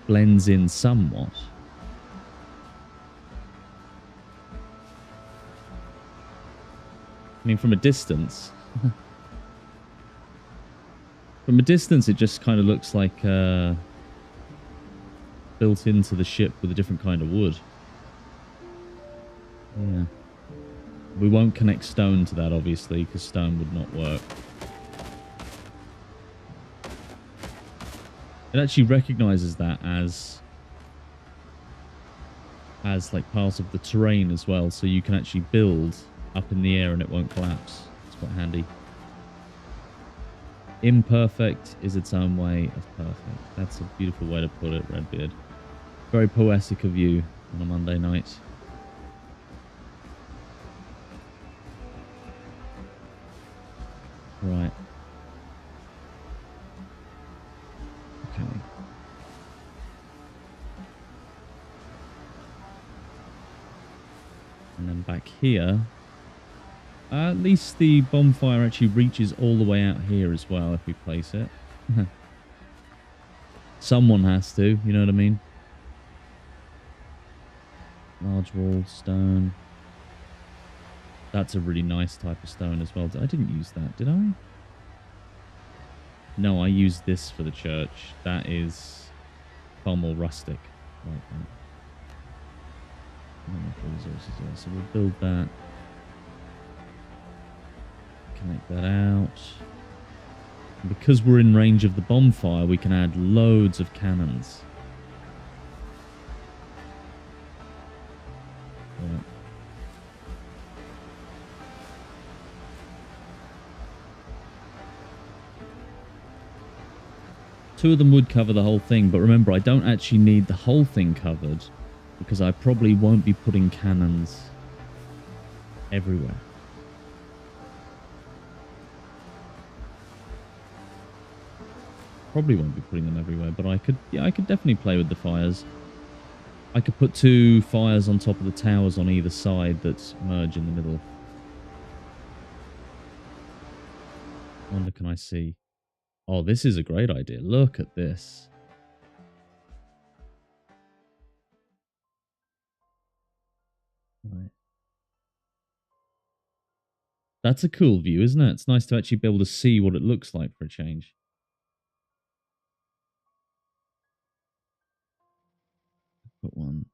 blends in somewhat. I mean, from a distance. From a distance, it just kind of looks like built into the ship with a different kind of wood. Yeah. We won't connect stone to that, obviously, because stone would not work. It actually recognizes that as like part of the terrain as well, so you can actually build up in the air and it won't collapse. It's quite handy. Imperfect is its own way of perfect. That's a beautiful way to put it, Redbeard. Very poetic of you on a Monday night. Right. Okay. And then back here, at least the bonfire actually reaches all the way out here as well if we place it. Someone has to, you know what I mean? Large wall, stone. That's a really nice type of stone as well. I didn't use that, did I? No, I used this for the church. That is far more rustic. Like that. Resources there. So we'll build that. Connect that out. And because we're in range of the bonfire, we can add loads of cannons. Right. Two of them would cover the whole thing, but remember, I don't actually need the whole thing covered because I probably won't be putting cannons everywhere. Probably won't be putting them everywhere, but I could definitely play with the fires. I could put 2 fires on top of the towers on either side that merge in the middle. I wonder, can I see? Oh, this is a great idea. Look at this. Right. That's a cool view, isn't it? It's nice to actually be able to see what it looks like for a change. Put one.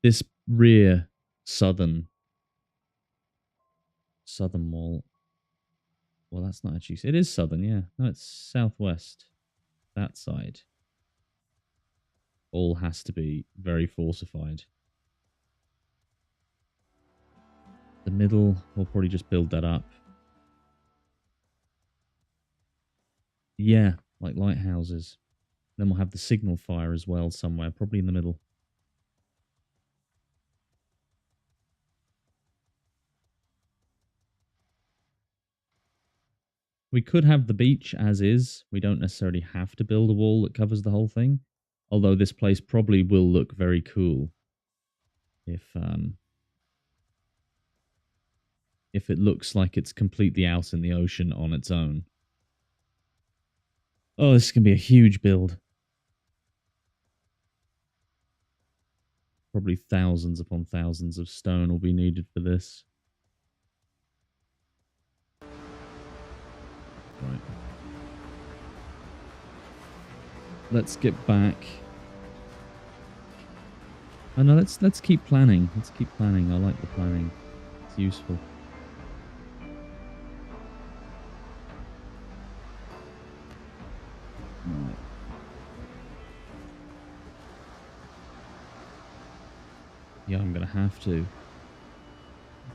This rear southern wall. Well, that's not actually... It is southern, yeah. No, it's southwest. That side. All has to be very fortified. The middle, we'll probably just build that up. Yeah, like lighthouses. Then we'll have the signal fire as well somewhere, probably in the middle. We could have the beach as is. We don't necessarily have to build a wall that covers the whole thing. Although this place probably will look very cool if it looks like it's completely out in the ocean on its own. Oh, this is going to be a huge build. Probably thousands upon thousands of stone will be needed for this. Right. Let's get back. Oh no, let's keep planning. Let's keep planning. I like the planning. It's useful. Right. Yeah, I'm gonna have to.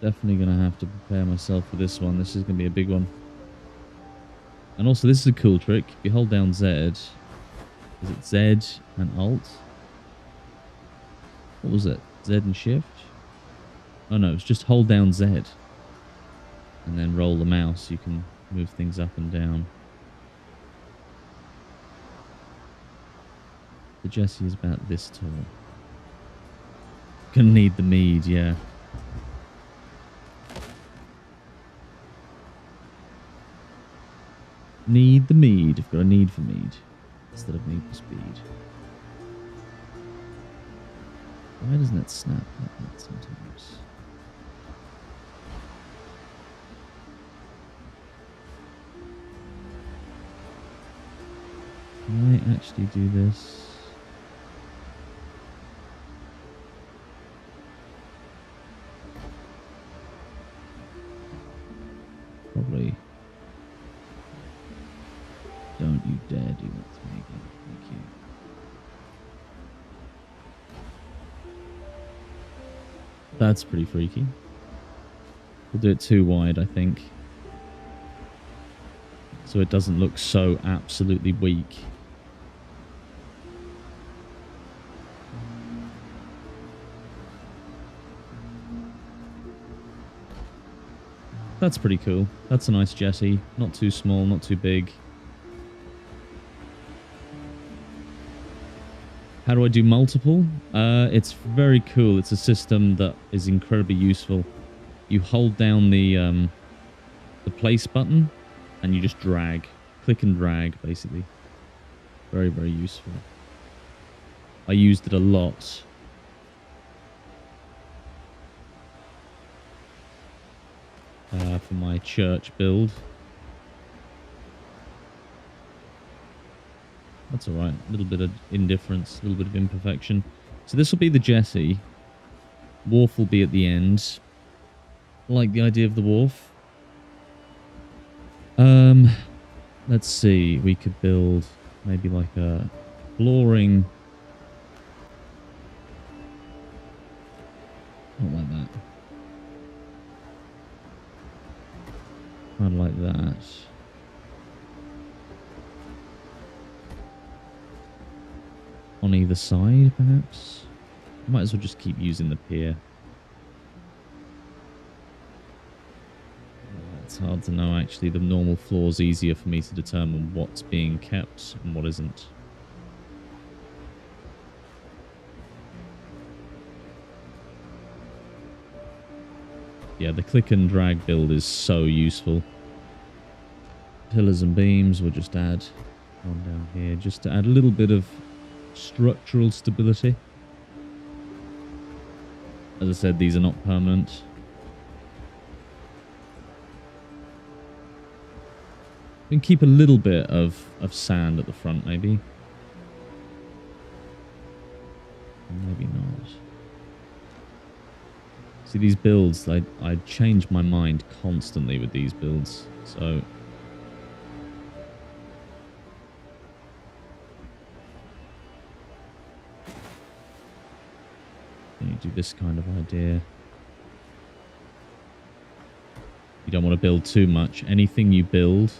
Definitely gonna have to prepare myself for this one. This is gonna be a big one. And also, this is a cool trick. If you hold down Z, is it Z and Alt? What was it? Z and Shift? Oh no, it's just hold down Z. And then roll the mouse. You can move things up and down. The Jessie is about this tall. Gonna need the mead, yeah. Need the mead. I've got a need for mead instead of need for speed. Why doesn't it snap like that sometimes? actually do this? Probably. Don't you dare do that to me again. Thank you. That's pretty freaky. We'll do it too wide, I think. So it doesn't look so absolutely weak. That's pretty cool. That's a nice jetty. Not too small, not too big. How do I do multiple? It's very cool. It's a system that is incredibly useful. You hold down the place button and you just drag. Click and drag, basically. Very, very useful. I used it a lot. For my church build. That's alright. A little bit of indifference, a little bit of imperfection. So this will be the jetty. Wharf will be at the end. I like the idea of the wharf. Let's see. We could build maybe like a flooring. Not like that. Kind of like that. On either side, perhaps? Might as well just keep using the pier. It's hard to know, actually. The normal floor's easier for me to determine what's being kept and what isn't. Yeah, the click and drag build is so useful. Pillars and beams, we'll just add one down here, just to add a little bit of structural stability. As I said, these are not permanent. We can keep a little bit of sand at the front, maybe. Maybe not. See, these builds, I change my mind constantly with these builds, so... you do this kind of idea. You don't want to build too much. Anything you build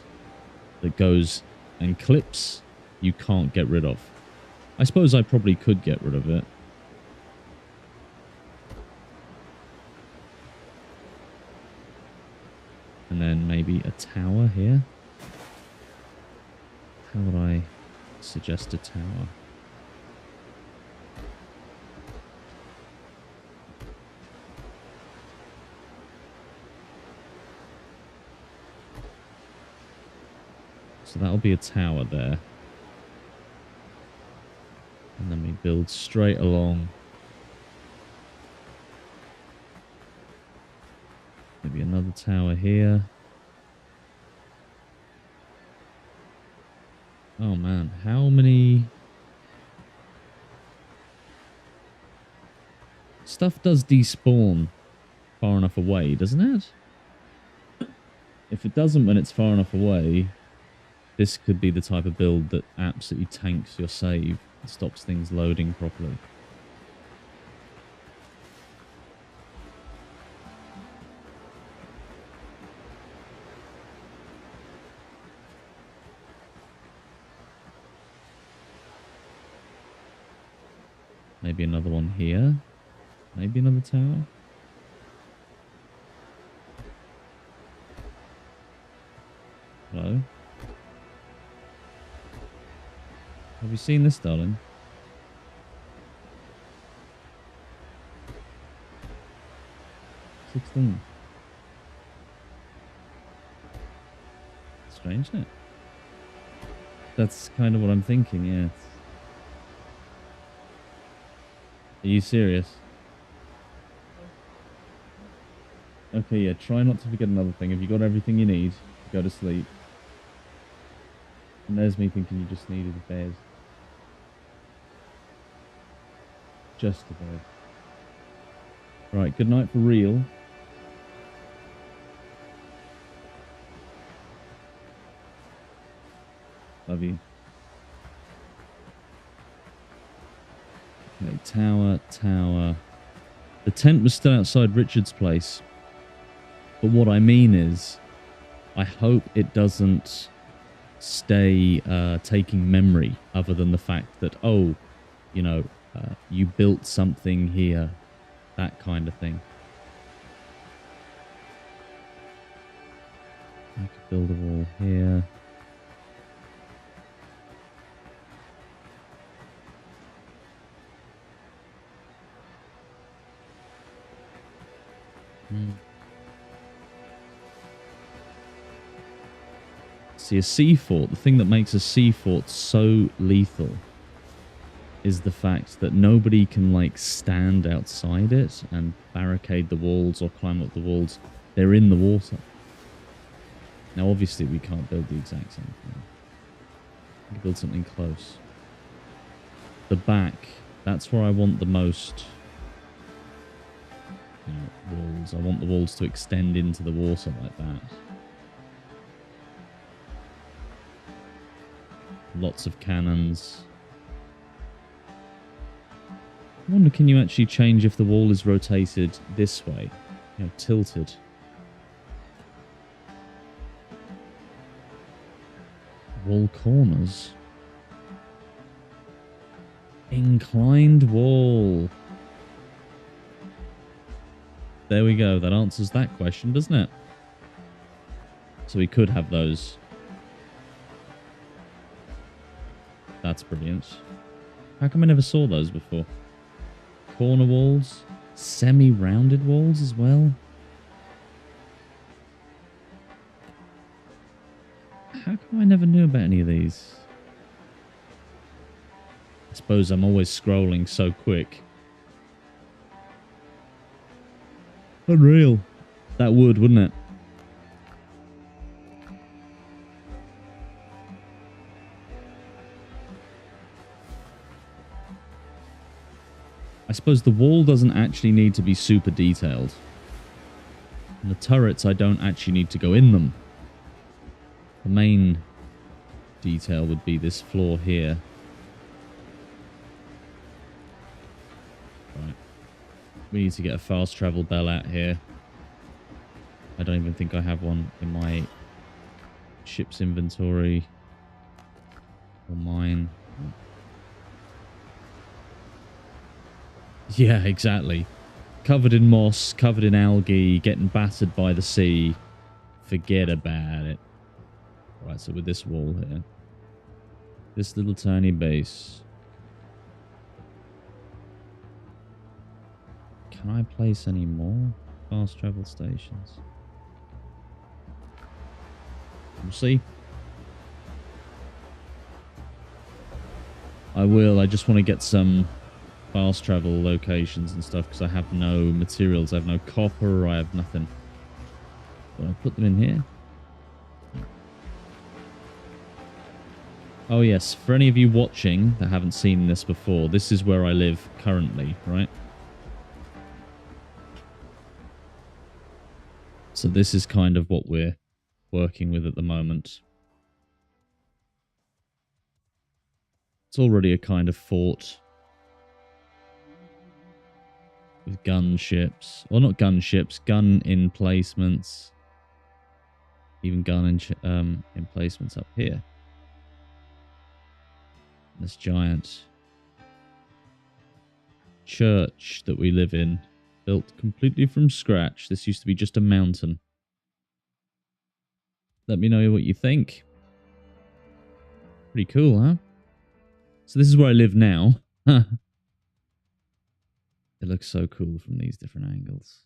that goes and clips, you can't get rid of. I suppose I probably could get rid of it. And then maybe a tower here. How would I suggest a tower? So that'll be a tower there. And then we build straight along. Maybe another tower here. Oh man, how many... Stuff does despawn far enough away, doesn't it? If it doesn't when it's far enough away... This could be the type of build that absolutely tanks your save and stops things loading properly. Maybe another one here. Maybe another tower. Hello? Have you seen this, darling? $16. Strange, isn't it? That's kind of what I'm thinking, yes. Are you serious? Okay, yeah, try not to forget another thing. Have you got everything you need? Go to sleep. And there's me thinking you just needed a bed. Just above. Right, good night for real. Love you. Okay, tower, tower. The tent was still outside Richard's place. But what I mean is, I hope it doesn't stay taking memory other than the fact that, oh, you know, you built something here. That kind of thing. I could build a wall here. See, a sea fort, the thing that makes a sea fort so lethal is the fact that nobody can, like, stand outside it and barricade the walls or climb up the walls. They're in the water. Now, obviously, we can't build the exact same thing. We can build something close. The back, that's where I want the most, you know, walls. I want the walls to extend into the water like that. Lots of cannons. I wonder, can you actually change if the wall is rotated this way? You know, tilted. Wall corners. Inclined wall. There we go. That answers that question, doesn't it? So we could have those. That's brilliant. How come I never saw those before? Corner walls, semi-rounded walls as well. How come I never knew about any of these? I suppose I'm always scrolling so quick. Unreal. That would, wouldn't it? I suppose the wall doesn't actually need to be super detailed. And the turrets, I don't actually need to go in them. The main detail would be this floor here. Right. We need to get a fast travel bell out here. I don't even think I have one in my ship's inventory. Or mine. Yeah, exactly. Covered in moss, covered in algae, getting battered by the sea. Forget about it. Right, so with this wall here. This little tiny base. Can I place any more fast travel stations? We'll see. I will. I just want to get some fast travel locations and stuff because I have no materials. I have no copper. I have nothing. But I put them in here. Oh yes, for any of you watching that haven't seen this before, this is where I live currently, right? So this is kind of what we're working with at the moment. It's already a kind of fort. With gunships. Well, not gunships, gun emplacements. Even gun emplacements up here. This giant church that we live in. Built completely from scratch. This used to be just a mountain. Let me know what you think. Pretty cool, huh? So this is where I live now. It looks so cool from these different angles.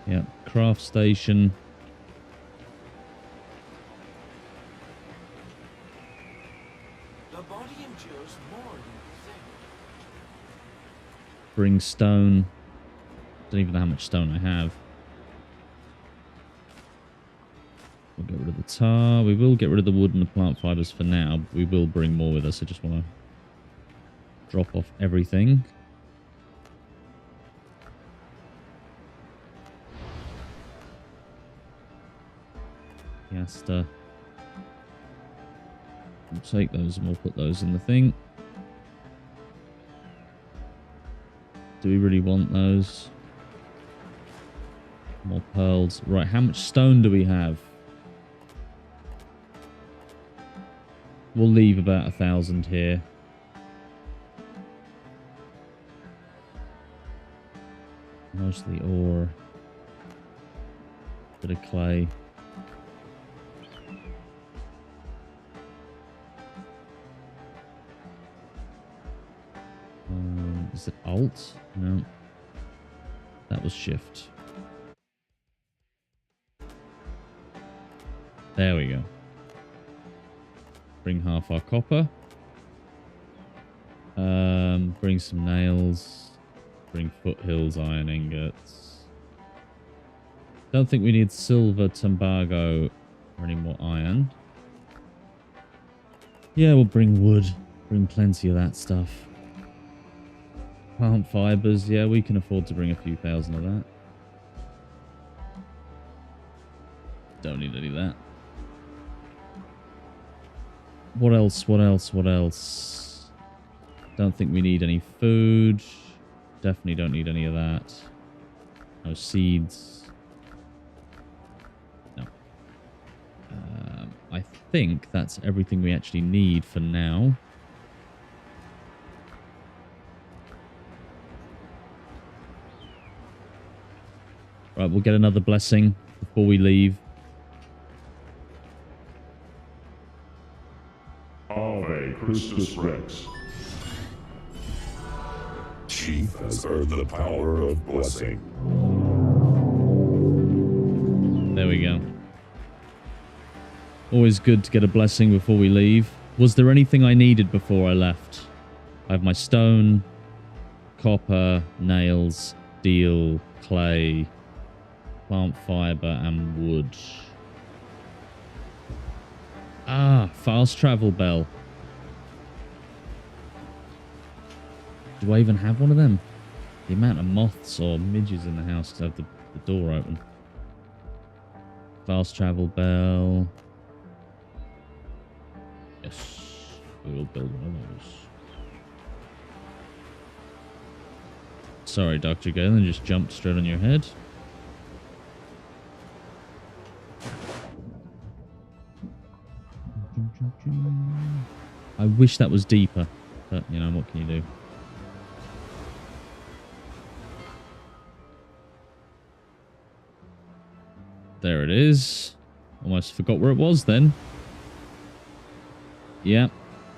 Yeah, craft station. The body endures more than you think. Bring stone. Don't even know how much stone I have. We'll get rid of the tar. We will get rid of the wood and the plant fibers for now. But we will bring more with us. I just want to drop off everything. Piasta. We'll take those and we'll put those in the thing. Do we really want those? More pearls. Right, how much stone do we have? We'll leave about 1,000 here. Mostly ore. Bit of clay. Is it Alt? No. That was Shift. There we go. Bring half our copper. Bring some nails. Bring foothills iron ingots. Don't think we need silver, tumbago, or any more iron. Yeah, we'll bring wood. Bring plenty of that stuff. Plant fibers. Yeah, we can afford to bring a few thousand of that. Don't need any of that. What else? What else? What else? Don't think we need any food. Definitely don't need any of that. No seeds. No. I think that's everything we actually need for now. Right, we'll get another blessing before we leave. Ave Christus Rex. Chief has heard the power of blessing. There we go. Always good to get a blessing before we leave. Was there anything I needed before I left? I have my stone, copper, nails, steel, clay, plant fiber, and wood. Ah, fast travel bell. Do I even have one of them? The amount of moths or midges in the house because I have the door open. Fast travel bell. Yes, we will build one of those. Sorry, Dr. Galen, just jumped straight on your head. I wish that was deeper, but you know, what can you do? There it is. Almost forgot where it was then. Yeah,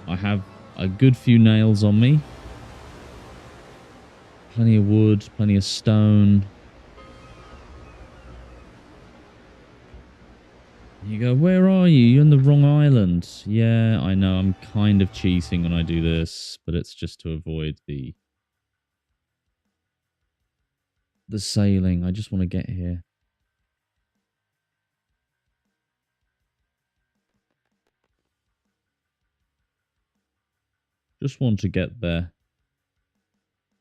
I have a good few nails on me. Plenty of wood, plenty of stone. You go, where are you? You're on the wrong island. Yeah, I know. I'm kind of cheating when I do this, but it's just to avoid the sailing. I just want to get here. Just want to get there.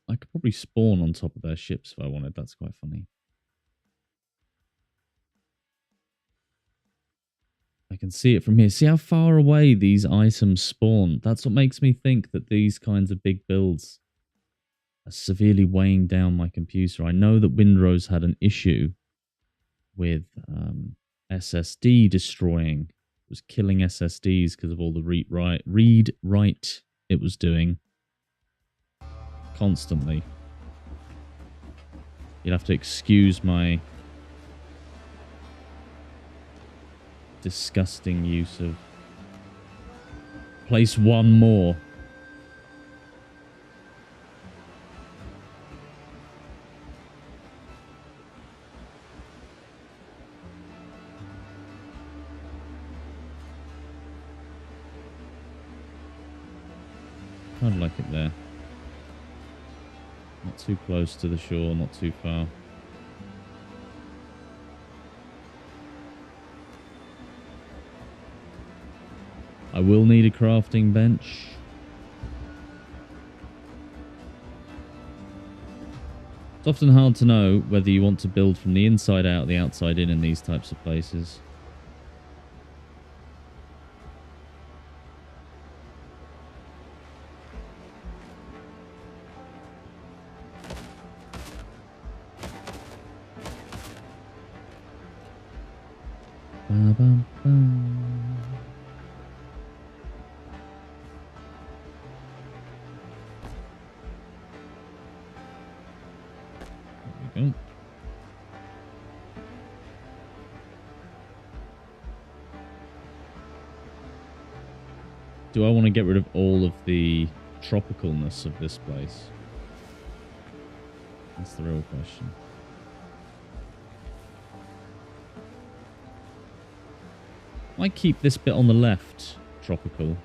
I could probably spawn on top of their ships if I wanted. That's quite funny. I can see it from here. See how far away these items spawn? That's what makes me think that these kinds of big builds are severely weighing down my computer. I know that Windrose had an issue with SSD destroying. It was killing SSDs because of all the read-write it was doing constantly. You'd have to excuse my disgusting use of place one more. I'd like it there. Not too close to the shore, not too far. I will need a crafting bench. It's often hard to know whether you want to build from the inside out, the outside in these types of places. Ba-bum-bum. There we go. Do I want to get rid of all of the tropicalness of this place? That's the real question. Might keep this bit on the left tropical.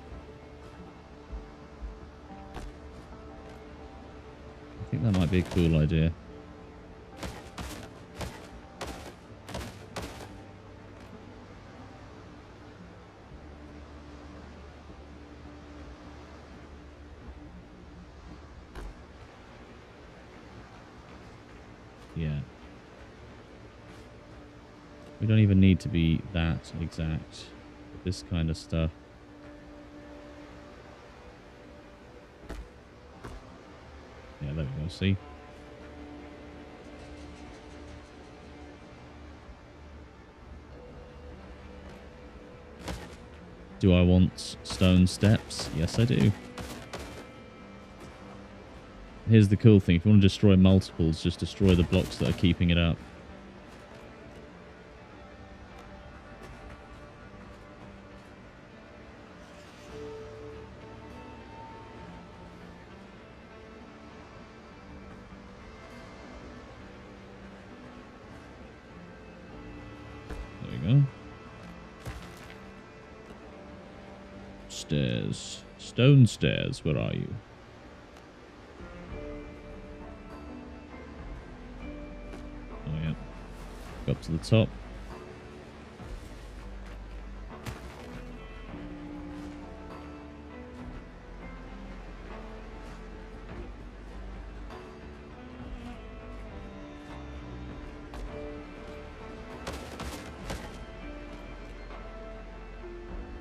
I think that might be a cool idea. Yeah. We don't even need to be that exact with this kind of stuff. Yeah, there we go, see? Do I want stone steps? Yes, I do. Here's the cool thing. If you want to destroy multiples, just destroy the blocks that are keeping it up. There we go. Stairs. Stone stairs, where are you? Oh, yeah. Go up to the top.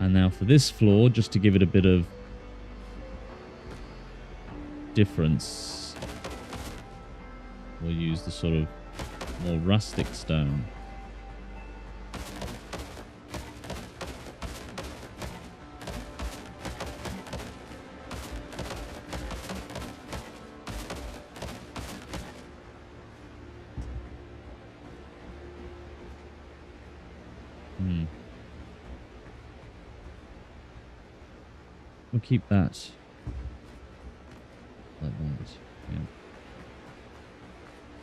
And now for this floor, just to give it a bit of difference, we'll use the sort of more rustic stone. We'll keep that like that. Yeah.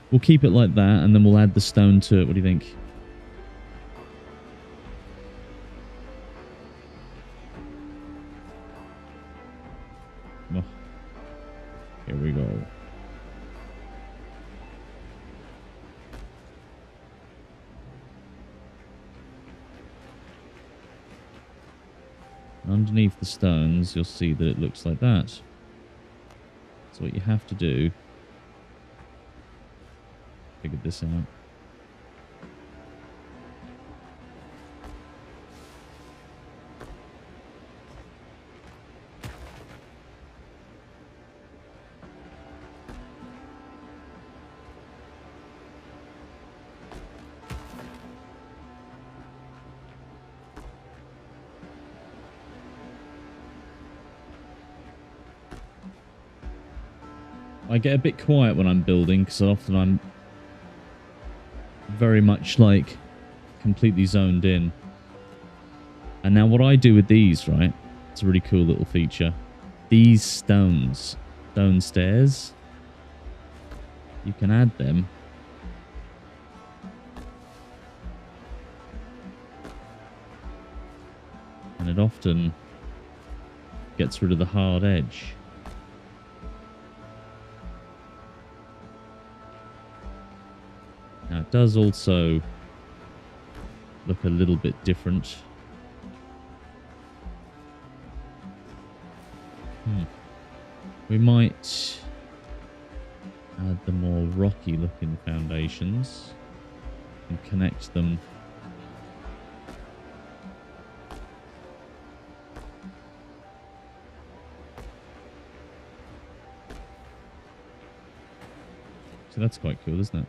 We'll keep it like that, and then we'll add the stone to it. What do you think? Oh. Here we go. Underneath the stones, you'll see that it looks like that. So what you have to do, figured this out. I get a bit quiet when I'm building because often I'm very much like completely zoned in. And now what I do with these, right? It's a really cool little feature. These stones, stone stairs, you can add them. And it often gets rid of the hard edge. It does also look a little bit different. We might add the more rocky looking foundations and connect them. So that's quite cool, isn't it?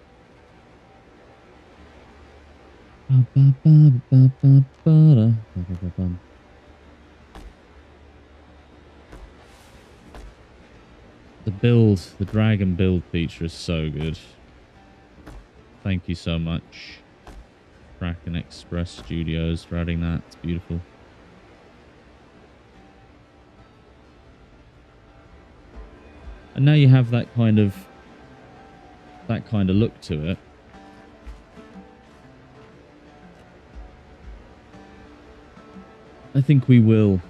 The dragon build feature is so good. Thank you so much, Kraken Express Studios, for adding that. It's beautiful. And now you have that kind of look to it. I think we will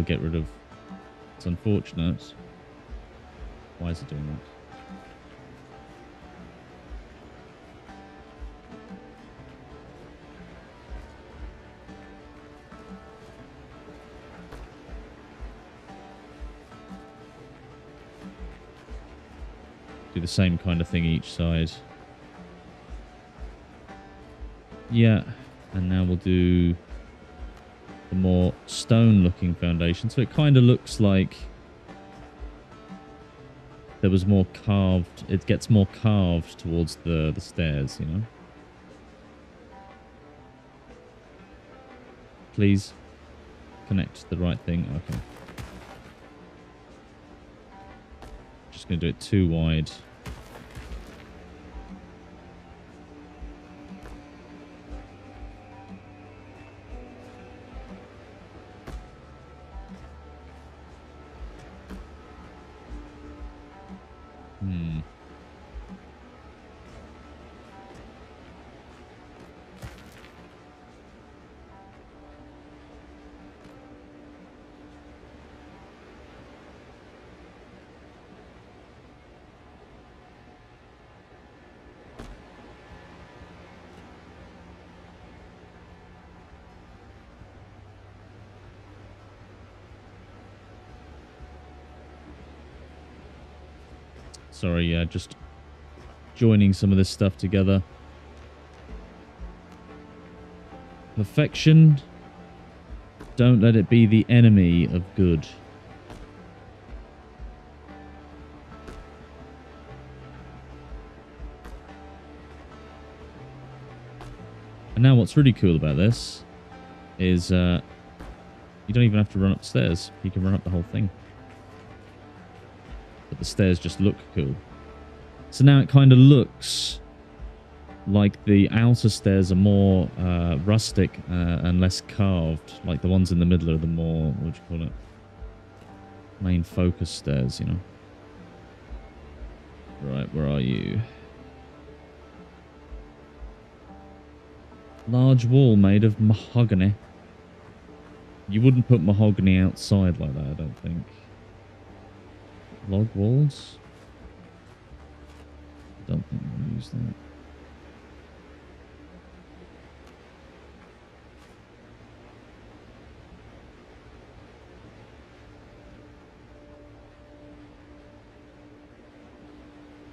get rid of. It's unfortunate. Why is it doing that? Do the same kind of thing each side. Yeah, and now we'll do the more stone-looking foundation. So it kind of looks like there was more carved. It gets more carved towards the stairs, you know. Please connect the right thing. Okay. Just going to do it too wide. Sorry, yeah, just joining some of this stuff together. Perfection. Don't let it be the enemy of good. And now what's really cool about this is you don't even have to run upstairs. You can run up the whole thing. But the stairs just look cool. So now it kind of looks like the outer stairs are more rustic and less carved. Like the ones in the middle are the more, what do you call it? Main focus stairs, you know. Right, where are you? Large wall made of mahogany. You wouldn't put mahogany outside like that, I don't think. Log walls? Don't think we'll use that.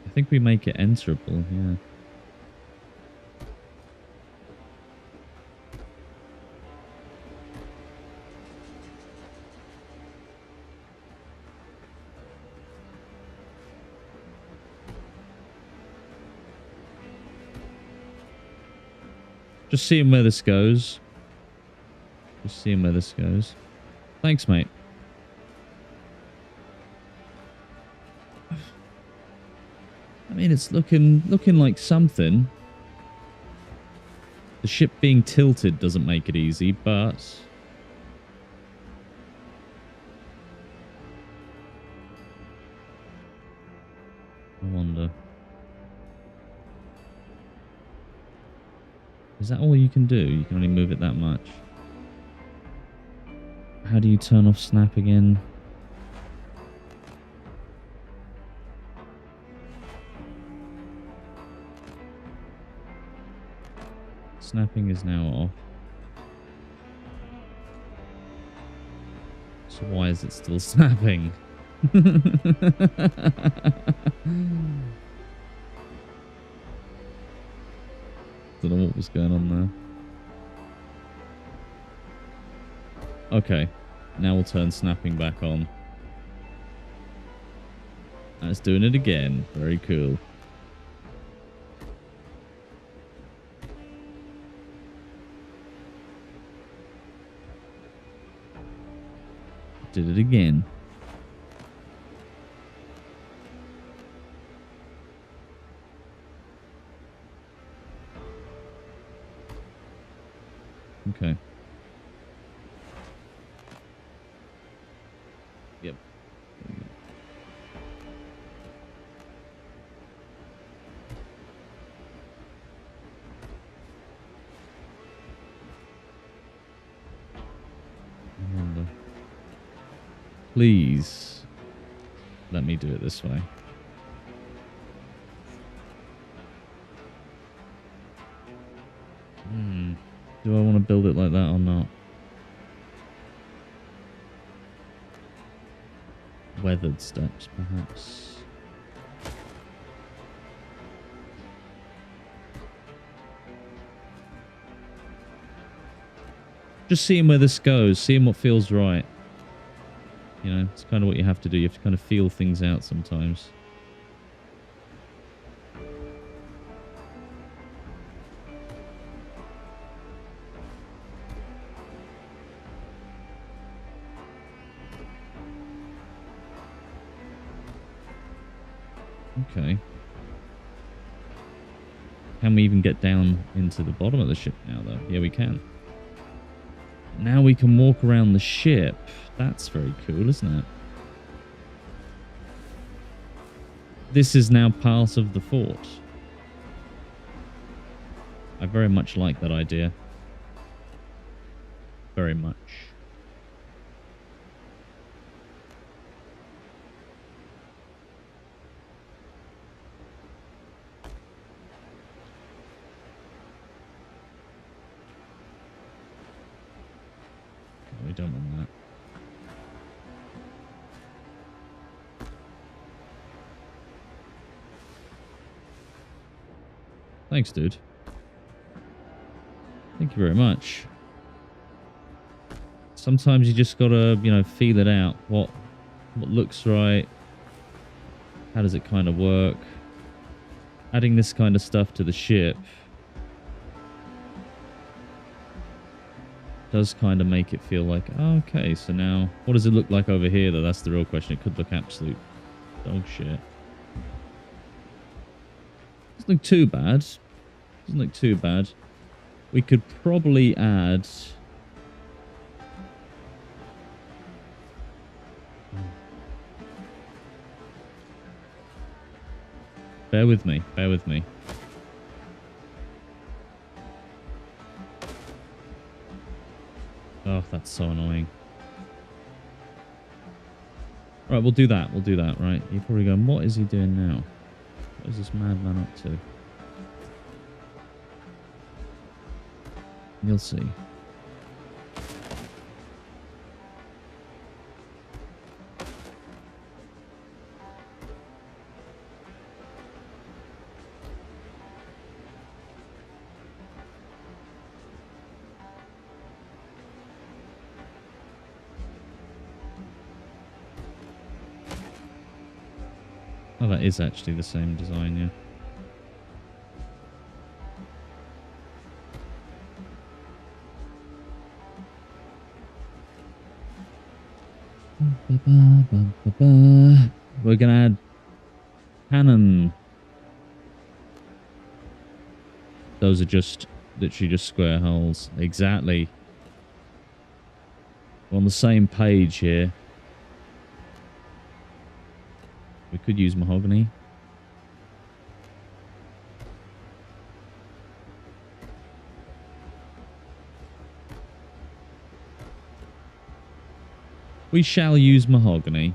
I think we make it enterable, yeah. Just seeing where this goes. Just seeing where this goes. Thanks, mate. I mean, it's looking like something. The ship being tilted doesn't make it easy, but I wonder. Is that all you can do? You can only move it that much. How do you turn off snap again? snapping is now off. So why is it still snapping? Don't know what was going on there. Okay, now we'll turn snapping back on. That's doing it again. Very cool. Did it again. Okay. Yep. I wonder. Please let me do it this way. Do I want to build it like that or not? Weathered steps, perhaps. Just seeing where this goes, seeing what feels right. You know, it's kind of what you have to do. You have to kind of feel things out sometimes. Okay. Can we even get down into the bottom of the ship now, though? Yeah, we can. Now we can walk around the ship. That's very cool, isn't it? This is now part of the fort. I very much like that idea. Very much. We don't want that. Thanks, dude. Thank you very much. Sometimes you just gotta, you know, feel it out. What looks right? How does it kind of work? Adding this kind of stuff to the ship does kind of make it feel like, oh, okay, so now, what does it look like over here, though? That's the real question. It could look absolute dog shit. Doesn't look too bad. Doesn't look too bad. We could probably add... Bear with me. Bear with me. Oh, that's so annoying. Right, we'll do that. We'll do that, right? You're probably going, what is he doing now? What is this madman up to? You'll see. Oh, that is actually the same design, yeah. We're gonna add cannon. Those are just literally just square holes. Exactly. We're on the same page here. We could use mahogany. We shall use mahogany.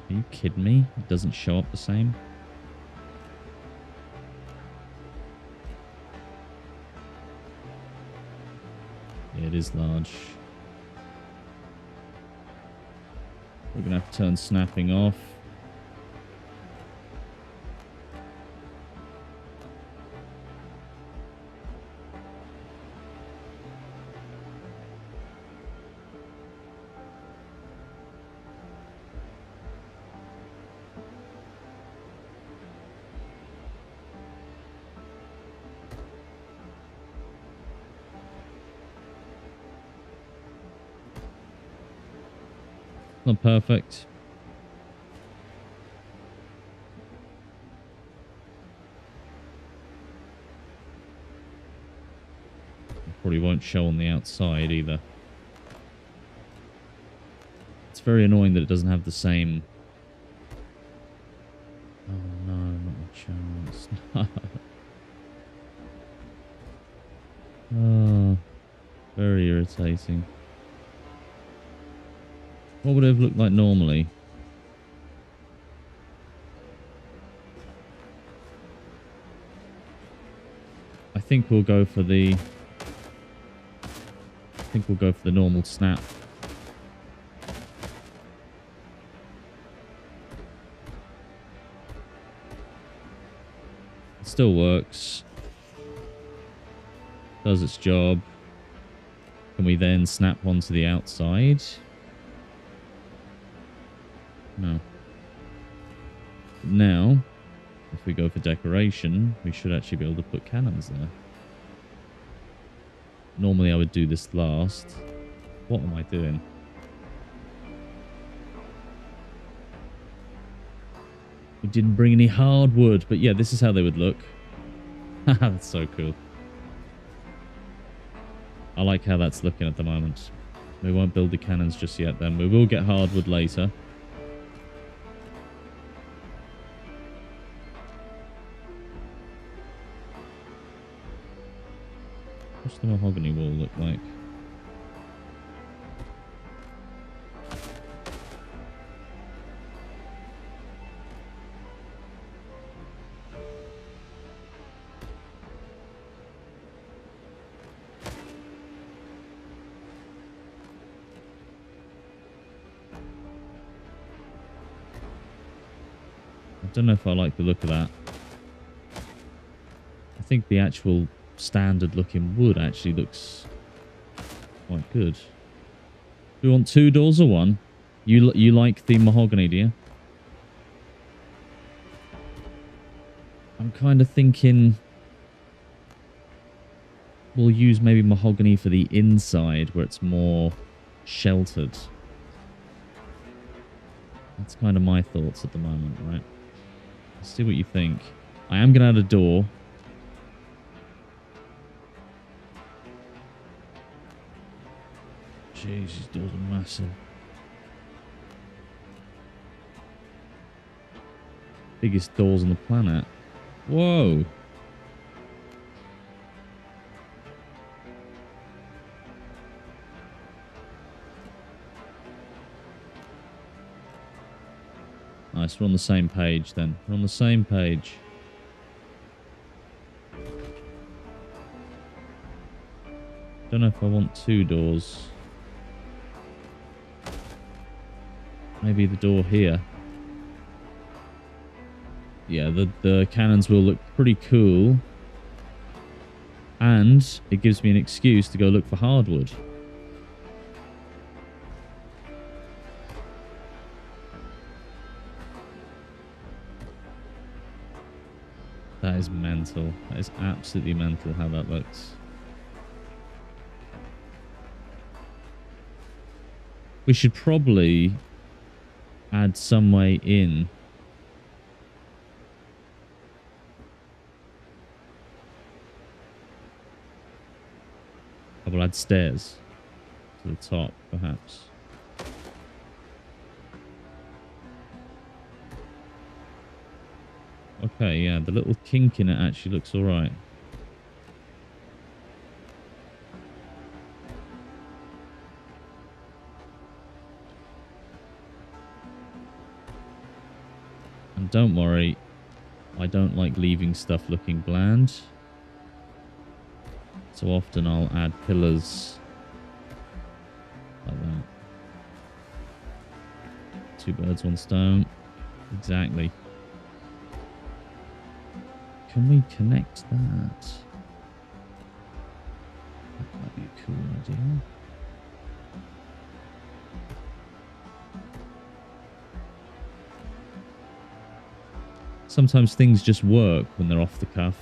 Are you kidding me? It doesn't show up the same. Yeah, it is large. We're going to have to turn snapping off. Not perfect. Probably won't show on the outside either. It's very annoying that it doesn't have the same... Oh no, not a chance. Oh, very irritating. What would it have looked like normally? I think we'll go for the... normal snap. It still works. Does its job. Can we then snap onto the outside? No. Now, if we go for decoration, we should actually be able to put cannons there. Normally I would do this last. What am I doing? We didn't bring any hardwood, but yeah, this is how they would look. That's so cool. I like how that's looking at the moment. We won't build the cannons just yet then. We will get hardwood later. What's the mahogany wall look like? I don't know if I like the look of that. I think the actual standard looking wood actually looks quite good. Do you want 2 doors or 1? You like the mahogany, do you? I'm kind of thinking we'll use maybe mahogany for the inside where it's more sheltered. That's kind of my thoughts at the moment, right? Let's see what you think. I am going to add a door. Jeez, these doors are massive. Biggest doors on the planet. Whoa. Nice, we're on the same page then. We're on the same page. Don't know if I want 2 doors. Maybe the door here. Yeah, the cannons will look pretty cool. And it gives me an excuse to go look for hardwood. That is mental. That is absolutely mental how that looks. We should probably add some way in. I will add stairs to the top, perhaps. Okay, yeah, the little kink in it actually looks alright. And don't worry, I don't like leaving stuff looking bland. So often I'll add pillars like that. 2 birds, 1 stone. Exactly. Can we connect that? That might be a cool idea. Sometimes things just work when they're off the cuff.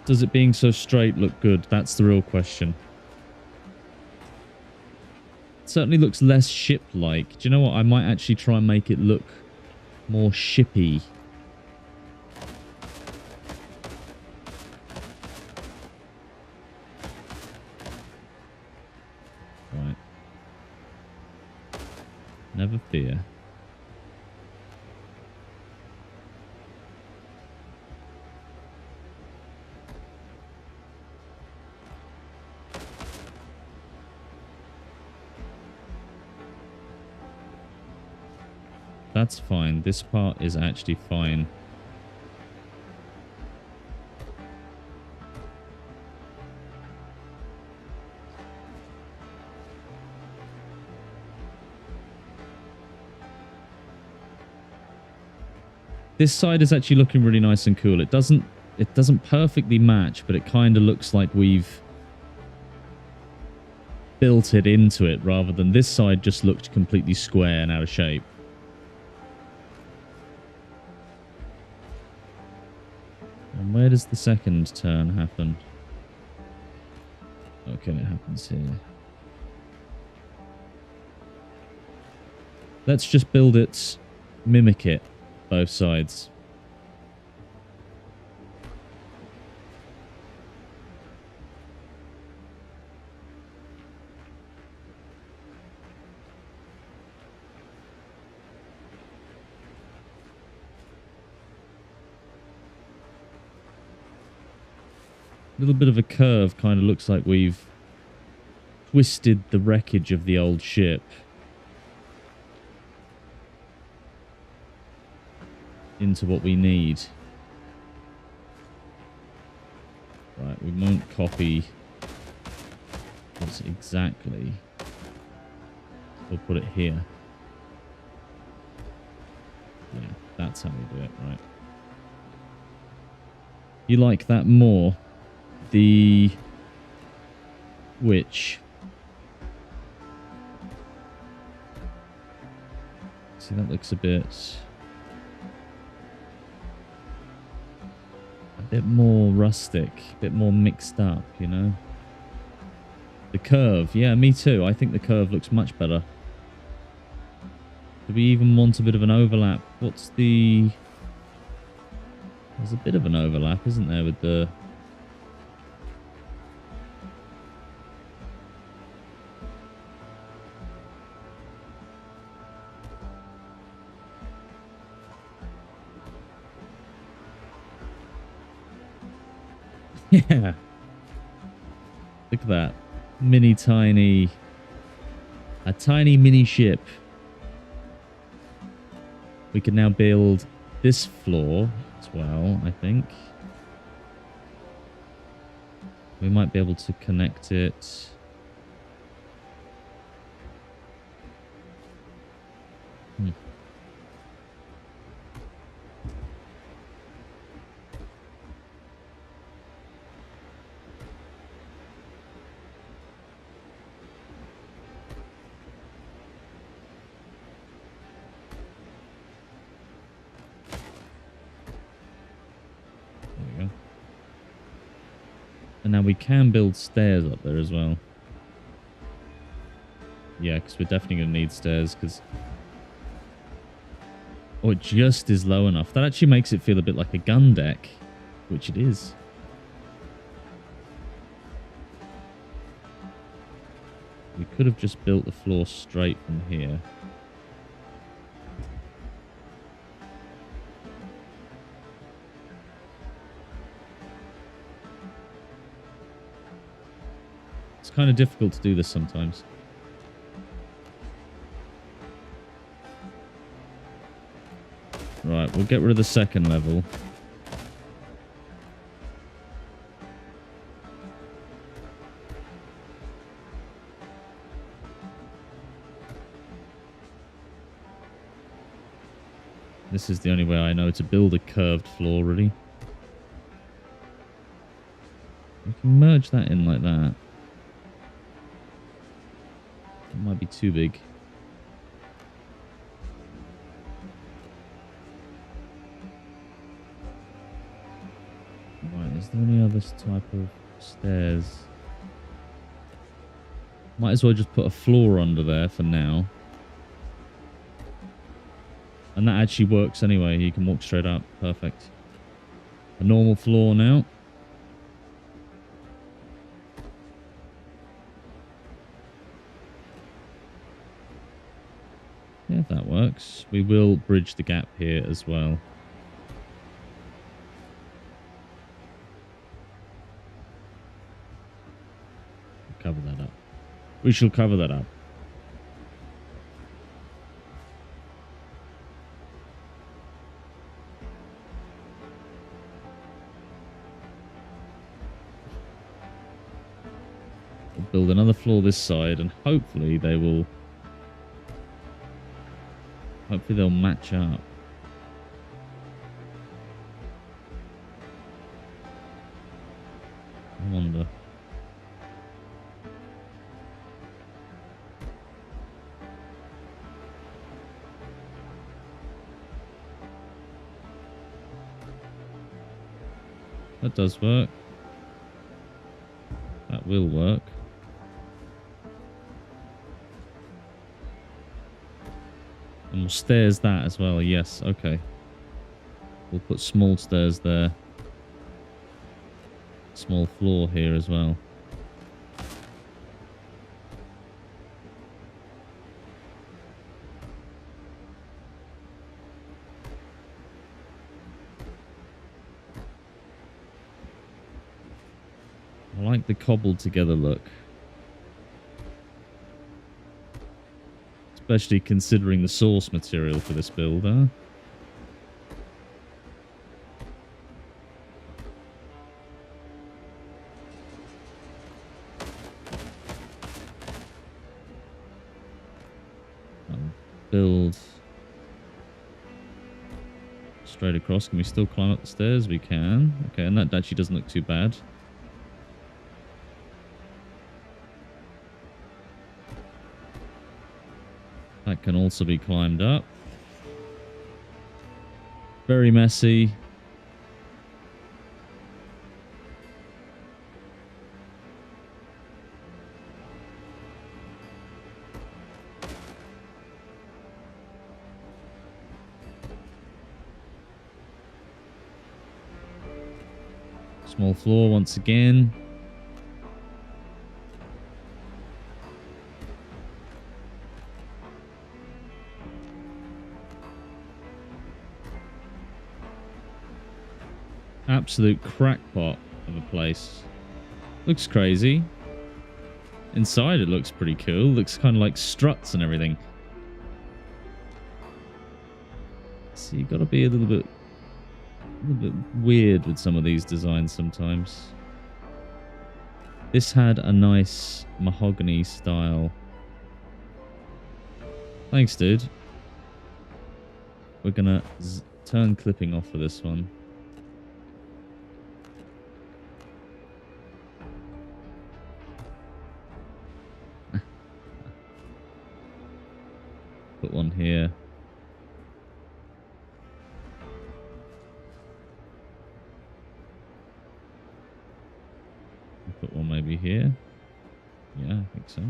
Does it being so straight look good? That's the real question. It certainly looks less ship-like. Do you know what? I might actually try and make it look more shippy. Right. Never fear. That's fine. This part is actually fine. This side is actually looking really nice and cool. It doesn't perfectly match, but it kind of looks like we've built it into it rather than this side just looked completely square and out of shape. And where does the second turn happen? Okay, it happens here. Let's just build it, mimic it, both sides. Little bit of a curve, kind of looks like we've twisted the wreckage of the old ship into what we need. Right, we won't copy this exactly. We'll put it here. Yeah, that's how we do it, right? You like that more? The which? See, that looks a bit more rustic, a bit more mixed up, you know? The curve, yeah, me too. I think the curve looks much better. Do we even want a bit of an overlap? What's the... There's a bit of an overlap, isn't there, with the... Yeah. Look at that. A tiny mini ship. We can now build this floor as well, I think. We might be able to connect it. And now we can build stairs up there as well. Yeah, because we're definitely going to need stairs, because... Oh, it just is low enough. That actually makes it feel a bit like a gun deck, which it is. We could have just built the floor straight from here. It's kind of difficult to do this sometimes. Right, we'll get rid of the second level. This is the only way I know to build a curved floor, really. We can merge that in like that. It might be too big. Right, is there any other type of stairs? Might as well just put a floor under there for now. And that actually works anyway. You can walk straight up. Perfect. A normal floor now. Yeah, that works. We will bridge the gap here as well. Cover that up. We shall cover that up. We'll build another floor this side, and hopefully they will. Hopefully they'll match up. I wonder. That does work. That will work. And we'll stairs that as well. Yes, okay. We'll put small stairs there. Small floor here as well. I like the cobbled together look. Especially considering the source material for this build, huh? Build straight across. Can we still climb up the stairs? We can. Okay, and that actually doesn't look too bad. That can also be climbed up. Very messy. Small floor once again. Absolute crackpot of a place. Looks crazy. Inside it looks pretty cool. Looks kind of like struts and everything. So you got to be a little bit weird with some of these designs sometimes. This had a nice mahogany style. Thanks, dude. We're gonna turn clipping off for this one. Put one here. Put one maybe here. Yeah, I think so.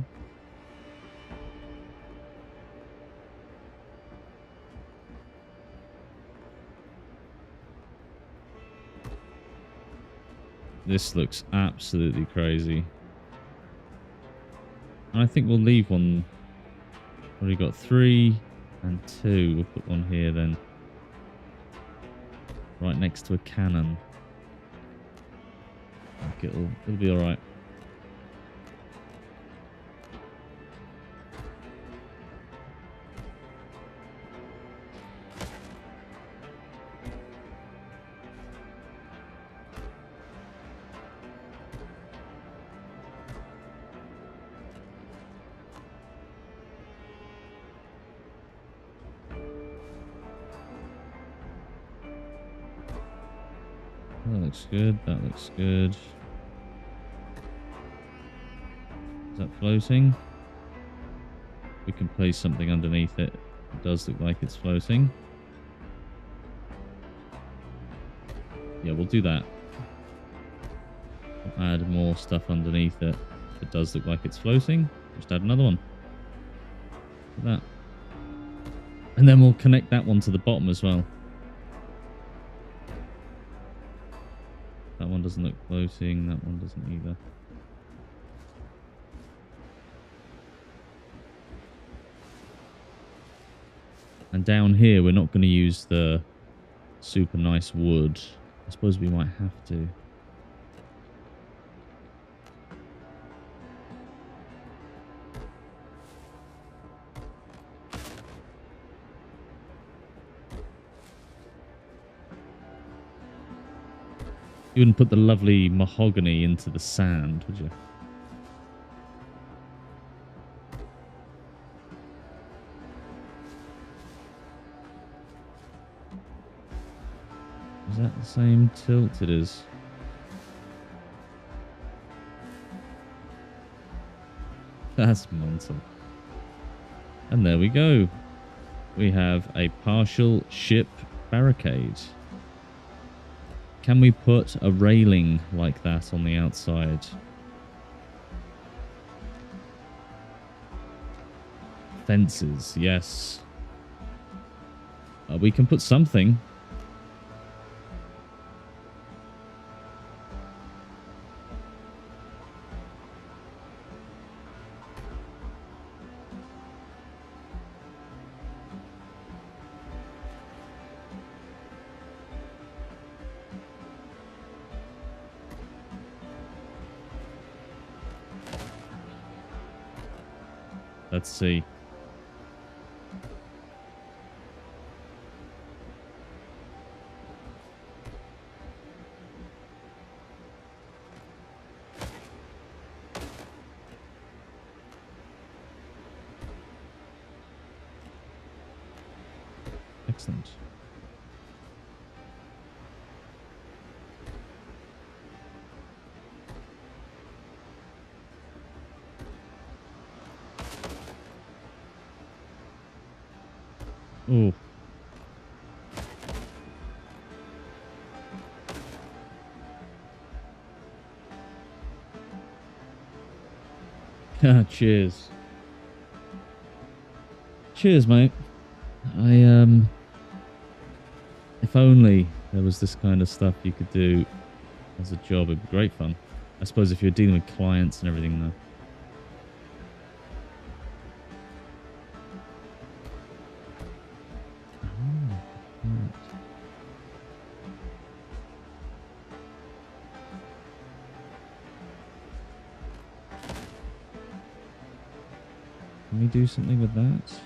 This looks absolutely crazy. I I think we'll leave one. We've got 3 and 2. We'll put one here then. Right next to a cannon. I think it'll be alright. That looks good. That looks good. Is that floating? We can place something underneath it. It does look like it's floating. Yeah, we'll do that. We'll add more stuff underneath it. It does look like it's floating. Just add another one. Like that. And then we'll connect that one to the bottom as well. That one doesn't look floating. That one doesn't either. And down here, we're not going to use the super nice wood. I suppose we might have to. You wouldn't put the lovely mahogany into the sand, would you? Is that the same tilt? It is. That's mental. And there we go. We have a partial ship barricade. Can we put a railing like that on the outside? Fences, yes. We can put something. Let's see. Excellent. Oh. Cheers. Cheers, mate. If only there was this kind of stuff you could do as a job, it'd be great fun. I suppose if you're dealing with clients and everything, though. Can we do something with that?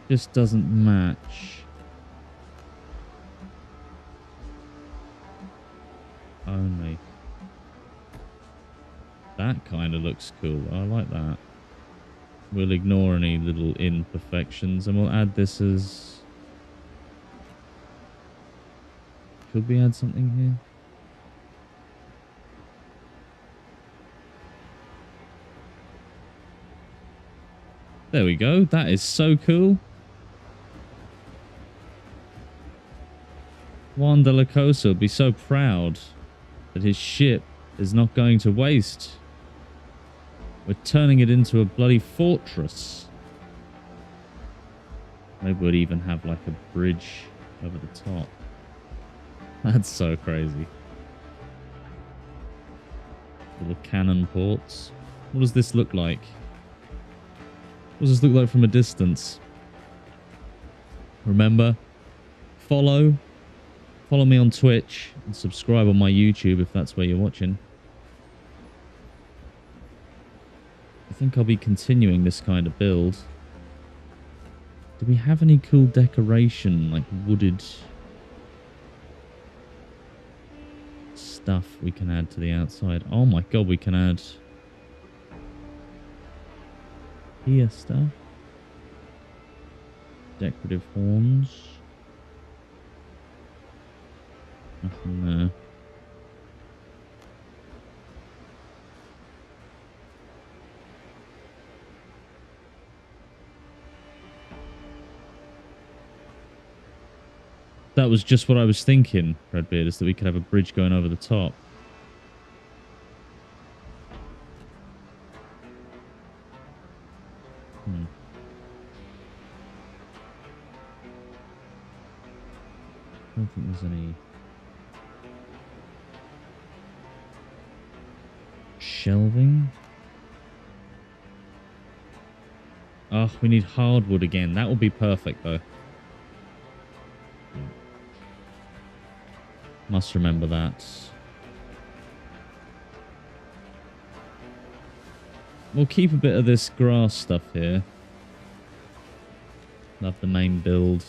Just doesn't match. Only. That kind of looks cool. I like that. We'll ignore any little imperfections and we'll add this as... Could we add something here? There we go. That is so cool. Juan de la Cosa would be so proud that his ship is not going to waste. We're turning it into a bloody fortress. Maybe we'd even have like a bridge over the top. That's so crazy. Little cannon ports. What does this look like? What does this look like from a distance? Remember, follow me on Twitch and subscribe on my YouTube if that's where you're watching. I think I'll be continuing this kind of build. Do we have any cool decoration, like wooded stuff we can add to the outside? Oh my god, we can add here stuff. Decorative horns. Nothing there. That was just what I was thinking, Redbeard, is that we could have a bridge going over the top. I don't think there's any shelving. Oh, we need hardwood again. That would be perfect, though. Must remember that. We'll keep a bit of this grass stuff here. Love the main build.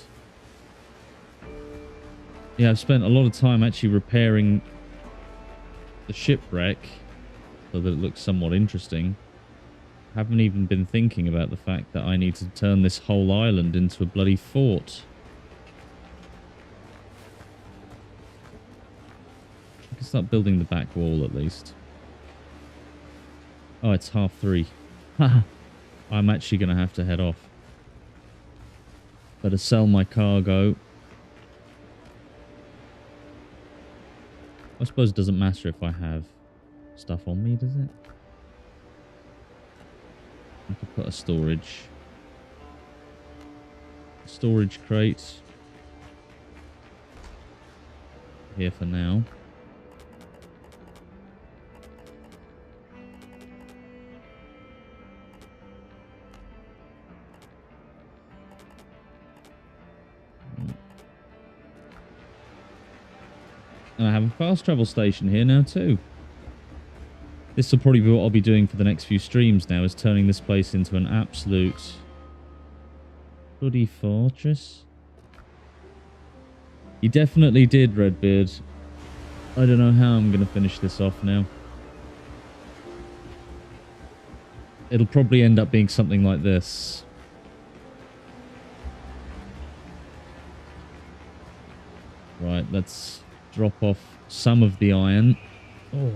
Yeah, I've spent a lot of time actually repairing the shipwreck so that it looks somewhat interesting. Haven't even been thinking about the fact that I need to turn this whole island into a bloody fort. I can start building the back wall at least. Oh, it's 3:30. I'm actually going to have to head off. Better sell my cargo. I suppose it doesn't matter if I have stuff on me, does it? I could put a storage crate here for now. And I have a fast travel station here now too. This will probably be what I'll be doing for the next few streams now, is turning this place into an absolute bloody fortress. You definitely did, Redbeard. I don't know how I'm going to finish this off now. It'll probably end up being something like this. Right, let's drop off some of the iron. Oh.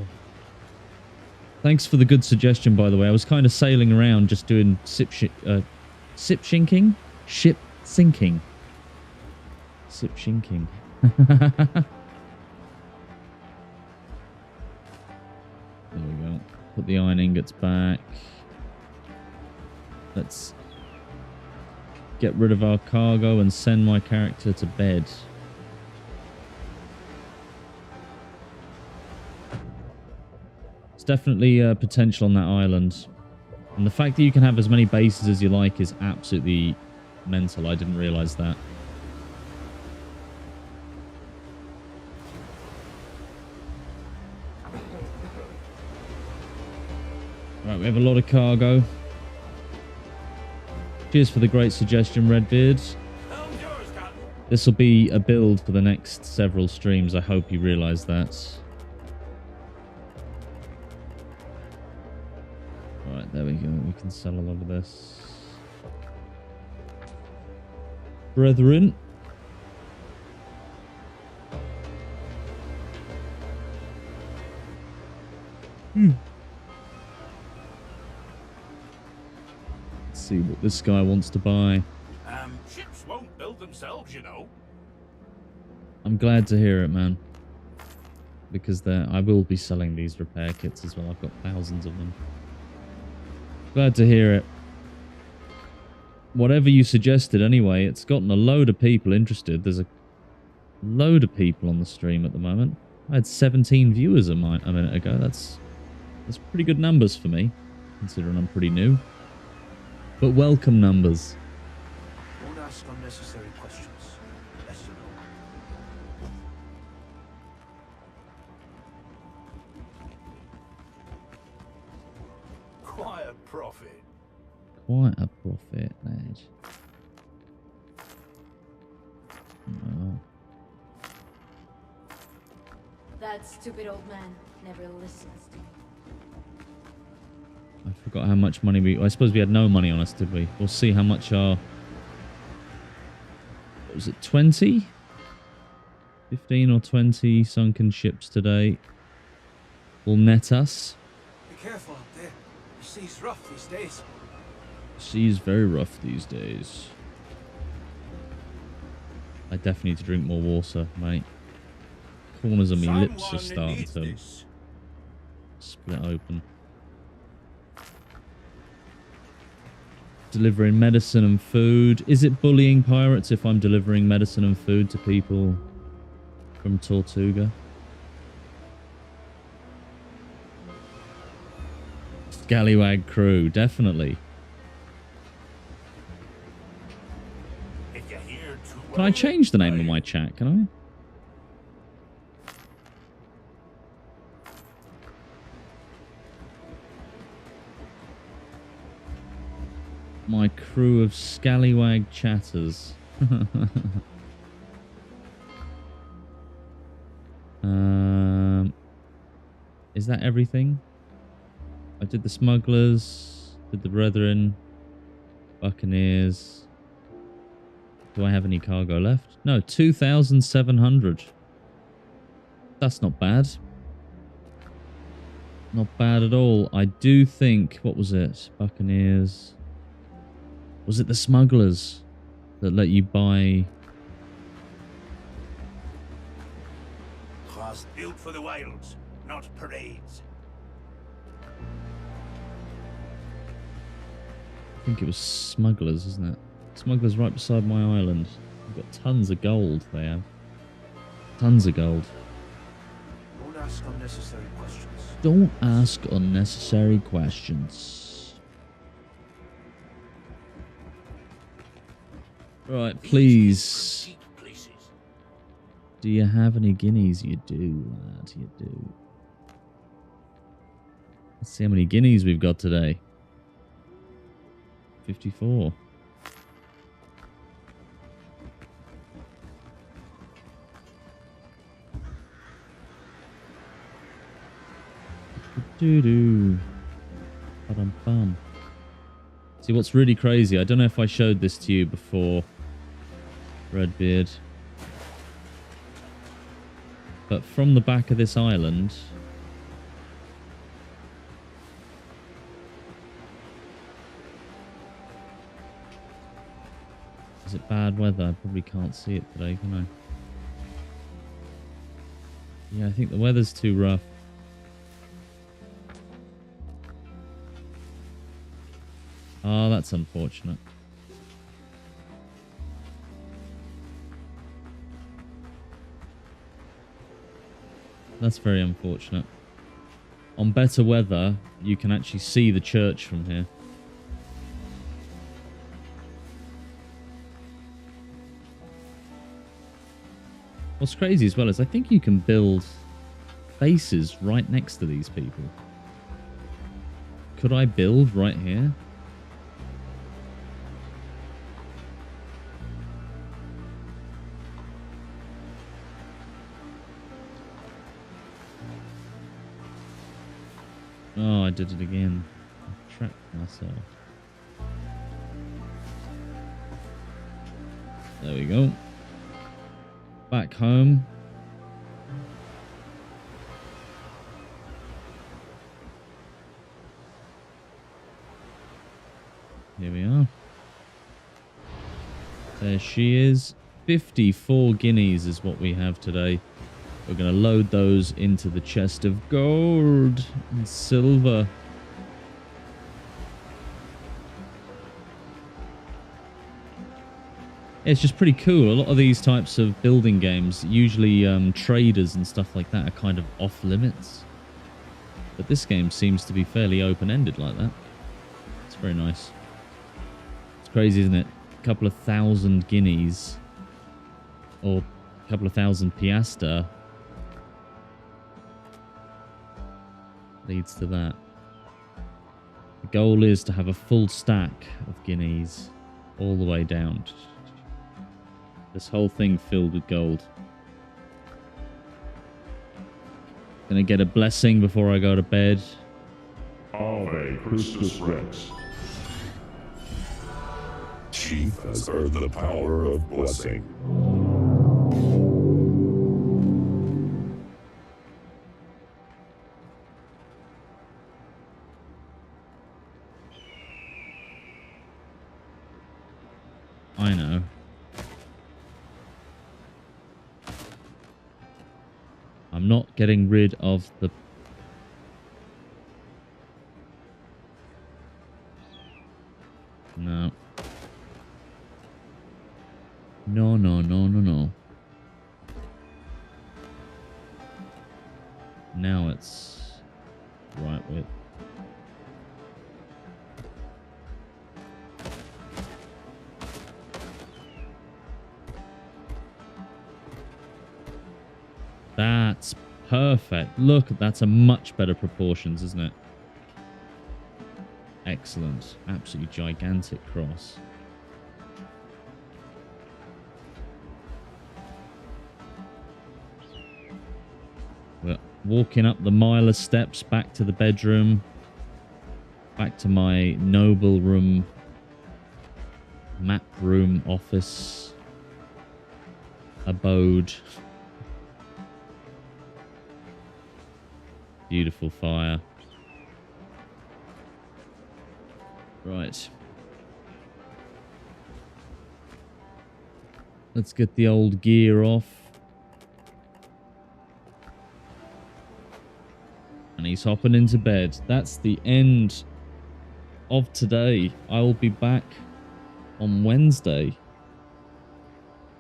Thanks for the good suggestion, by the way. I was kind of sailing around just doing ship sinking. There we go. Put the iron ingots back. Let's get rid of our cargo and send my character to bed. Definitely potential on that island, and the fact that you can have as many bases as you like is absolutely mental. I didn't realize that. Right, we have a lot of cargo. Cheers for the great suggestion, Redbeard. This will be a build for the next several streams. I hope you realize that. Right, there we go. We can sell a lot of this. Brethren. Let's see what what this guy wants to buy. Ships won't build themselves, you know. I'm glad to hear it, man. Because I will be selling these repair kits as well. I've got thousands of them. Glad to hear it. Whatever you suggested, anyway, it's gotten a load of people interested. There's a load of people on the stream at the moment. I had 17 viewers a minute ago. That's pretty good numbers for me, considering I'm pretty new. But welcome numbers. Don't ask unnecessary questions. Yes or no. Quite a profit. Quite a profit, lad. No. That stupid old man never listens to me. I forgot how much money I suppose we had no money on us, did we? We'll see how much our... What was it, 20? 15 or 20 sunken ships today will net us. Be careful up there. The sea's rough these days. Sea's very rough these days. I definitely need to drink more water, mate. Corners of my lips are starting to split open. Delivering medicine and food. Is it bullying pirates if I'm delivering medicine and food to people from Tortuga? Scallywag crew, definitely. If you're here too Can I change the name of my chat? Can I? My crew of Scallywag chatters. Is that everything? I did the smugglers, did the brethren, buccaneers. Do I have any cargo left? No, 2,700. That's not bad. Not bad at all. I do think, what was it? Buccaneers. Was it the smugglers that let you buy? Was built for the wilds, not parades. I think it was smugglers, isn't it? Smugglers right beside my island. They've got tons of gold, they have. Tons of gold. Don't ask unnecessary questions. Don't ask unnecessary questions. Right, please. Do you have any guineas? You do, lad. You do. Let's see how many guineas we've got today. 54. Doo-doo. Ba-dum-bum. See, what's really crazy, I don't know if I showed this to you before, Redbeard, but from the back of this island, is it bad weather? I probably can't see it today, can I? Yeah, I think the weather's too rough. Oh, that's unfortunate. That's very unfortunate. On better weather, you can actually see the church from here. What's crazy as well is I think you can build bases right next to these people. Could I build right here? Oh, I did it again. I trapped myself. There we go. Back home. Here we are. There she is. 54 guineas is what we have today. We're going to load those into the chest of gold and silver. It's just pretty cool. A lot of these types of building games, usually traders and stuff like that, are kind of off limits. But this game seems to be fairly open-ended like that. It's very nice. It's crazy, isn't it? A couple of thousand guineas, or a couple of thousand piaster, leads to that. The goal is to have a full stack of guineas all the way down. This whole thing filled with gold. Gonna get a blessing before I go to bed. Ave Christus Rex. Chief has earned the power of blessing. I know. I'm not getting rid of the... No. No, no, no, no, no. Now it's right with... That's perfect. Look, that's a much better proportions, isn't it? Excellent. Absolutely gigantic cross. We're walking up the mile of steps back to the bedroom. Back to my noble room. Map room, office. Abode. Beautiful fire. Right. Let's get the old gear off. And he's hopping into bed. That's the end of today. I will be back on Wednesday.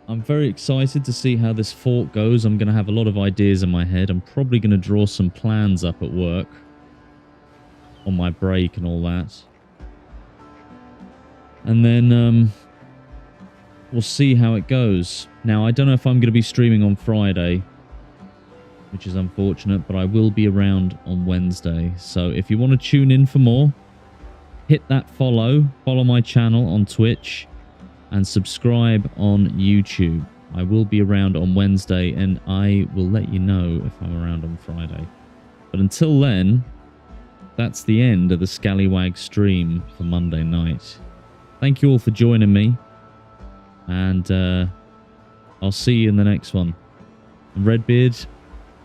I'm very excited to see how this fort goes. I'm going to have a lot of ideas in my head. I'm probably going to draw some plans up at work on my break and all that. And then we'll see how it goes. Now, I don't know if I'm going to be streaming on Friday, which is unfortunate, but I will be around on Wednesday. So if you want to tune in for more, hit that follow. Follow my channel on Twitch. And subscribe on YouTube. I will be around on Wednesday, and I will let you know if I'm around on Friday. But until then, that's the end of the Scallywag stream for Monday night. Thank you all for joining me, and I'll see you in the next one. And Redbeard,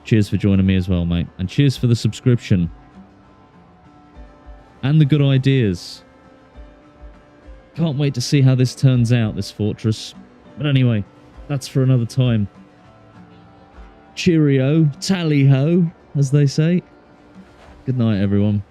cheers for joining me as well, mate. And cheers for the subscription. And the good ideas. Can't wait to see how this turns out, this fortress. But anyway, that's for another time. Cheerio, tally-ho, as they say. Good night, everyone.